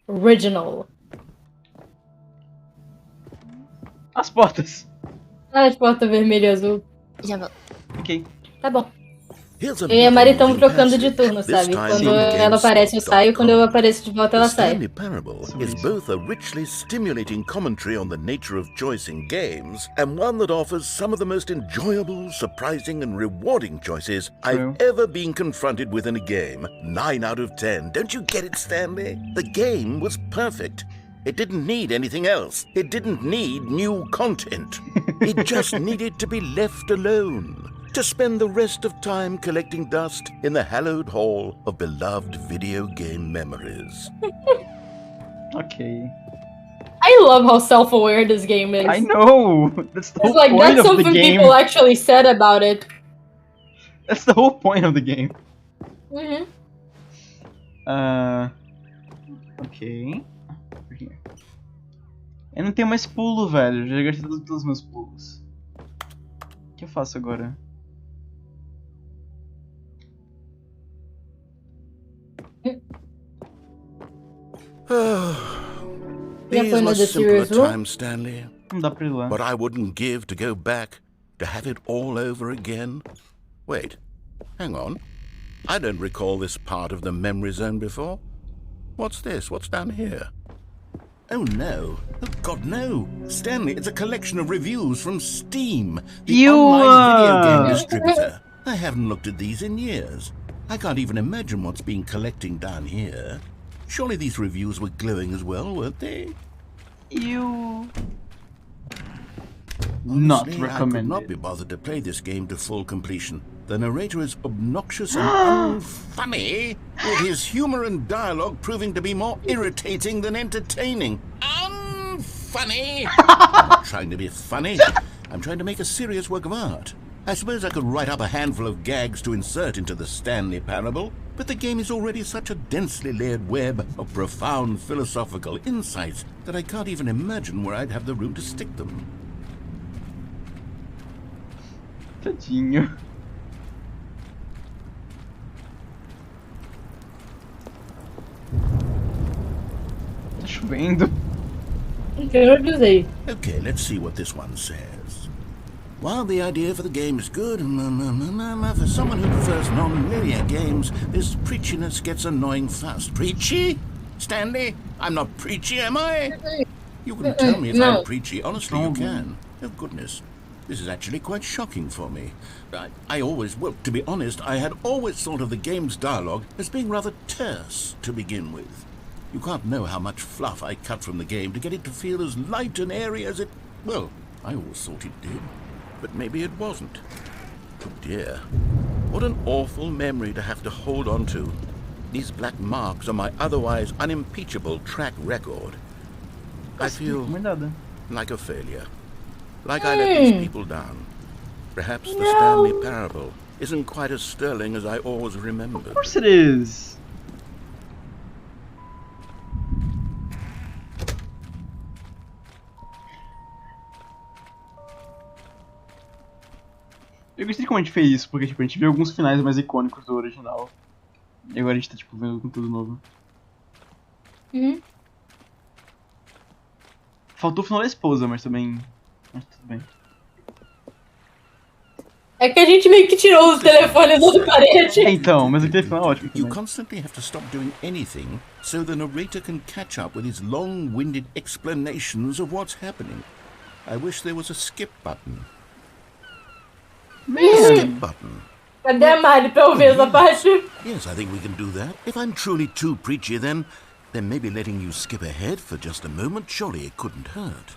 Original. As portas! Ah, de porta vermelha e azul. Já vou. Ok. Tá bom. Here's a Eu e a Mari estamos moving trocando de passage. turno, This sabe? time Quando in ela aparece eu saio, quando eu apareço de volta ela The sai. Stanley Parable is both a richly stimulating commentary on the nature of choice in games and one that offers some of the most enjoyable, surprising, and rewarding choices True. I've ever been confronted with in a game. 9 out of 10. Don't you get it, Stanley? The game was perfect. It didn't need anything else. It didn't need new content. It just needed to be left alone. To spend the rest of time collecting dust in the hallowed hall of beloved video game memories. Ok. I love how self-aware this game is. I know! That's the whole It's like, point that's of the something game. people actually said about it. That's the whole point of the game. Uhum. Ok. Eu não tenho mais pulo, velho. Já gastei todos os meus pulos. O que eu faço agora? These foi no were The simpler Serious Room? times, Stanley. Não dá pra ir lá. But I wouldn't give to go back, to have it all over again. Wait, hang on. I don't recall this part of the memory zone before. What's this? What's down here? Oh no. Oh God, no. Stanley, it's a collection of reviews from Steam, the online video game distributor. I haven't looked at these in years. I can't even imagine what's been collecting down here. Surely these reviews were glowing as well, weren't they? Not Honestly, I could recommended. not be bothered to play this game to full completion. The narrator is obnoxious and unfunny, with his humor and dialogue proving to be more irritating than entertaining. Unfunny! I'm not trying to be funny. I'm trying to make a serious work of art. I suppose I could write up a handful of gags to insert into the Stanley Parable, but the game is already such a densely layered web of profound philosophical insights that I can't even imagine where I'd have the room to stick them. Tadinho. Tá chovendo. Okay, let's see what this one says. While the idea for the game is good, for someone who prefers non-linear games, this preachiness gets annoying fast. Preachy? Stanley? I'm not preachy, am I? You can tell me if I'm preachy. Honestly, you can. Oh, goodness. This is actually quite shocking for me. Well, to be honest, I had always thought of the game's dialogue as being rather terse to begin with. You can't know how much fluff I cut from the game to get it to feel as light and airy as it... Well, I always thought it did. But maybe it wasn't. Oh dear. What an awful memory to have to hold on to. These black marks are my otherwise unimpeachable track record. I feel like a failure. Like I let these people down. Perhaps the Stanley Parable isn't quite as sterling as I always remembered. Of course it is. Eu gostei de como a gente fez isso, porque tipo, a gente viu alguns finais mais icônicos do original. E agora a gente tá tipo, vendo com tudo novo. Faltou o final da esposa, mas também... Mas tudo bem. É que a gente meio que tirou os telefones da parede. Então, mas aquele final é ótimo também. You constantly have to stop doing anything so the narrator can catch up with his long-winded explanations of what's happening. I wish there was a skip button. Skip button. Cadê a Mari pra ouvir essa parte? Yes, I think we can do that. If I'm truly too preachy, then maybe letting you skip ahead for just a moment, surely it couldn't hurt.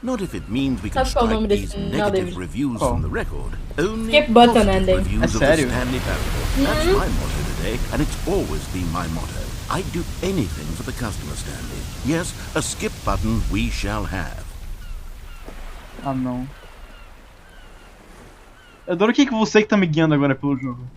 Not if it means we can strike these negative reviews from the record. Only skip button ending. Reviews of the Stanley Parable. That's my motto today, and it's always been my motto. I'd do anything for the customer, Stanley. Yes, a skip button we shall have. Ah, não. Eu adoro que você que tá me guiando agora pelo jogo.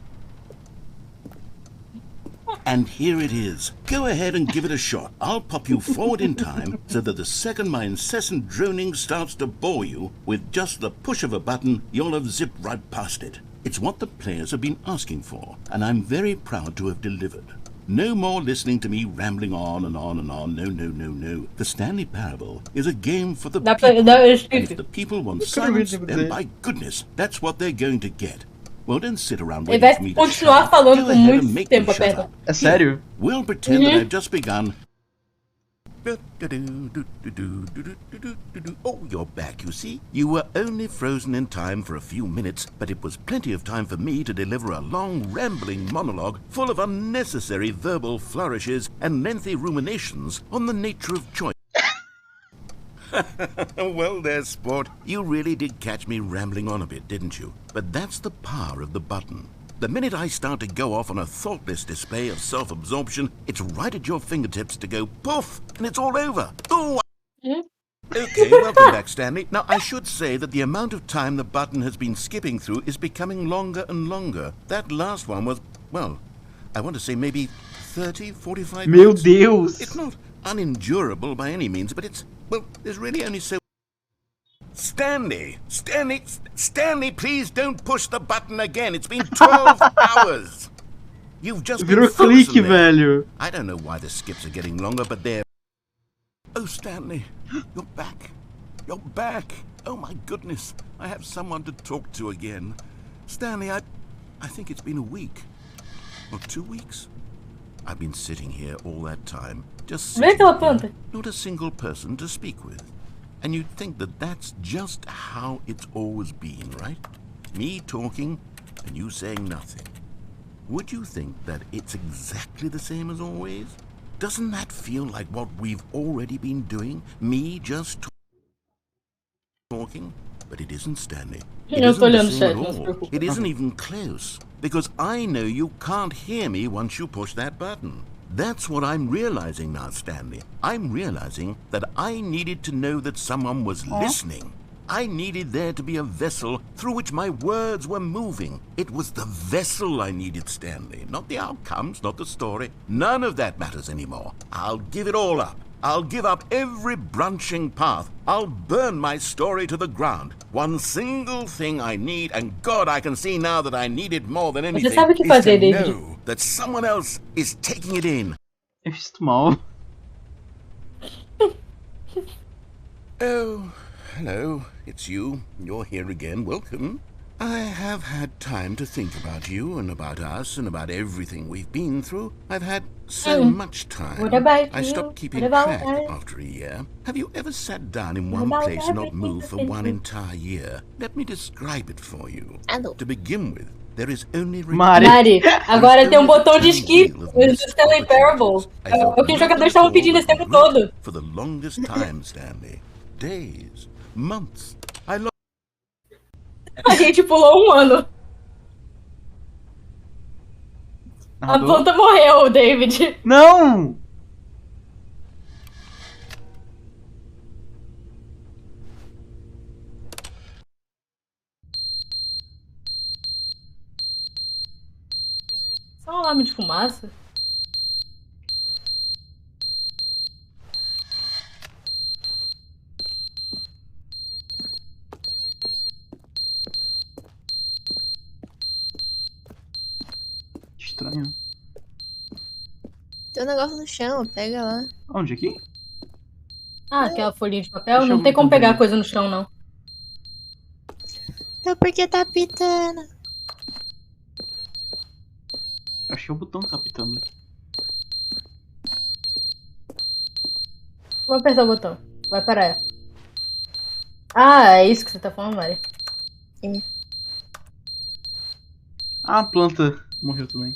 And here it is. Go ahead and give it a shot. I'll pop you forward in time so that the second my incessant droning starts to bore you, with just the push of a button, you'll have zipped right past it. It's what the players have been asking for, and I'm very proud to have delivered. No more listening to me rambling on and on and on. No, no, no, no. The Stanley Parable is a game for the people. And if the people want silence, then by goodness, that's what they're going to get. Well, don't sit around waiting for me to shut up. Go ahead and make me shut up. É sério? We'll pretend that I've just begun. Oh, you're back, you see? You were only frozen in time for a few minutes, but it was plenty of time for me to deliver a long, rambling monologue full of unnecessary verbal flourishes and lengthy ruminations on the nature of choice. Well there, sport. You really did catch me rambling on a bit, didn't you? But that's the power of the button. The minute I start to go off on a thoughtless display of self-absorption, it's right at your fingertips to go poof, and it's all over. Ooh! Okay, welcome back, Stanley. Now, I should say that the amount of time the button has been skipping through is becoming longer and longer. That last one was, well, I want to say maybe 30, 45 Meu minutes. Deus! It's not unendurable by any means, but it's, well, there's really only so... Stanley, please don't push the button again. It's been 12 hours. You've just been frozen there. Velho. I don't know why the skips are getting longer, but they're... Oh, Stanley, you're back. You're back. Oh, my goodness. I have someone to talk to again. Stanley, I think it's been a week. Or 2 weeks. I've been sitting here all that time. Just sitting here, not a single person to speak with. And you'd think that that's just how it's always been, right? Me talking and you saying nothing. Would you think that it's exactly the same as always? Doesn't that feel like what we've already been doing? Me just talking? But it isn't, Stanley. It isn't the same at all. It isn't even close. Because I know you can't hear me once you push that button. That's what I'm realizing now, Stanley. I'm realizing that I needed to know that someone was listening. I needed there to be a vessel through which my words were moving. It was the vessel I needed, Stanley. Not the outcomes, not the story. None of that matters anymore. I'll give it all up. I'll give up every branching path. I'll burn my story to the ground. One single thing I need, and God, I can see now that I need it more than anything, is to know that someone else is taking it in. Eu fiz isso mal. Oh, hello. It's you. You're here again. Welcome. I have had time to think about you and about us and about everything we've been through. I've had so much time. What about I stopped keeping track after a year. Have you ever sat down in one place and not moved for one entire year? Let me describe it for you. To begin with, there is only... Mari, agora tem botão de skip no Stanley Parable. É o que os jogadores estavam pedindo esse tempo todo. For the longest time, Stanley. Days, months. A gente pulou 1 ano. A planta morreu, David. Não! É um alarme de fumaça? Estranho. Tem um negócio no chão, pega lá. Onde? Aqui? Ah, aquela folhinha de papel? Deixa Não eu tem como pegar também. coisa no chão, não. Então por que tá pitando? Acho que o botão tá apitando. Vou apertar o botão. Vai parar. Ah, é isso que você tá falando, Mari? Sim. Ah, a planta morreu também.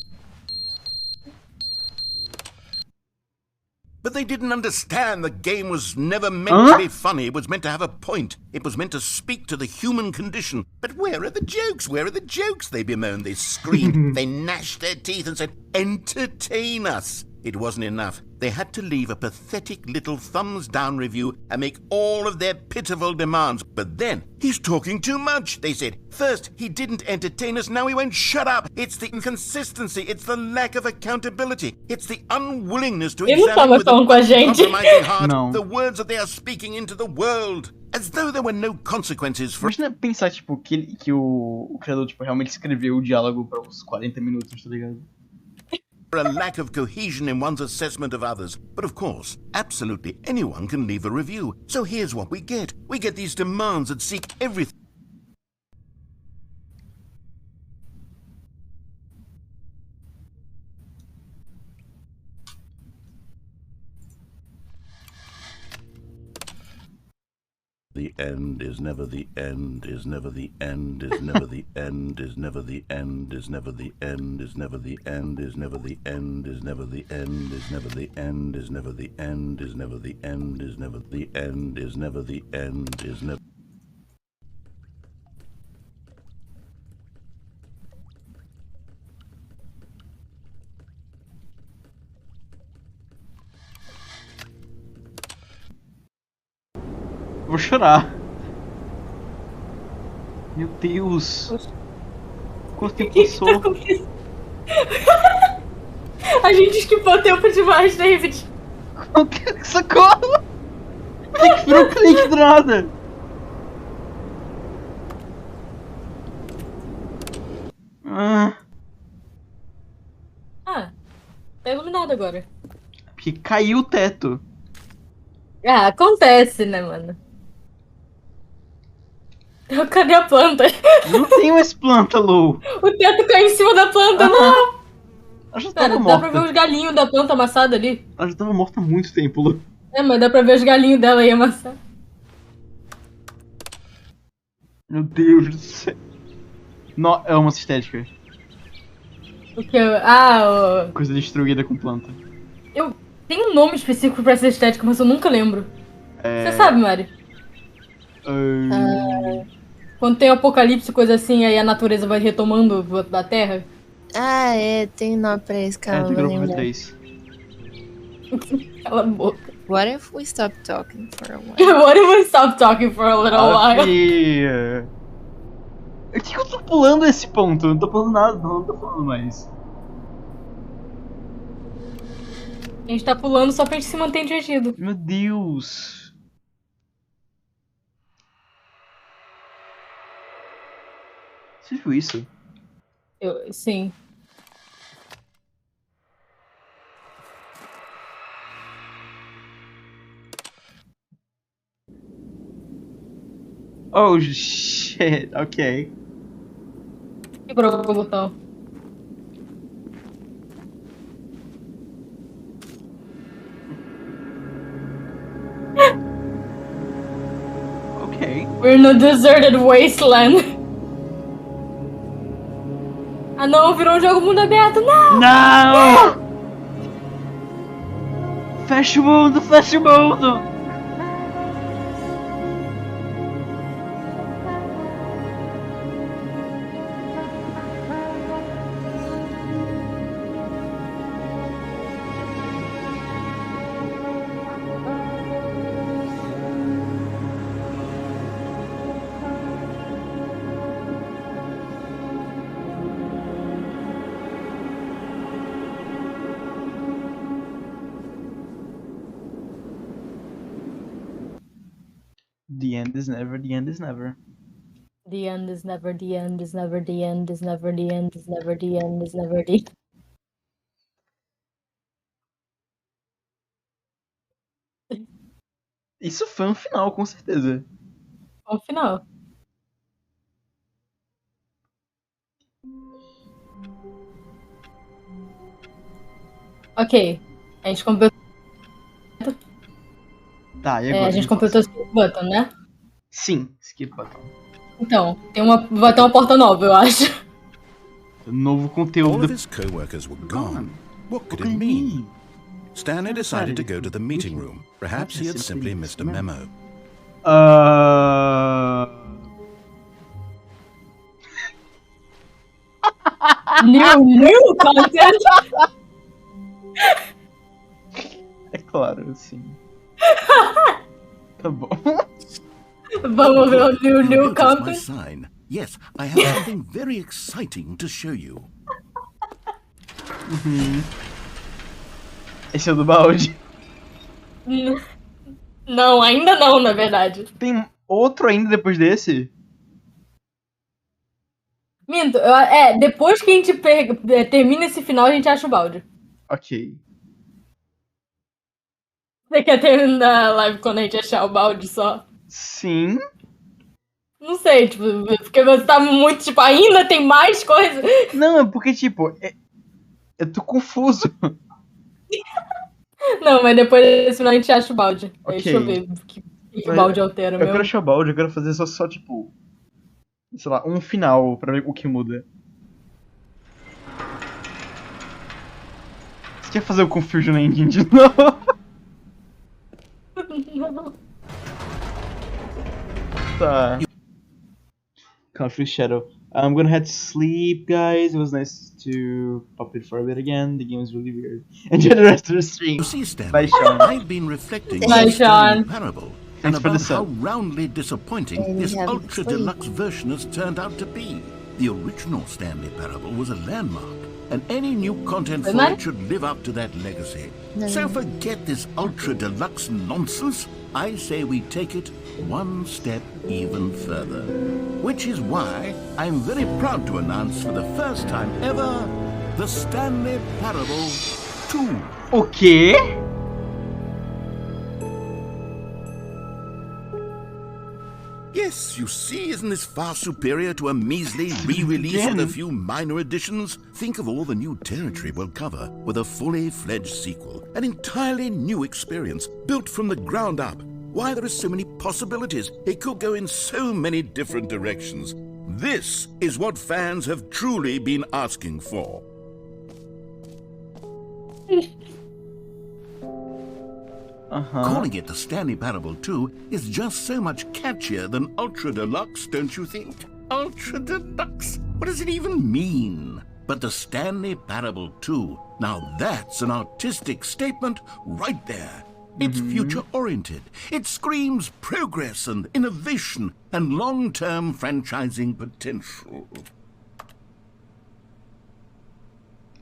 But they didn't understand the game was never meant to be funny. It was meant to have a point. It was meant to speak to the human condition. But where are the jokes? Where are the jokes? They bemoaned, they screamed, they gnashed their teeth and said, entertain us. It wasn't enough. They had to leave a pathetic little thumbs-down review and make all of their pitiful demands. But then, he's talking too much, they said. First, he didn't entertain us, now he won't shut up. It's the inconsistency, it's the lack of accountability, it's the unwillingness to examine with an uncompromising heart the words that they are speaking into the world. As though there were no consequences for... Imagina pensar, tipo, que o criador, tipo, realmente escreveu o diálogo para uns 40 minutos, tá ligado? A lack of cohesion in one's assessment of others. But of course, absolutely anyone can leave a review. So here's what we get. We get these demands that seek everything. The end is never the end, is never the end, is never the end, is never the end, is never the end, is never the end, is never the end, is never the end, is never the end, is never the end, is never the end, is never the end, is never the end, is never. Vou chorar. Meu Deus. Quanto tempo passou? A gente esquipou tempo demais, David. Socorro! Tem que virar um clique do nada. Tá iluminado agora. Porque caiu o teto. Ah, acontece, né, mano? Cadê a planta? Não tem mais planta, Lou. O teto caiu em cima da planta, não! Ela já tava morta. Dá pra ver os galinhos da planta amassada ali. Ela já tava morta há muito tempo, Lou. É, mas dá pra ver os galinhos dela aí amassados. Meu Deus do céu. No, é uma estética. O que? Ah, o... Coisa destruída com planta. Eu tenho um nome específico pra essa estética, mas eu nunca lembro. Você sabe, Mari? Quando tem apocalipse, coisa assim, aí a natureza vai retomando da Terra. Ah, é, tem nome pra isso, calma. É, tem grupo 3. Cala a boca. What if we stop talking for a while? What if we stop talking for a little while? Por que eu tô pulando esse ponto? Eu não tô pulando nada, não tô pulando mais. A gente tá pulando só pra gente se manter entretido. Meu Deus. Você viu isso? Sim. Oh shit, ok. Quebrou o botão. Ok. We're in a deserted wasteland. Ah não, virou um jogo mundo aberto, não! Não! Fecha o mundo, fecha o mundo! end is never, the end is never. The end is never, the end is never, the end is never, the end is never, the end is never, the... Isso foi um final, com certeza. Foi um final. Ok. A gente completou. Tá, e agora? A gente completou o skip button, né? Sim, skip button. Então, vai ter uma porta nova, eu acho. Novo conteúdo. All of his co-workers were gone. What could it mean? Stanley decided to go to the meeting room. Perhaps he had simply missed a memo. New content? É claro, sim. Tá bom. Vamos ver o new content. Sign. Yes, I have something very exciting to show you. Esse é o do balde? Não, ainda não, na verdade. Tem outro ainda depois desse? Minto, depois que a gente termina esse final, a gente acha o balde. Ok. Você quer terminar a live quando a gente achar o balde só? Sim. Não sei, tipo, porque você tá muito, tipo, ainda tem mais coisa. Não, é porque, tipo, eu tô confuso. Não, mas depois desse final a gente acha o balde. Ok. Deixa eu ver que balde altera, Eu quero achar o balde, eu quero fazer só, tipo, sei lá, um final pra ver o que muda. Você quer fazer o Confusion Engine de novo? Não. Tá. Conflict Shadow. I'm gonna head to sleep, guys. It was nice to pop it for a bit again. The game was really weird. Enjoy the rest of the stream. You see, Stanley, Bye, Sean. I've been reflecting Bye, on Sean. Stanley Parable Thanks and for the about sub. how roundly disappointing this ultra deluxe version has turned out to be. The original Stanley Parable was a landmark, and any new content for it should live up to that legacy. So forget this ultra deluxe nonsense. I say we take it one step even further. Which is why I'm very proud to announce for the first time ever the Stanley Parable 2. O quê? Yes, you see, isn't this far superior to a measly re-release with a few minor additions? Think of all the new territory we'll cover with a fully fledged sequel. An entirely new experience, built from the ground up. Why, there are so many possibilities. It could go in so many different directions. This is what fans have truly been asking for. Calling it the Stanley Parable 2 is just so much catchier than Ultra Deluxe, don't you think? Ultra Deluxe? What does it even mean? But the Stanley Parable 2, now that's an artistic statement right there. It's future-oriented. It screams progress and innovation and long-term franchising potential.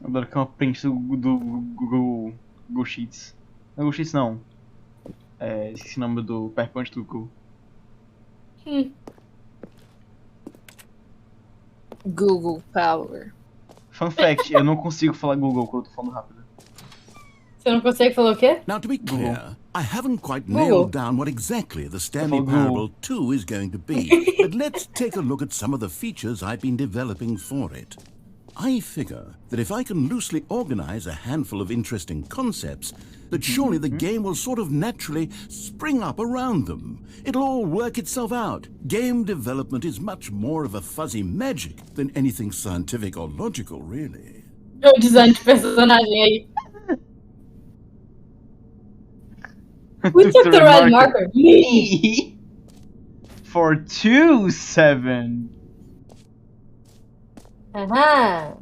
Adoro que é uma print do Google Sheets. Não é Google Sheets, não. Esqueci o nome do PowerPoint do Google. Google Power. Fun fact, eu não consigo falar Google quando eu tô falando rápido. Você não consegue falar o quê? Now, to be clear, I haven't quite nailed down what exactly the Stanley Parable 2 is going to be, but let's take a look at some of the features I've been developing for it. I figure that if I can loosely organize a handful of interesting concepts, that surely the game will sort of naturally spring up around them. It'll all work itself out. Game development is much more of a fuzzy magic than anything scientific or logical, really. O design de personagem aí. Who took the red marker? Me! For 2-7. Aham.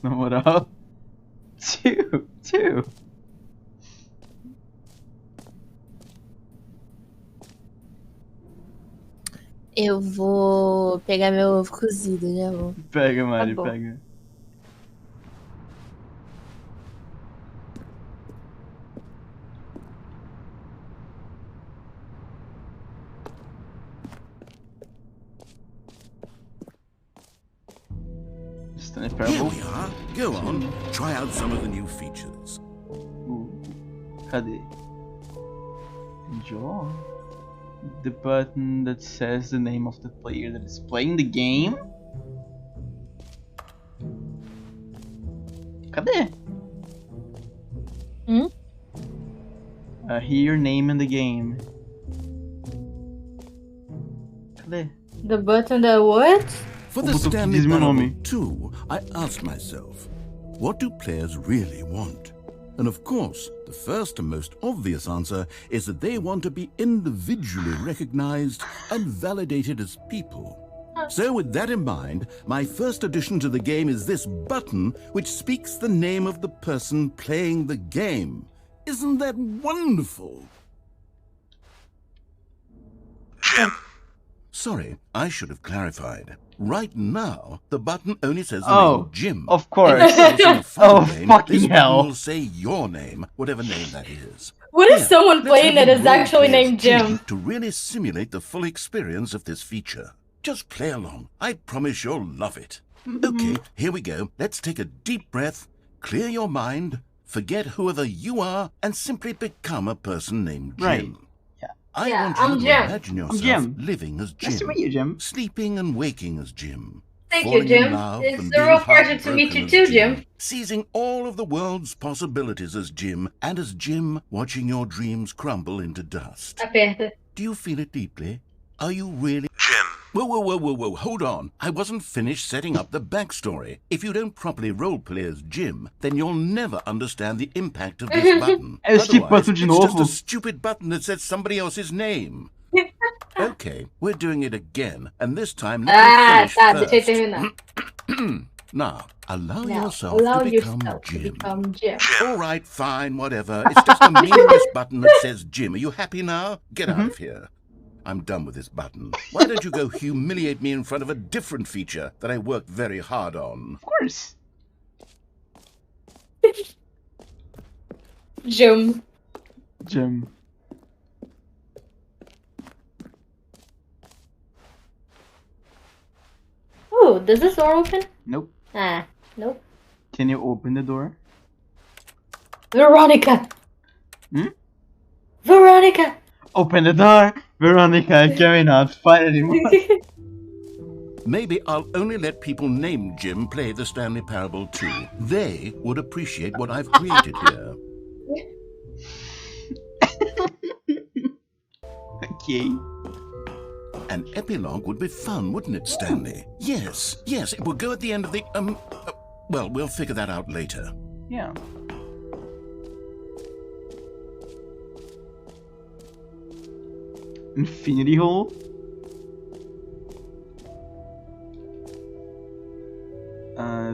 Na moral. 2. Eu vou pegar meu ovo cozido, já vou. Pega, Mari, pega. Here we are. Go on, try out some of the new features. Cadê? Enjoy. The button that says the name of the player that is playing the game. Cadê? Hear your name in the game. Cadê? The button that what? For the Stanley Parable 2, I asked myself, what do players really want? And of course, the first and most obvious answer is that they want to be individually recognized and validated as people. So with that in mind, my first addition to the game is this button which speaks the name of the person playing the game. Isn't that wonderful? Jim. Sorry, I should have clarified. Right now, the button only says the name Jim. Of course. Fucking hell. Will say your name, whatever name that is. What if someone playing it is actually named Jim? To really simulate the full experience of this feature. Just play along. I promise you'll love it. Okay, here we go. Let's take a deep breath, clear your mind, forget whoever you are, and simply become a person named Jim. Right. I want you to imagine yourself living as Jim. Nice to meet you, Jim. Sleeping and waking as Jim. Thank you, Jim. It's a real pleasure to meet you too, Jim. Seizing all of the world's possibilities as Jim, and as Jim, watching your dreams crumble into dust. Aperta. Do you feel it deeply? Are you really... Jim. Whoa, hold on. I wasn't finished setting up the backstory. If you don't properly roleplay as Jim, then you'll never understand the impact of this button. Otherwise, it's just a stupid button that says somebody else's name. Okay, we're doing it again, and this time let me finish first. Now, allow yourself to become Jim. All right, fine, whatever. It's just a meaningless button that says Jim. Are you happy now? Get out of here. I'm done with this button. Why don't you go humiliate me in front of a different feature that I worked very hard on? Of course. Jim. Ooh, does this door open? Nope. Nope. Can you open the door? Veronica! Veronica! Open the door! Veronica, I cannot fight anymore. Maybe I'll only let people named Jim play the Stanley Parable 2. They would appreciate what I've created here. Okay. An epilogue would be fun, wouldn't it, Stanley? Yes, it will go at the end of the, well, we'll figure that out later. Yeah. Infinity hole?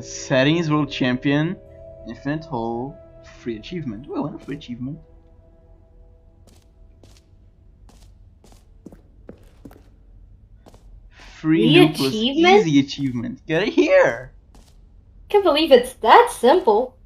Settings, world champion, infinite hole, free achievement. Oh, I want a free achievement. Free nucleus, easy achievement. Get it here. Can't believe it's that simple.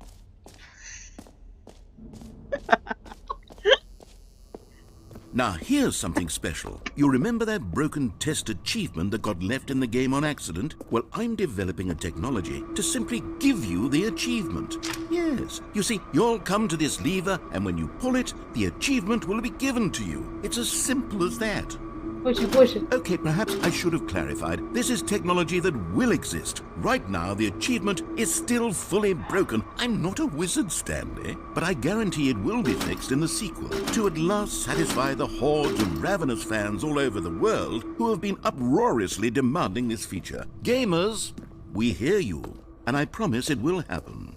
Now here's something special. You remember that broken test achievement that got left in the game on accident? Well, I'm developing a technology to simply give you the achievement. Yes, you see, you'll come to this lever, and when you pull it, the achievement will be given to you. It's as simple as that. Push it. Okay, perhaps I should have clarified. This is technology that will exist. Right now, the achievement is still fully broken. I'm not a wizard, Stanley, but I guarantee it will be fixed in the sequel to at last satisfy the hordes of ravenous fans all over the world who have been uproariously demanding this feature. Gamers, we hear you, and I promise it will happen.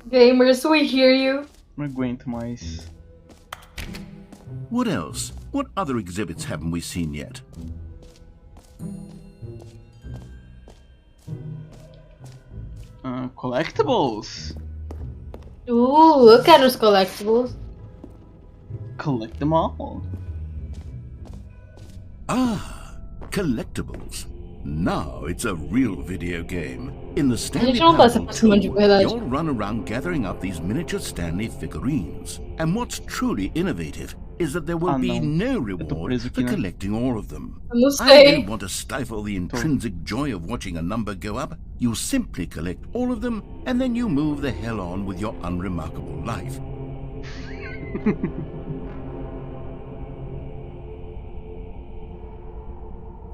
Gamers, we hear you. Não aguento mais. What else? What other exhibits haven't we seen yet? Collectibles. Ooh, eu quero os collectibles. Collect them all. Ah, collectibles. Now it's a real video game. In the Stanley Parable 2, you'll run around gathering up these miniature Stanley figurines. And what's truly innovative is that there will be no reward for collecting all of them. I don't want to stifle the intrinsic joy of watching a number go up. You simply collect all of them, and then you move the hell on with your unremarkable life.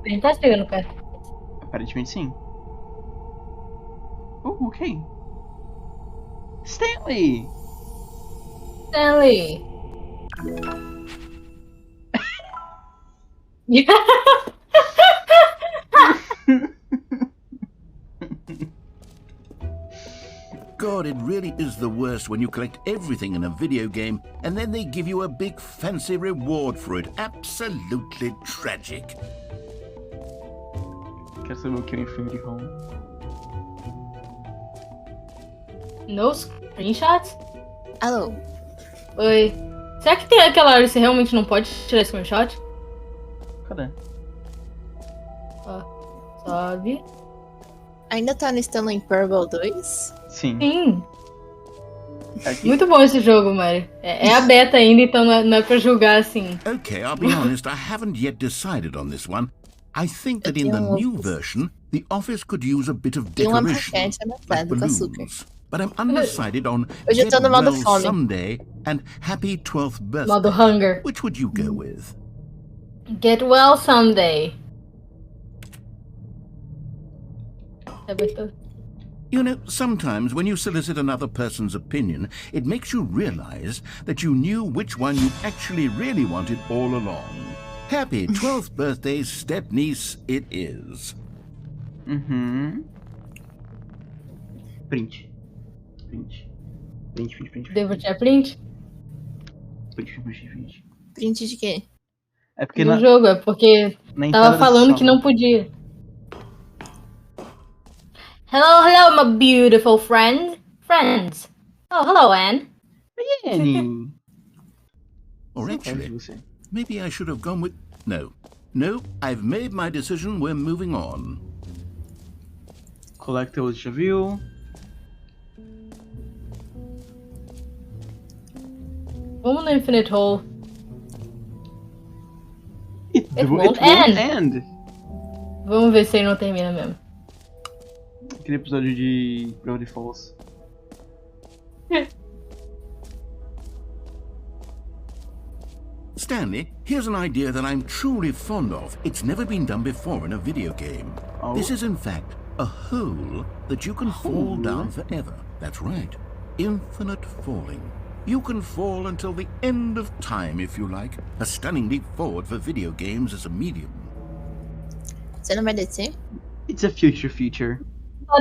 Ele tá chegando perto. Aparentemente sim. Oh, ok. Stanley! Stanley! God, it really is the worst when you collect everything in a video game and then they give you a big fancy reward for it. Absolutely tragic. Quero saber o que é o Infinity Home. No screenshots? Alô? Oi. Será que tem aquela hora que você realmente não pode tirar screenshot? Cadê? Ó, sobe. Ainda tá no Stanley Parable 2? Sim. Sim. Muito bom esse jogo, Mari. É a beta ainda, então não é pra julgar assim. Okay, I'll be honest, I haven't yet decided on this one. I think that in the new version, the office could use a bit of decoration, like balloons. But I'm undecided on Get Well Someday and Happy 12th Birthday. Modo Hunger. Which would you go with? Get Well Someday. You know, sometimes when you solicit another person's opinion, it makes you realize that you knew which one you actually really wanted all along. Happy 12th birthday, step-niece, it is. Print. Devo tirar print? Print. Print de quê? É porque no jogo, é porque tava falando que não podia. Hello, my beautiful friends. Oh, hello, Anne. Annie. Or actually, maybe I should have gone with... No, I've made my decision, we're moving on. Collectibles já viu. Vamos no Infinite Hole. It won't end. Vamos ver se ele não termina mesmo. Aquele episódio de Gravity Falls. Stanley, here's an idea that I'm truly fond of. It's never been done before in a video game. Oh. This is in fact a hole that you can fall down forever. That's right. Infinite falling. You can fall until the end of time if you like. A stunning leap forward for video games as a medium. Você não vai descer? It's a future feature.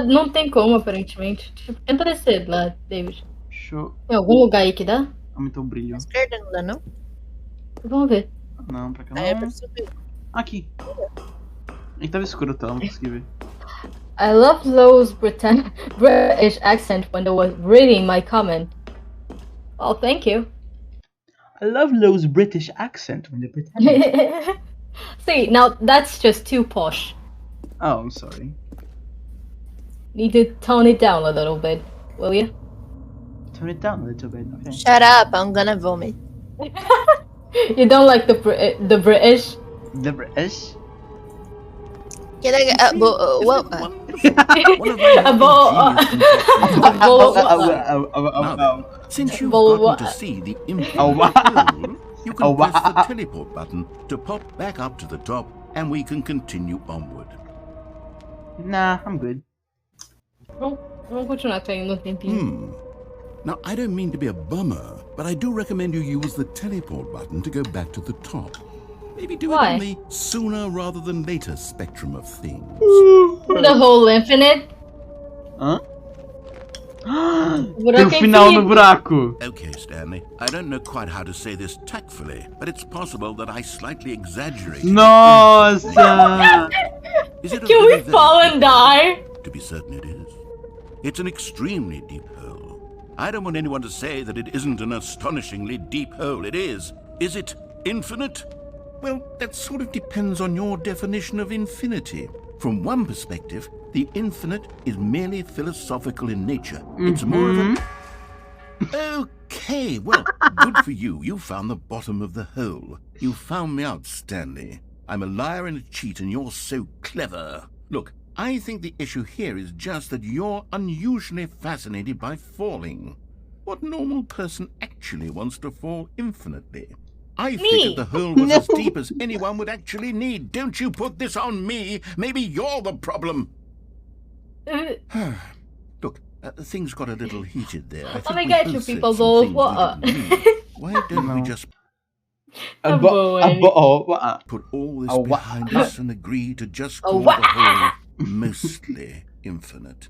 Não tem como, aparentemente. Tenta descer lá, David. Show. Tem algum lugar aí que dá? Aumentou o brilho. Esquerda não dá, não? Vamos ver. Não, pra cá não. É pra subir. Aqui. Ele tava escuro, tá? Não consegui ver. I love those British accent when they were reading my comment. Oh, thank you. I love those British accent when they pretend. See, now that's just too posh. Oh, I'm sorry. Need to tone it down a little bit, will you? Tone it down a little bit, okay. Shut up, I'm gonna vomit. You don't like the British? The British? Since you've gotten to see the infinite hole, you can press the teleport button to pop back up to the top, and we can continue onward. Nah, I'm good. Vamos continuar caindo um tempinho. Now, I don't mean to be a bummer, but I do recommend you use the teleport button to go back to the top. Maybe do it on the sooner rather than later spectrum of things. The whole infinite? Hã? Tem um final no buraco. Okay, Stanley. I don't know quite how to say this tactfully, but it's possible that I slightly exaggerated. Nossa! Can we fall and die? To be certain it is. It's an extremely deep hole. I don't want anyone to say that it isn't an astonishingly deep hole. It is. Is it infinite? Well, that sort of depends on your definition of infinity. From one perspective, the infinite is merely philosophical in nature. It's more of a... Hey, well, good for you. You found the bottom of the hole. You found me out, Stanley. I'm a liar and a cheat, and you're so clever. Look, I think the issue here is just that you're unusually fascinated by falling. What normal person actually wants to fall infinitely? I figured the hole was as deep as anyone would actually need. Don't you put this on me. Maybe you're the problem. Look, things got a little heated there. I think get you people go. Why don't we just put all this behind us and agree to just call the hole mostly infinite?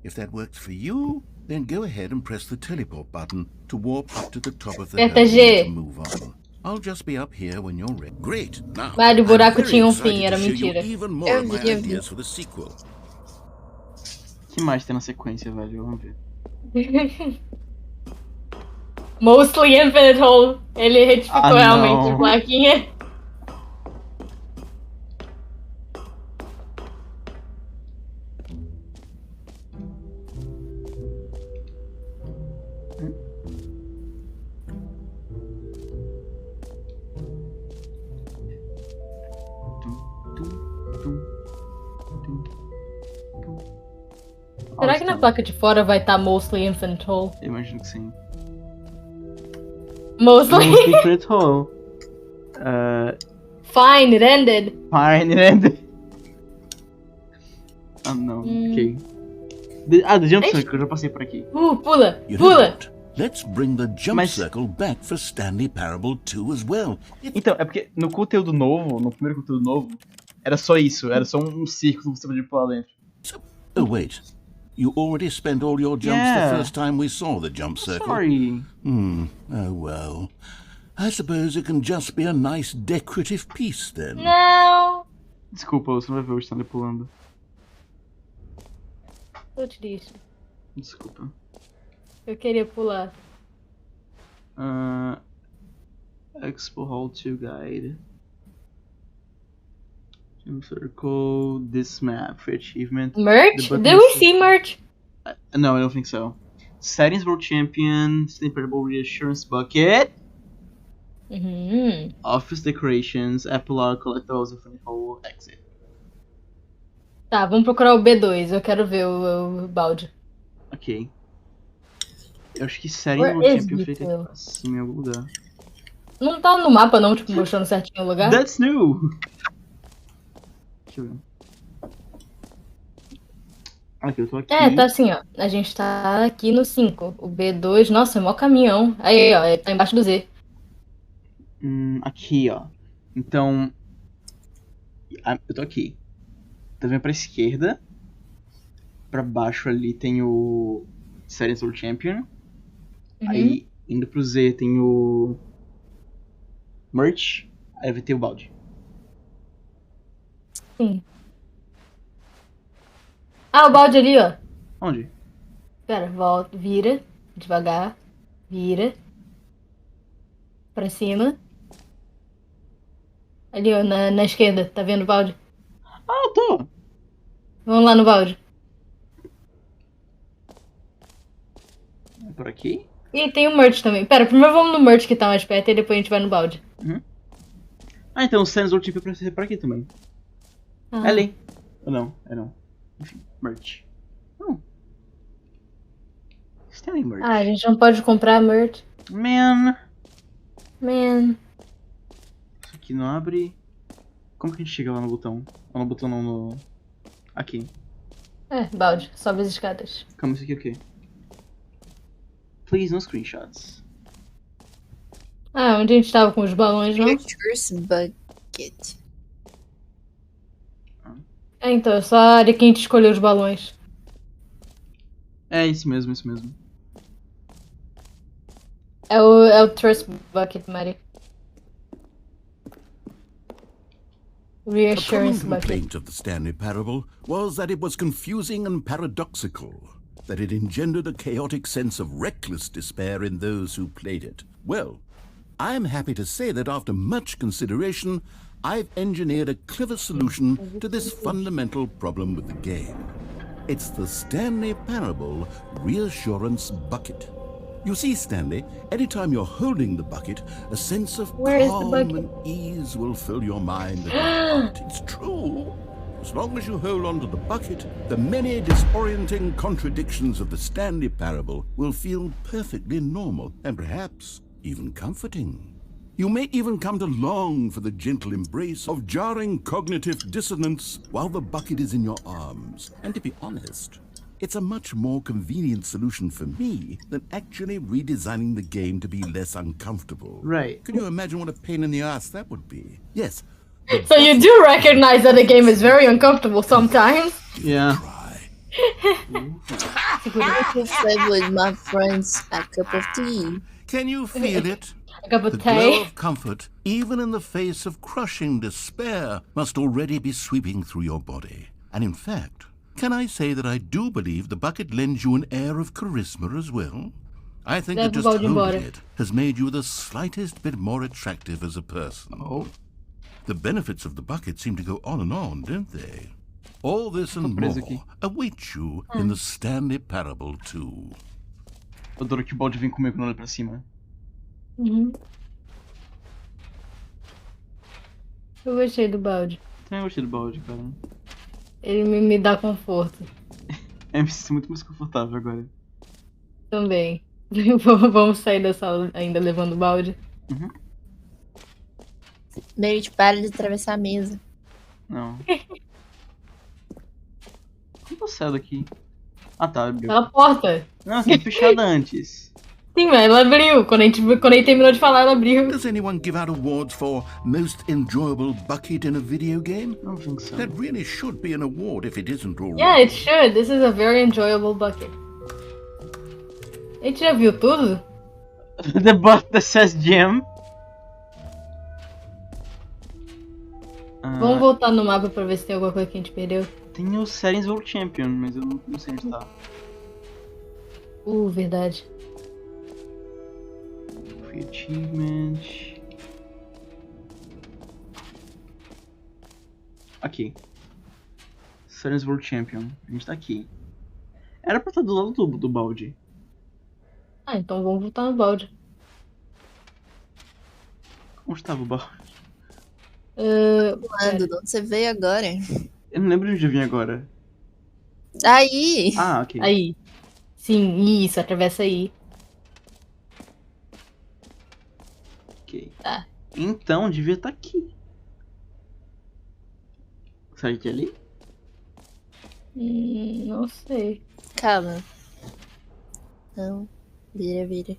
If that works for you, then go ahead and press the teleport button to warp up to the top of the hole to move on. I'll just be up here when you're ready. Great. Now, Mas o buraco tinha fim, era mentira. Even more of my ideas for the sequel. O que mais tem na sequência, velho? Vamos ver. Mostly Infinite Hole. Ele retificou realmente a plaquinha. Será que na placa de fora vai estar Mostly Infinite Hole? Eu imagino que sim. Mostly Infinite Hole. Fine, it ended. Fine, it ended. Ah, não. Ok. The Jump Circle, eu já passei por aqui. Pula, pula. Let's bring the Jump Circle back for Stanley Parable 2 as well. Então, é porque no conteúdo novo, no primeiro conteúdo novo, era só isso. Era só um círculo que você podia pular dentro. Oh, wait. You already spent all your jumps the first time we saw the jump circle. Sorry. Oh well. I suppose it can just be a nice decorative piece then. Não. Desculpa, você não vai ver o Stanley pulando. Tô triste. Desculpa. Eu queria pular. Expo Hall 2 Guide. Jump Circle, this map for achievement. Merch? Did we see merch? No, I don't think so. Settings World Champion, Stanley Parable Reassurance Bucket. Office Decorations, Epilogue, Collectibles, Infinite Hole, Exit. Tá, vamos procurar o B2. Eu quero ver o balde. Ok. Eu acho que Settings World Champion feita assim em algum lugar. Não tá no mapa não, tipo, mostrando certinho o lugar? That's new! Deixa eu ver. Aqui, eu tô aqui. Tá assim, ó. A gente tá aqui no 5. O B2, nossa, é mó caminhão. Aí, ó, tá embaixo do Z. Aqui, ó. Então... eu tô aqui. Tá vendo pra esquerda. Pra baixo ali tem o... Settings World Champion. Aí, indo pro Z tem o... Merch. Aí vai ter o balde. Sim. Ah, o balde ali, ó. Onde? Pera, volta, vira. Devagar. Vira. Pra cima. Ali, ó, na esquerda. Tá vendo o balde? Ah, eu tô. Vamos lá no balde. É por aqui? E tem o merch também. Pera, primeiro vamos no merch que tá mais perto e depois a gente vai no balde. Ah, então o Sensor tipo pra ser por aqui também. É ali. Ou não? É não. Enfim, merch. Stanley merch. Ah, a gente não pode comprar merch. Man. Isso aqui não abre. Como que a gente chega lá no botão? Ou no botão não, no... Aqui. Balde. Sobe as escadas. Calma, isso aqui é o quê? Please, no screenshots. Onde a gente tava com os balões, não? Pictures bucket. Então, é só a área que a gente escolheu os balões. É isso mesmo, isso mesmo. É o Trust Bucket, Mari. Reassurance bucket. A common complaint of the Stanley Parable was that it was confusing and paradoxical, that it engendered a chaotic sense of reckless despair in those who played it. Well, I'm happy to say that after much consideration, I've engineered a clever solution to this fundamental problem with the game. It's the Stanley Parable Reassurance Bucket. You see, Stanley, anytime you're holding the bucket, a sense of Where calm and ease will fill your mind and your heart. It's true. As long as you hold on to the bucket, the many disorienting contradictions of the Stanley Parable will feel perfectly normal and perhaps even comforting. You may even come to long for the gentle embrace of jarring cognitive dissonance while the bucket is in your arms. And to be honest, it's a much more convenient solution for me than actually redesigning the game to be less uncomfortable. Right. Can you imagine what a pain in the ass that would be? Yes. So you do recognize that the game is very uncomfortable sometimes. Yeah. I with my friends a cup of tea. Can you feel it? A cup of The tea. glow of comfort, even in the face of crushing despair, must already be sweeping through your body. And in fact, can I say that I do believe the bucket lends you an air of charisma as well? I think that just holding it has made you the slightest bit more attractive as a person. Oh. The benefits of the bucket seem to go on and on, don't they? All this and more await you in the Stanley Parable 2. Eu adoro que o balde vem comigo quando olha pra cima. Eu gostei do balde. Também gostei do balde, cara. Ele me dá conforto. Eu me sinto muito mais confortável agora. Também. Vamos sair da sala ainda levando o balde. Merit, para de atravessar a mesa. Não. Como eu saio daqui? Ah, tá, abriu. Pela porta. Não, foi fechada antes. Sim, mas ela abriu. Quando a gente terminou de falar, ela abriu. Does anyone give out awards for most enjoyable bucket in a video game? I don't think so. That really should be an award if it isn't already. Yeah, it should. This is a very enjoyable bucket. A gente já viu tudo? The bucket that says gem. Vamos voltar no mapa pra ver se tem alguma coisa que a gente perdeu. Tem o Settings World Champion, mas eu não sei onde tá. Verdade. Free Achievement. Aqui. Settings World Champion. A gente tá aqui. Era pra estar do lado do balde. Ah, então vamos voltar no balde. Onde tava o balde? Quando? De onde você veio agora? Eu não lembro de onde eu vim agora. Aí! Ah, ok. Aí. Sim, isso, atravessa aí. Ok. Tá. Então, devia estar aqui. Será que é ali? Não sei. Calma. Não. Vira.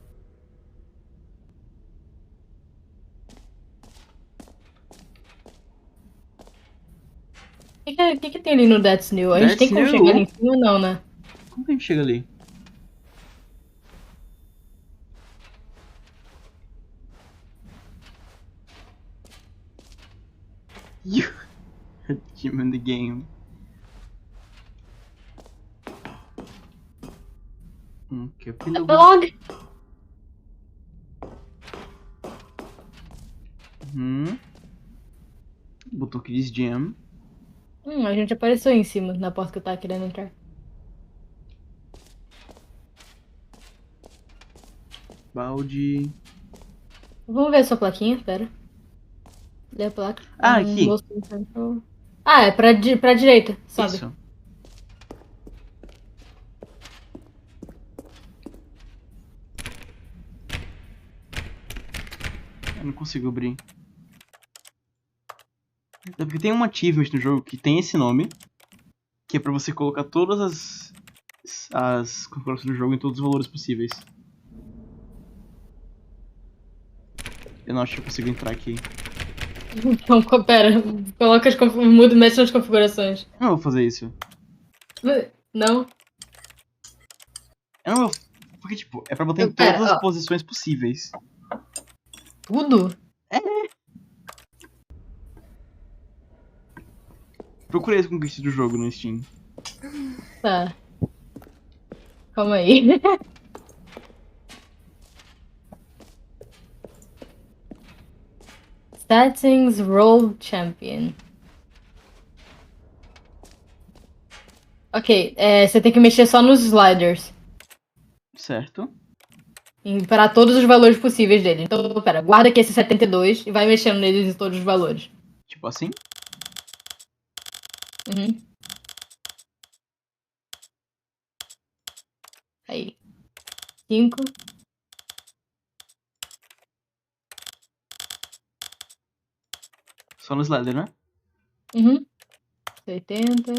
O que tem ali no That's New? A gente tem como chegar ali em cima ou não, né? Como que a gente chega ali? You Jim in the game. Okay, Epilogue. Botou que diz Jam. A gente apareceu aí em cima, na porta que eu tava querendo entrar. Balde. Vamos ver a sua plaquinha, pera. Cadê a placa? Ah, aqui. Ah, é pra direita, sobe. Isso. Eu não consigo abrir. É porque tem um achievement no jogo que tem esse nome, que é pra você colocar todas as configurações do jogo em todos os valores possíveis. Eu não acho que eu consigo entrar aqui. Então, pera, coloca mexe nas configurações. Eu não vou fazer isso. Não? Eu não vou... Porque, tipo, é pra botar em todas as posições possíveis. Tudo? É. Procurei as conquistas do jogo no Steam. Tá. Calma aí. Settings Roll Champion. Ok, você tem que mexer só nos sliders. Certo. Para todos os valores possíveis dele. Então, pera, guarda aqui esse 72 e vai mexendo neles em todos os valores. Tipo assim? Uhum. Aí. 5. Só no slider, né? Uhum. 80.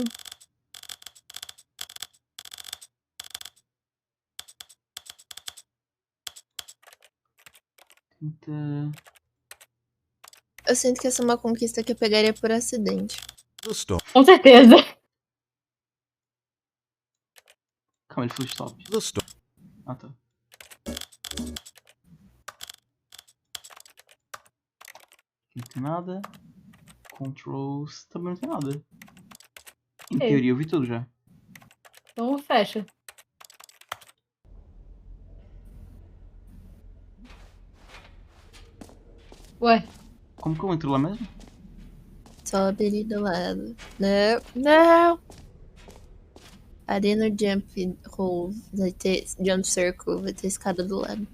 Eu sinto que essa é uma conquista que eu pegaria por acidente. Com certeza. Calma, ele foi stop. Ah, tá. Não tem nada. Controls também não tem nada. Em teoria eu vi tudo já. Então fecha. Ué. Como que eu entro lá mesmo? Sobe ali do lado. Não, não! Ali no jump hole vai ter jump circle, vai ter escada do lado.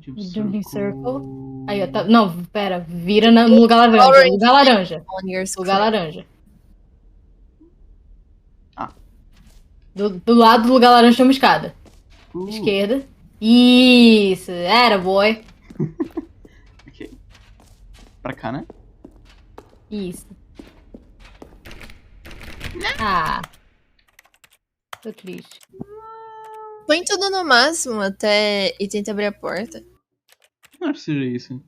Jumping circle. Aí, ó, tá. Não, pera. Vira no lugar laranja. Lugar laranja. Lugar laranja. Ah. Do lado do lugar laranja tem uma escada. Esquerda. Isso. Era, boy. Ok. Pra cá, né? Isso. Ah. Tô triste. Põe tudo no máximo até e tenta abrir a porta. Não acho que seja isso.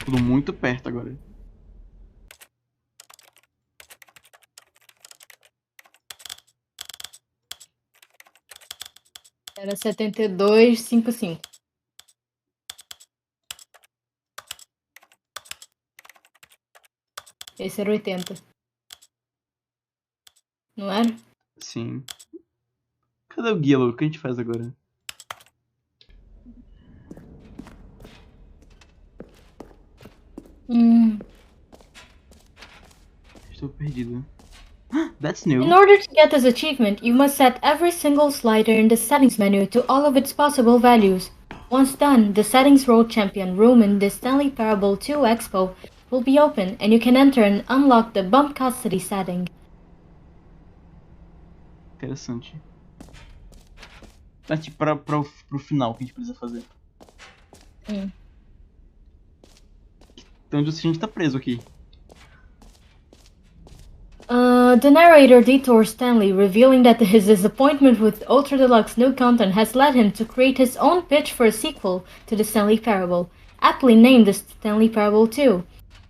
Tudo muito perto agora. Era 72,55. Esse era 80. Não era? Sim. Cadê o guia, louco? O que a gente faz agora? Estou perdido. That's new. In order to get this achievement, you must set every single slider in the settings menu to all of its possible values. Once done, the settings row champion room in the Stanley Parable 2 Expo will be open and you can enter and unlock the bump custody setting. Interessante. Mas tipo, pro final, o que a gente precisa fazer? Então a gente tá preso aqui. The narrator detours Stanley, revealing that his disappointment with Ultra Deluxe new content has led him to create his own pitch for a sequel to the Stanley Parable, aptly named the Stanley Parable 2.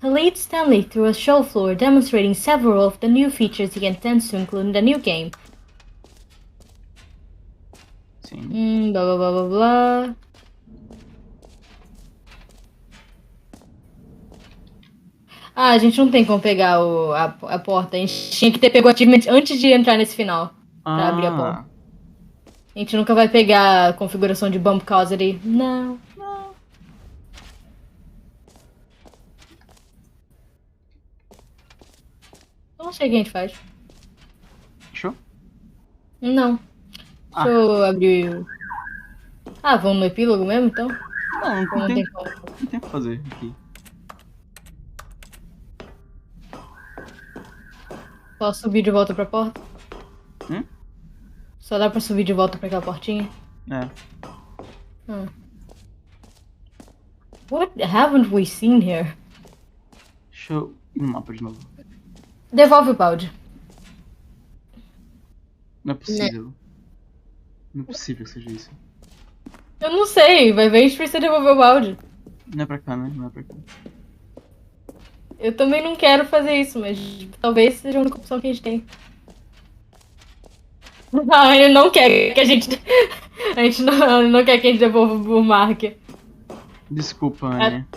He leads Stanley through a show floor demonstrating several of the new features he intends to include in the new game. Sim. Blá blá blá blá blá. Ah, a gente não tem como pegar a porta. A gente tinha que ter pego o achievement antes de entrar nesse final. Pra abrir a porta. A gente nunca vai pegar a configuração de Bump Causery. Não. Eu não sei o que a gente faz. Fechou? Não. Deixa eu abrir o... Ah, vamos no epílogo mesmo, então? Não tem o que fazer aqui. Só subir de volta pra porta? Só dá pra subir de volta pra aquela portinha? É. What haven't we seen here? Deixa eu ir no mapa de novo. Devolve o balde. Não é possível. Não é possível que seja isso. Eu não sei, vai ver a gente precisa devolver o balde. Não é pra cá, né? Não é pra cá. Eu também não quero fazer isso, mas talvez seja a única opção que a gente tem. Ah, ele não quer que a gente... A gente não quer que a gente devolva o Mark. Desculpa, Anne.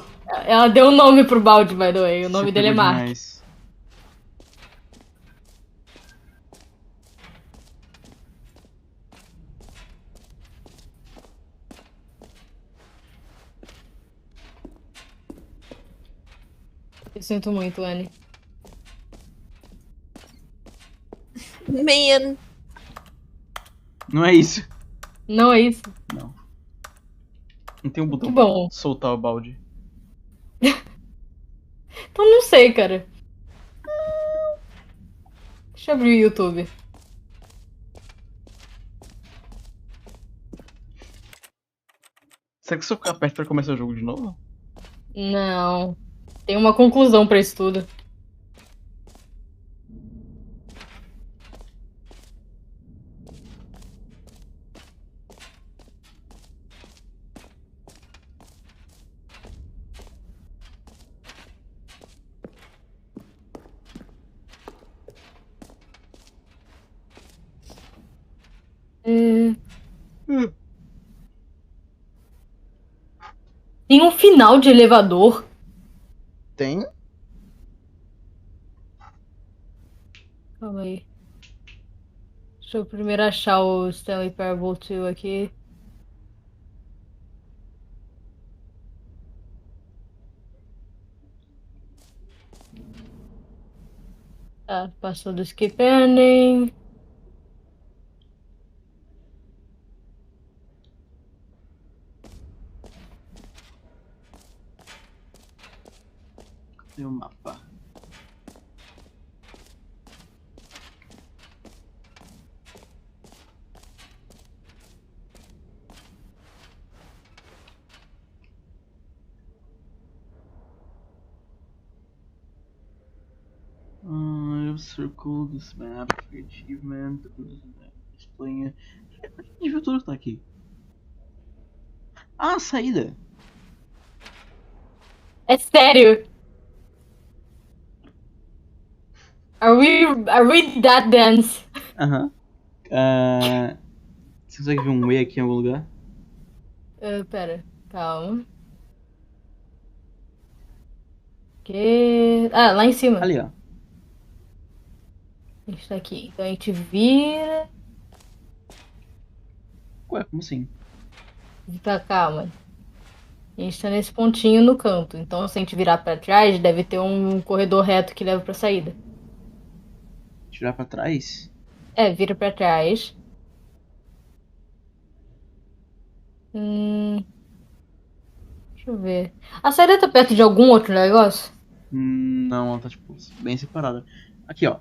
Ela deu um nome pro balde, by the way. O nome dele é Mark. Demais. Eu sinto muito, Annie. Man. Não é isso. Não é isso? Não. Não tem um botão Que bom. pra soltar o balde. Então não sei, cara. Deixa eu abrir o YouTube. Será que se eu ficar perto pra começar o jogo de novo? Não. Tem uma conclusão pra isso tudo. Tem um final de elevador. Tem? Calma aí. Deixa eu primeiro achar o Stanley Parable 2 aqui. Tá, passou do skip ending. Cadê o mapa? I've circled this map for achievement. Explain. A gente viu tudo que tá aqui. Ah, saída! É sério? Are we that dense? Aham. Você consegue ver um E aqui em algum lugar? Pera, calma. Ah, lá em cima. Ali, ó. A gente tá aqui. Então a gente vira. Ué, como assim? Calma. A gente tá nesse pontinho no canto. Então se a gente virar pra trás, deve ter um corredor reto que leva pra saída. Tirar pra trás? Vira pra trás. Deixa eu ver. A saída tá perto de algum outro negócio? Não, ela tá tipo bem separada. Aqui, ó.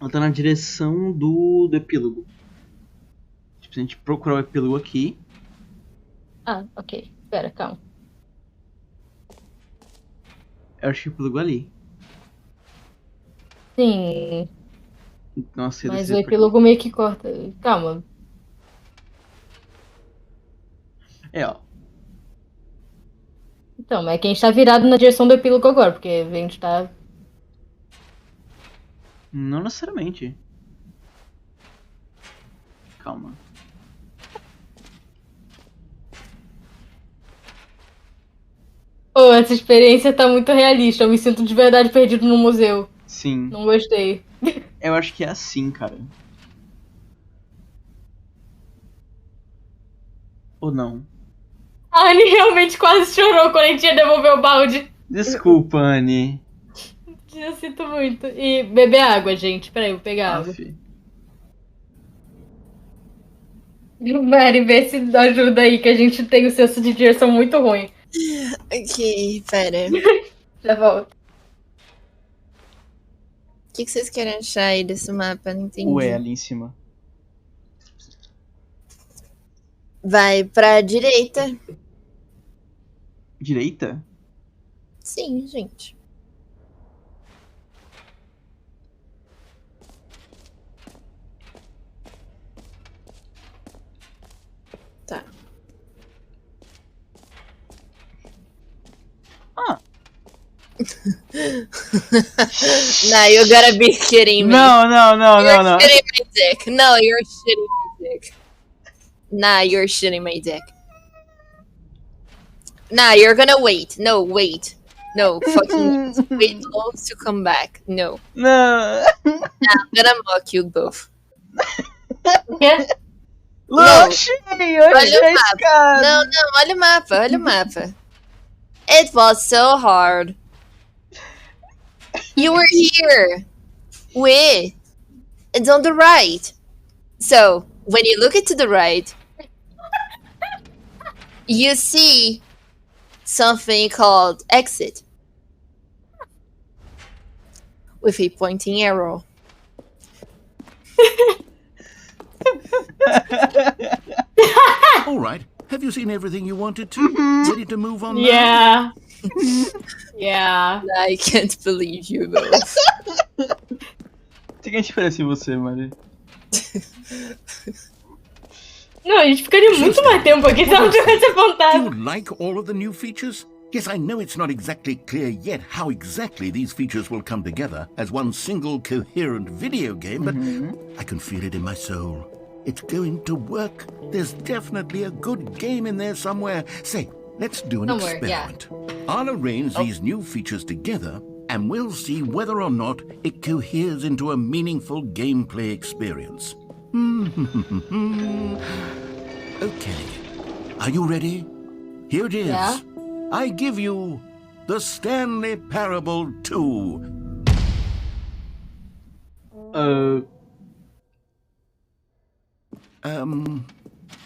Ela tá na direção do epílogo. Tipo, se a gente procurar o epílogo aqui. Ah, ok. Pera, calma. Eu acho que o epílogo ali. Sim. Então, a saída Mas o epílogo meio que corta. Calma. Ó. Então, mas é que a gente tá virado na direção do epílogo agora, porque a gente tá... Não necessariamente. Calma. Oh, essa experiência tá muito realista. Eu me sinto de verdade perdido no museu. Sim. Não gostei. Eu acho que é assim, cara. Ou não? A Annie realmente quase chorou quando a gente ia devolver o balde. Desculpa, Annie. Eu sinto muito. E beber água, gente. Peraí, vou pegar água. Mary, vê se ajuda aí, que a gente tem o senso de direção muito ruim. Ok, pera. Já volto. O que vocês querem achar aí desse mapa? Não entendi. Ué, ali em cima. Vai pra direita. Direita? Sim, gente. Tá. Nah, you gotta be kidding me. No. You're shitting my dick. No, you're shitting my dick. Nah, you're shitting my dick. Nah, you're gonna wait. No, wait. No, fucking wait those to come back. No. No. Nah, I'm gonna mock you both. O quê? Look, cheio, olha o mapa. Não, olha o mapa, olha o mapa. It was so hard. You were here. It's on the right. So, when you look to the right, you see something called exit. With a pointing arrow. All right. Have you seen everything you wanted to? Ready to move on now? Yeah. Yeah. I can't believe you both. Tem que diferença em você, Mari. Não, a gente ficaria muito mais tempo aqui se não tivesse apontado. Do you like all of the new features? Yes, I know it's not exactly clear yet how exactly these features will come together as one single coherent video game, but I can feel it in my soul. It's going to work. There's definitely a good game in there somewhere. Say, let's do an experiment. Yeah. I'll arrange these new features together, and we'll see whether or not it coheres into a meaningful gameplay experience. Okay. Are you ready? Here it is. Yeah. I give you the Stanley Parable 2.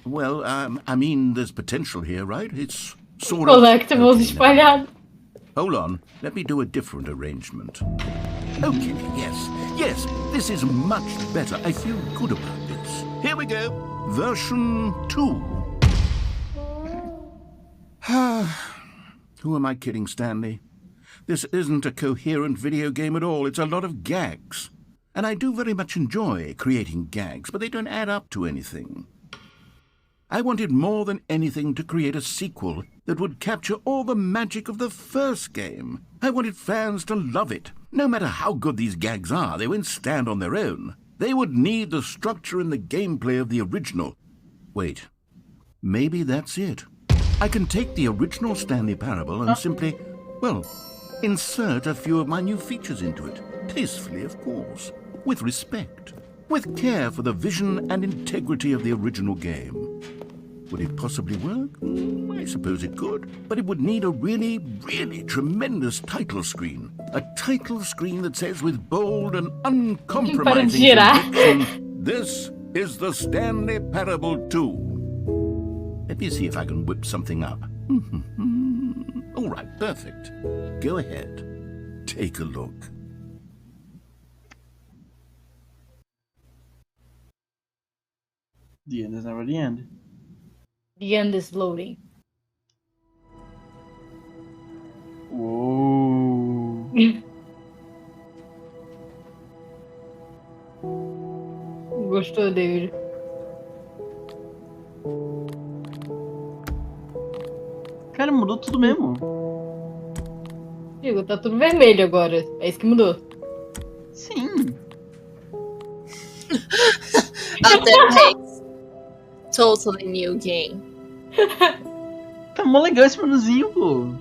Well, I mean, there's potential here, right? It's sort of... Collectibles espalhados. Hold on, let me do a different arrangement. Okay, yes, this is much better. I feel good about this. Here we go. Version 2. Who am I kidding, Stanley? This isn't a coherent video game at all. It's a lot of gags. And I do very much enjoy creating gags, but they don't add up to anything. I wanted more than anything to create a sequel that would capture all the magic of the first game. I wanted fans to love it. No matter how good these gags are, they won't stand on their own. They would need the structure and the gameplay of the original. Wait, maybe that's it. I can take the original Stanley Parable and simply, well, insert a few of my new features into it. Tastefully, of course. With respect. With care for the vision and integrity of the original game. Would it possibly work? I suppose it could. But it would need a really, really tremendous title screen. A title screen that says with bold and uncompromising conviction, "This is the Stanley Parable 2. Let me see if I can whip something up. All right, perfect. Go ahead. Take a look. The end is never the end. The end is loading. Whoa. Gostou, David? Cara, mudou tudo mesmo. Digo, tá tudo vermelho agora. É isso que mudou. Sim. Totally new game. Tá mó legal esse menuzinho, pô.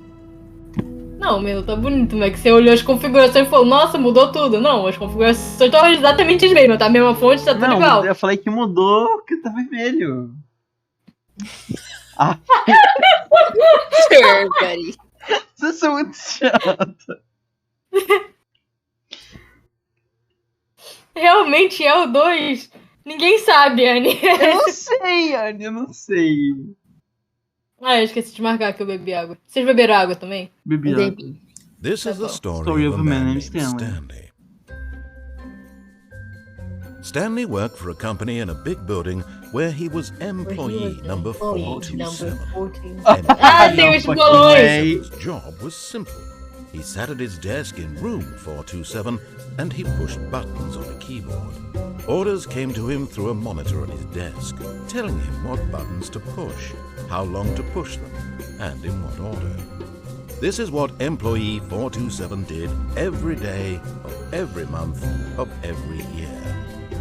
Não, o menu tá bonito, mas que você olhou as configurações e falou, nossa, mudou tudo. Não, as configurações estão exatamente as mesmas, tá? A mesma fonte, tá tudo igual. Eu falei que mudou porque tá vermelho. Ah. Sure, buddy. Vocês são muito chatos. Realmente é o 2. Ninguém sabe, Annie. Eu não sei, Annie, eu não sei. Ah, eu esqueci de marcar que eu bebi água. Vocês beberam água também? Bebi água. This is the story of a man named Stanley. Stanley worked for a company in a big building where he was employee number 427. Tem os bolões! His job was simple. He sat at his desk in room 427 and he pushed buttons on a keyboard. Orders came to him through a monitor on his desk, telling him what buttons to push, how long to push them, and in what order. This is what employee 427 did every day of every month of every year.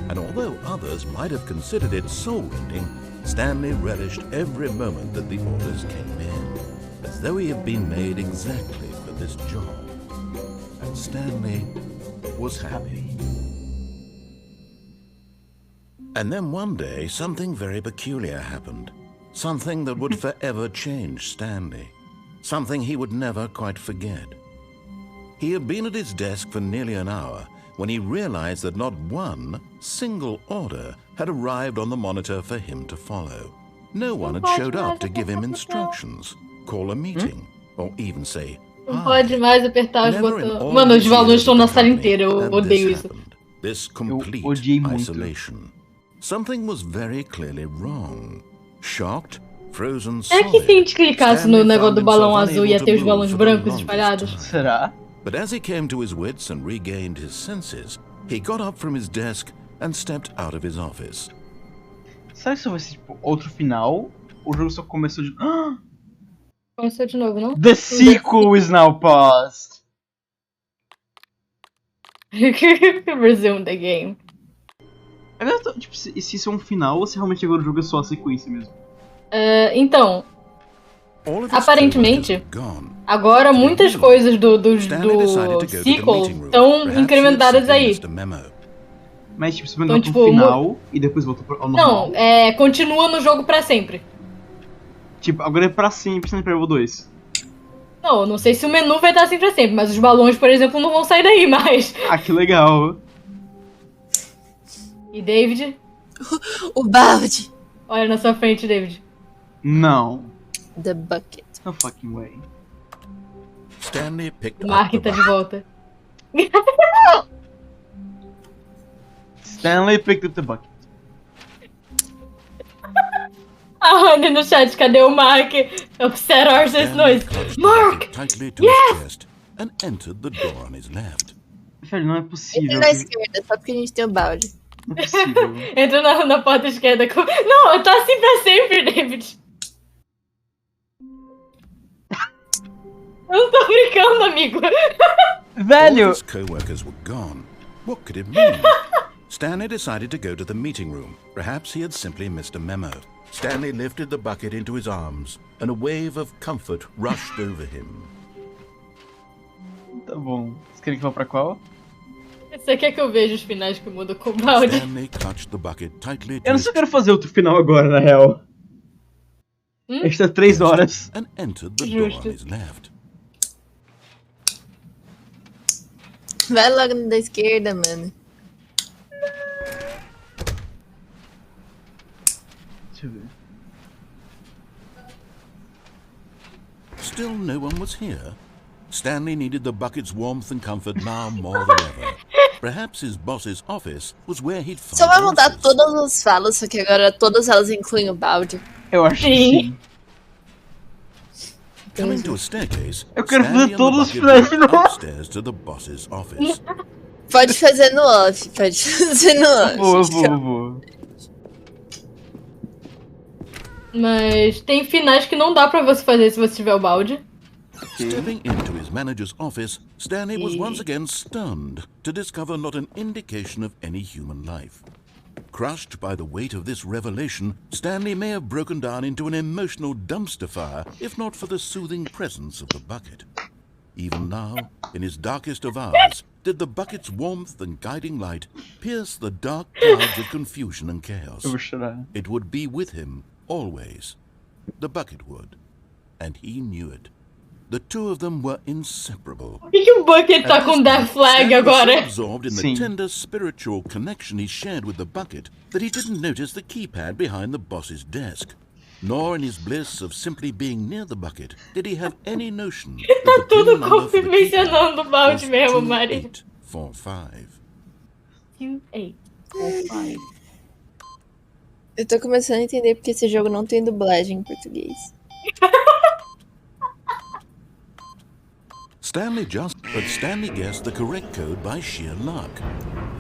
And although others might have considered it soul-rending, Stanley relished every moment that the orders came in, as though he had been made exactly for this job. And Stanley was happy. And then one day, something very peculiar happened. Something that would forever change Stanley. Something he would never quite forget. He had been at his desk for nearly an hour when he realized that not one single order had arrived on the monitor for him to follow. No one had showed up to give him instructions, call a meeting, or even say Não pode mais apertar os botões. Mano, os balões estão na sala inteira. Eu odeio isso. This complete isolation. Something was very clearly wrong. Shocked, frozen solid. É que se a gente clicasse no negócio do balão azul ia ter os balões brancos espalhados? Será? But as he came to his wits and regained his senses, he got up from his desk and stepped out of his office. Será que isso vai ser tipo outro final? O jogo só começou de... Começou de novo, não? The sequel is now paused. Resume the game. Agora, tipo, se isso é um final ou se realmente agora o jogo é só a sequência mesmo? Então, aparentemente, agora muitas coisas do sequel estão incrementadas aí. Mas tipo, você vai então, pro final e depois volta ao normal? Não, continua no jogo pra sempre. Tipo, agora é pra sempre Stanley Parable 2. Não sei se o menu vai estar assim pra sempre, mas os balões, por exemplo, não vão sair daí mais. Ah, que legal. E David? O balde. Olha na sua frente, David. Não. The bucket. No fucking way. Stanley picked Mark tá de volta. Stanley picked up the bucket. A Honey no chat, cadê o Mark? Upset ourselves noise. Mark! Yes! And entered the door on his left. Velho, não é possível. Entra na esquerda, só porque a gente tem o balde. Não é possível. Entra na porta esquerda. Não, tá assim pra sempre, David. Eu não tô brincando, amigo. Velho! All his co-workers were gone. What could it mean? Stanley decided to go to the meeting room. Perhaps he had simply missed a memo. Stanley lifted the bucket into his arms, and a wave of comfort rushed over him. Tá bom. Você quer que vá pra qual? Você quer que eu veja os finais que mudam com o balde? Stanley clutched the bucket tightly. Eu não sei se eu quero fazer outro final agora, na real. Está 3 horas. And entered the door on his left. Vai logo no da esquerda, mano. Deixa eu ver. Still no one was here. Stanley needed the bucket's warmth and comfort now more than ever. Perhaps his boss's office was where he'd find Só vai mudar todas as falas, só que agora todas elas incluem o balde. Eu acho que sim. Coming to a staircase, eu quero fazer todos os finais de novo. Upstairs to the boss's office. Pode fazer no off, pode fazer no off. Vou. Mas tem finais que não dá pra você fazer se você tiver o balde. Stepping into his manager's office, Stanley was once again stunned to discover not an indication of any human life. Crushed by the weight of this revelation, Stanley may have broken down into an emotional dumpster fire if not for the soothing presence of the bucket. Even now, in his darkest of hours, did the bucket's warmth and guiding light pierce the dark clouds of confusion and chaos. It would be with him always. The bucket would. And he knew it. The two of them were inseparable. Por que o bucket tá com Death Flag agora? Absorbed in the tender spiritual connection he shared with the bucket that he didn't notice the keypad behind the boss's desk. Nor in his bliss of simply being near the bucket did he have any notion that tá tudo mencionando o balde mesmo, Mari. 2845. 2845. Eu tô começando a entender porque esse jogo não tem dublagem em português. Stanley guessed the correct code by sheer luck.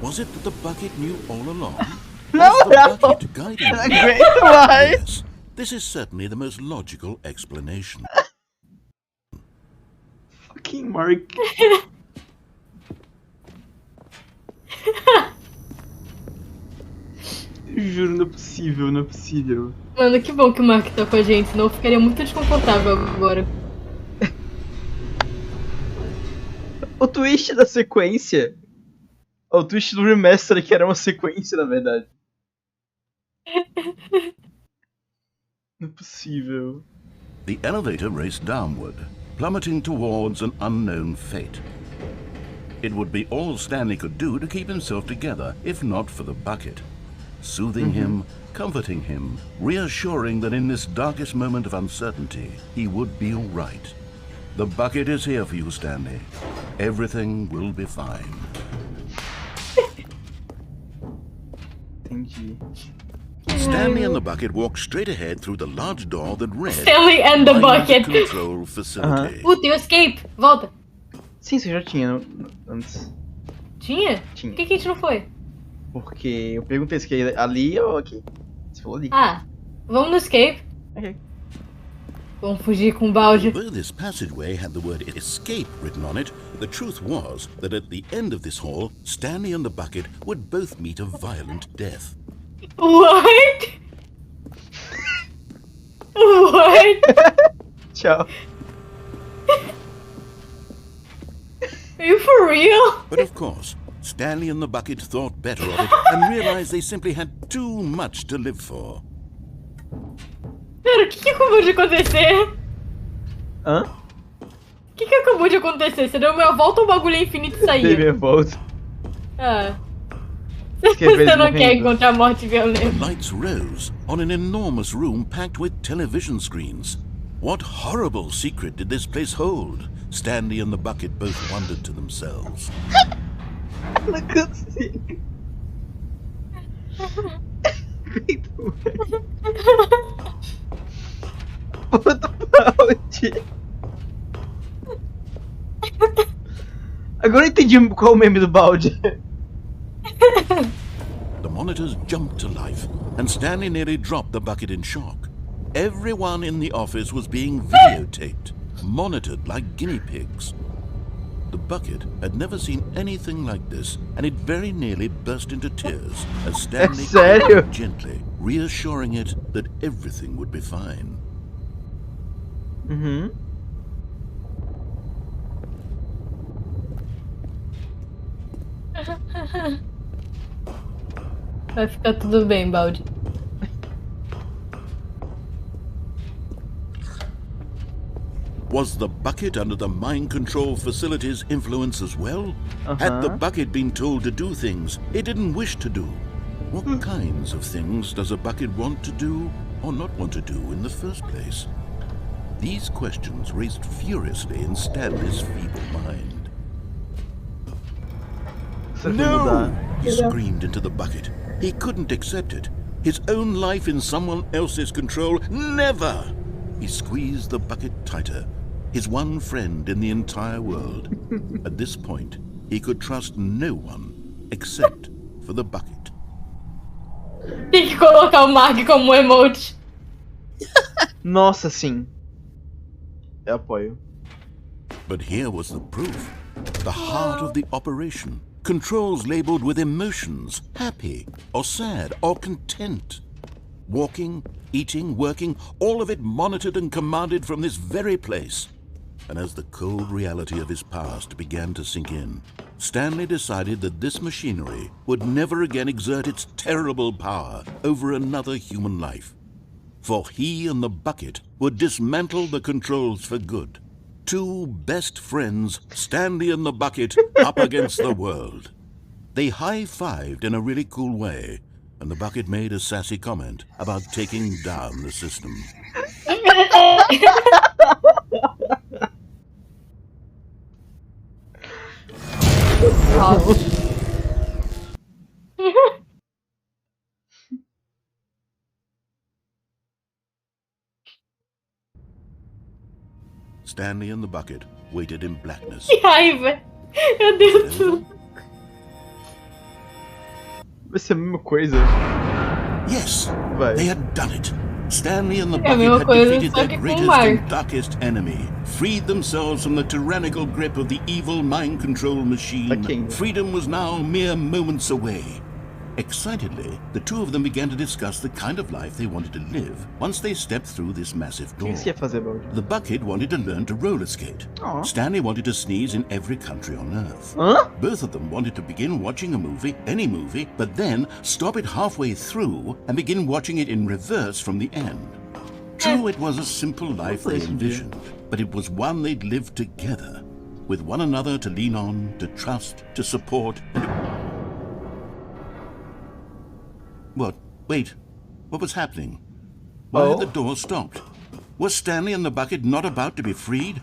Was it that the bucket knew all along? Was the bucket guiding him? Yes, this is certainly the most logical explanation. Fucking Mark. Juro, não é possível. Mano, que bom que o Mark tá com a gente, senão eu ficaria muito desconfortável agora. O twist da sequência. O twist do remaster que era uma sequência, na verdade. Não é possível. The elevator raced downward, plummeting towards an unknown fate. It would be all Stanley could do to keep himself together, if not for the bucket. Soothing him, comforting him, reassuring that in this darkest moment of uncertainty, he would be all right. The bucket is here for you, Stanley. Everything will be fine. Stanley and the bucket walked straight ahead through the large door that read Stanley and the bucket. Control Facility. Puta, e o escape? Volta. Sim, você já tinha antes. Tinha? Tinha. Por que a gente não foi? Porque eu perguntei se quer ali ou aqui. Você falou ali. Ah, vamos no escape. Ok. Vamos fugir com o balde. Although this passageway had the word escape written on it, the truth was that at the end of this hall, Stanley and the bucket would both meet a violent death. What? What? Tchau. Are you for real? But of course, Stanley and the bucket thought better of it and realized they simply had too much to live for. Pera, o que acabou de acontecer? Hã? O que acabou de acontecer? Você deu meia volta ou o bagulho é infinito e saiu? Dei minha volta. Ah. Você não quer encontrar morte violenta. The lights rose on an enormous room packed with television screens. What horrible secret did this place hold? Stanley and the bucket both wondered to themselves. Não consigo. Puta balde. Agora eu entendi qual é o meme do balde. The monitors jumped to life, and Stanley nearly dropped the bucket in shock. Everyone in the office was being videotaped, monitored like guinea pigs. The bucket had never seen anything like this, and it very nearly burst into tears as Stanley called it gently, reassuring it that everything would be fine. Vai ficar tudo bem, balde. Was the bucket under the mind control facility's influence as well? Had the bucket been told to do things it didn't wish to do? What kinds of things does a bucket want to do or not want to do in the first place? These questions raced furiously in Stanley's feeble mind. No! He screamed into the bucket. He couldn't accept it. His own life in someone else's control, never! He squeezed the bucket tighter. His one friend in the entire world. At this point, he could trust no one except for the bucket. Tem que colocar o Mark como emote. Nossa, sim. Eu apoio. But here was the proof. The heart of the operation. Controls labeled with emotions, happy or sad or content. Walking, eating, working, all of it monitored and commanded from this very place. And as the cold reality of his past began to sink in, Stanley decided that this machinery would never again exert its terrible power over another human life. For he and the bucket would dismantle the controls for good. Two best friends, Stanley and the bucket, up against the world. They high-fived in a really cool way, and the bucket made a sassy comment about taking down the system. Stanley and the bucket waited in blackness. Que raiva! Meu Deus do céu. Vai ser a mesma coisa. Yes, Vai. they had done it. Stanley and the bucket had defeated their greatest and darkest enemy, freed themselves from the tyrannical grip of the evil mind control machine. Freedom was now mere moments away. Excitedly, the two of them began to discuss the kind of life they wanted to live once they stepped through this massive door. The bucket wanted to learn to roller skate. Stanley wanted to sneeze in every country on Earth. Both of them wanted to begin watching a movie, any movie, but then stop it halfway through and begin watching it in reverse from the end. True, it was a simple life they envisioned, but it was one they'd lived together. with one another to lean on, to trust, to support. What? Wait. What was happening? Why had the door stopped? Was Stanley and the bucket not about to be freed?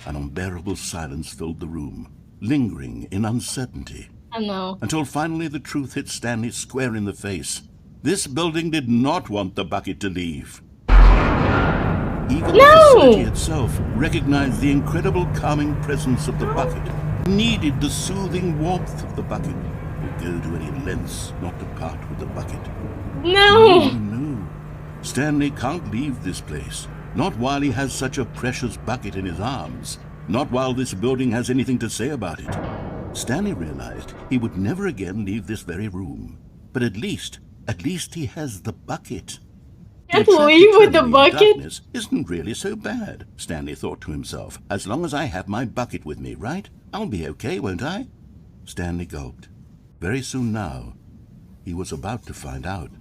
An unbearable silence filled the room, lingering in uncertainty. I know. Until finally the truth hit Stanley square in the face. This building did not want the bucket to leave. Even the facility itself recognized the incredible calming presence of the bucket, needed the soothing warmth of the bucket, would go to any lengths not to part with the bucket. No! No. Stanley can't leave this place. Not while he has such a precious bucket in his arms. Not while this building has anything to say about it. Stanley realized he would never again leave this very room. But at least he has the bucket. Can't leave with the bucket? Darkness isn't really so bad, Stanley thought to himself. As long as I have my bucket with me, right? I'll be okay, won't I? Stanley gulped. Very soon now, he was about to find out.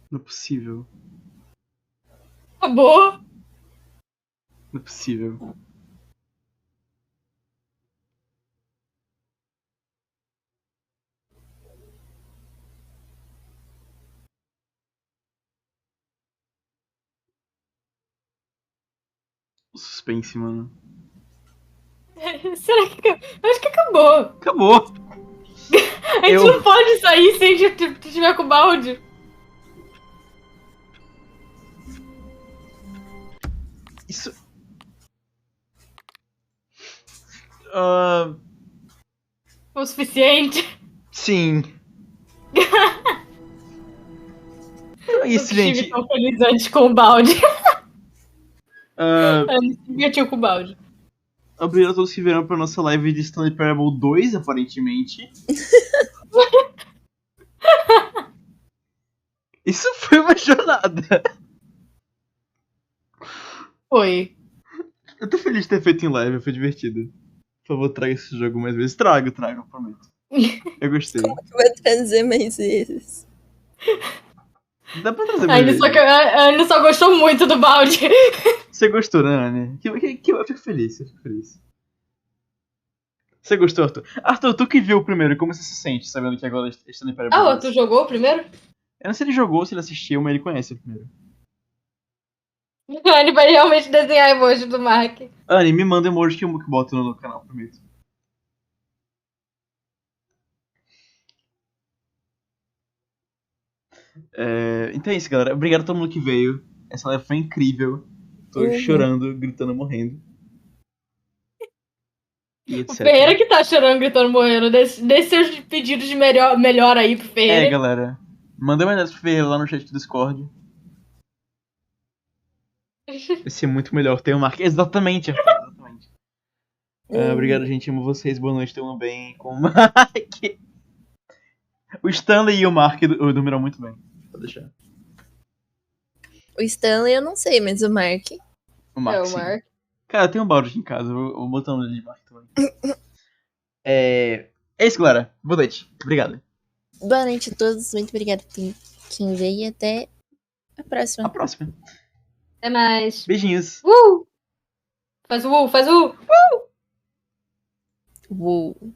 Não é possível. Acabou. Não é possível. O suspense, mano. Será que... Acho que acabou. Acabou. A gente não pode sair sem tiver com o balde. Isso... O suficiente? Sim. Então é isso, gente. Eu estive tão feliz antes com o balde. Eu me diverti com o balde. Obrigado a todos que vieram pra nossa live de Stanley Parable 2, aparentemente. Isso foi uma jornada. Foi. Eu tô feliz de ter feito em live, foi divertido. Por favor, traga esse jogo mais vezes. Traga, eu prometo. Eu gostei. Como que eu vou trazer mais vezes? Dá pra trazer mais vezes. A Anne só gostou muito do balde. Você gostou, né, Anne? Eu fico feliz, Você gostou, Arthur? Arthur, tu que viu o primeiro, como você se sente sabendo que agora está no Parable? Ah, tu jogou o primeiro? Eu não sei se ele jogou, se ele assistiu, mas ele conhece o primeiro. A Anne vai realmente desenhar emoji do Mark. Anne, me manda emoji que eu boto no canal, prometo. Então é isso, galera. Obrigado a todo mundo que veio. Essa live foi incrível. Tô chorando, gritando, morrendo. O Ferreira que tá chorando, gritando, morrendo. Dê seus pedidos de melhor aí pro Ferreira. Galera. Manda mensagens pro Ferreira lá no chat do Discord. Vai ser muito melhor ter o Mark. Exatamente. Obrigado, gente. Amo vocês. Boa noite. Tenham bem com o Mark. O Stanley e o Mark dormiram muito bem. Pode deixar. O Stanley eu não sei, mas o Mark. O Mark, o Mark. Cara, tem um balde aqui em casa. Eu vou botar um de Mark também. É isso, galera. Boa noite. Obrigado. Boa noite a todos. Muito obrigada por quem veio e até a próxima. Até mais. Beijinhos. Faz o Uh! Woo.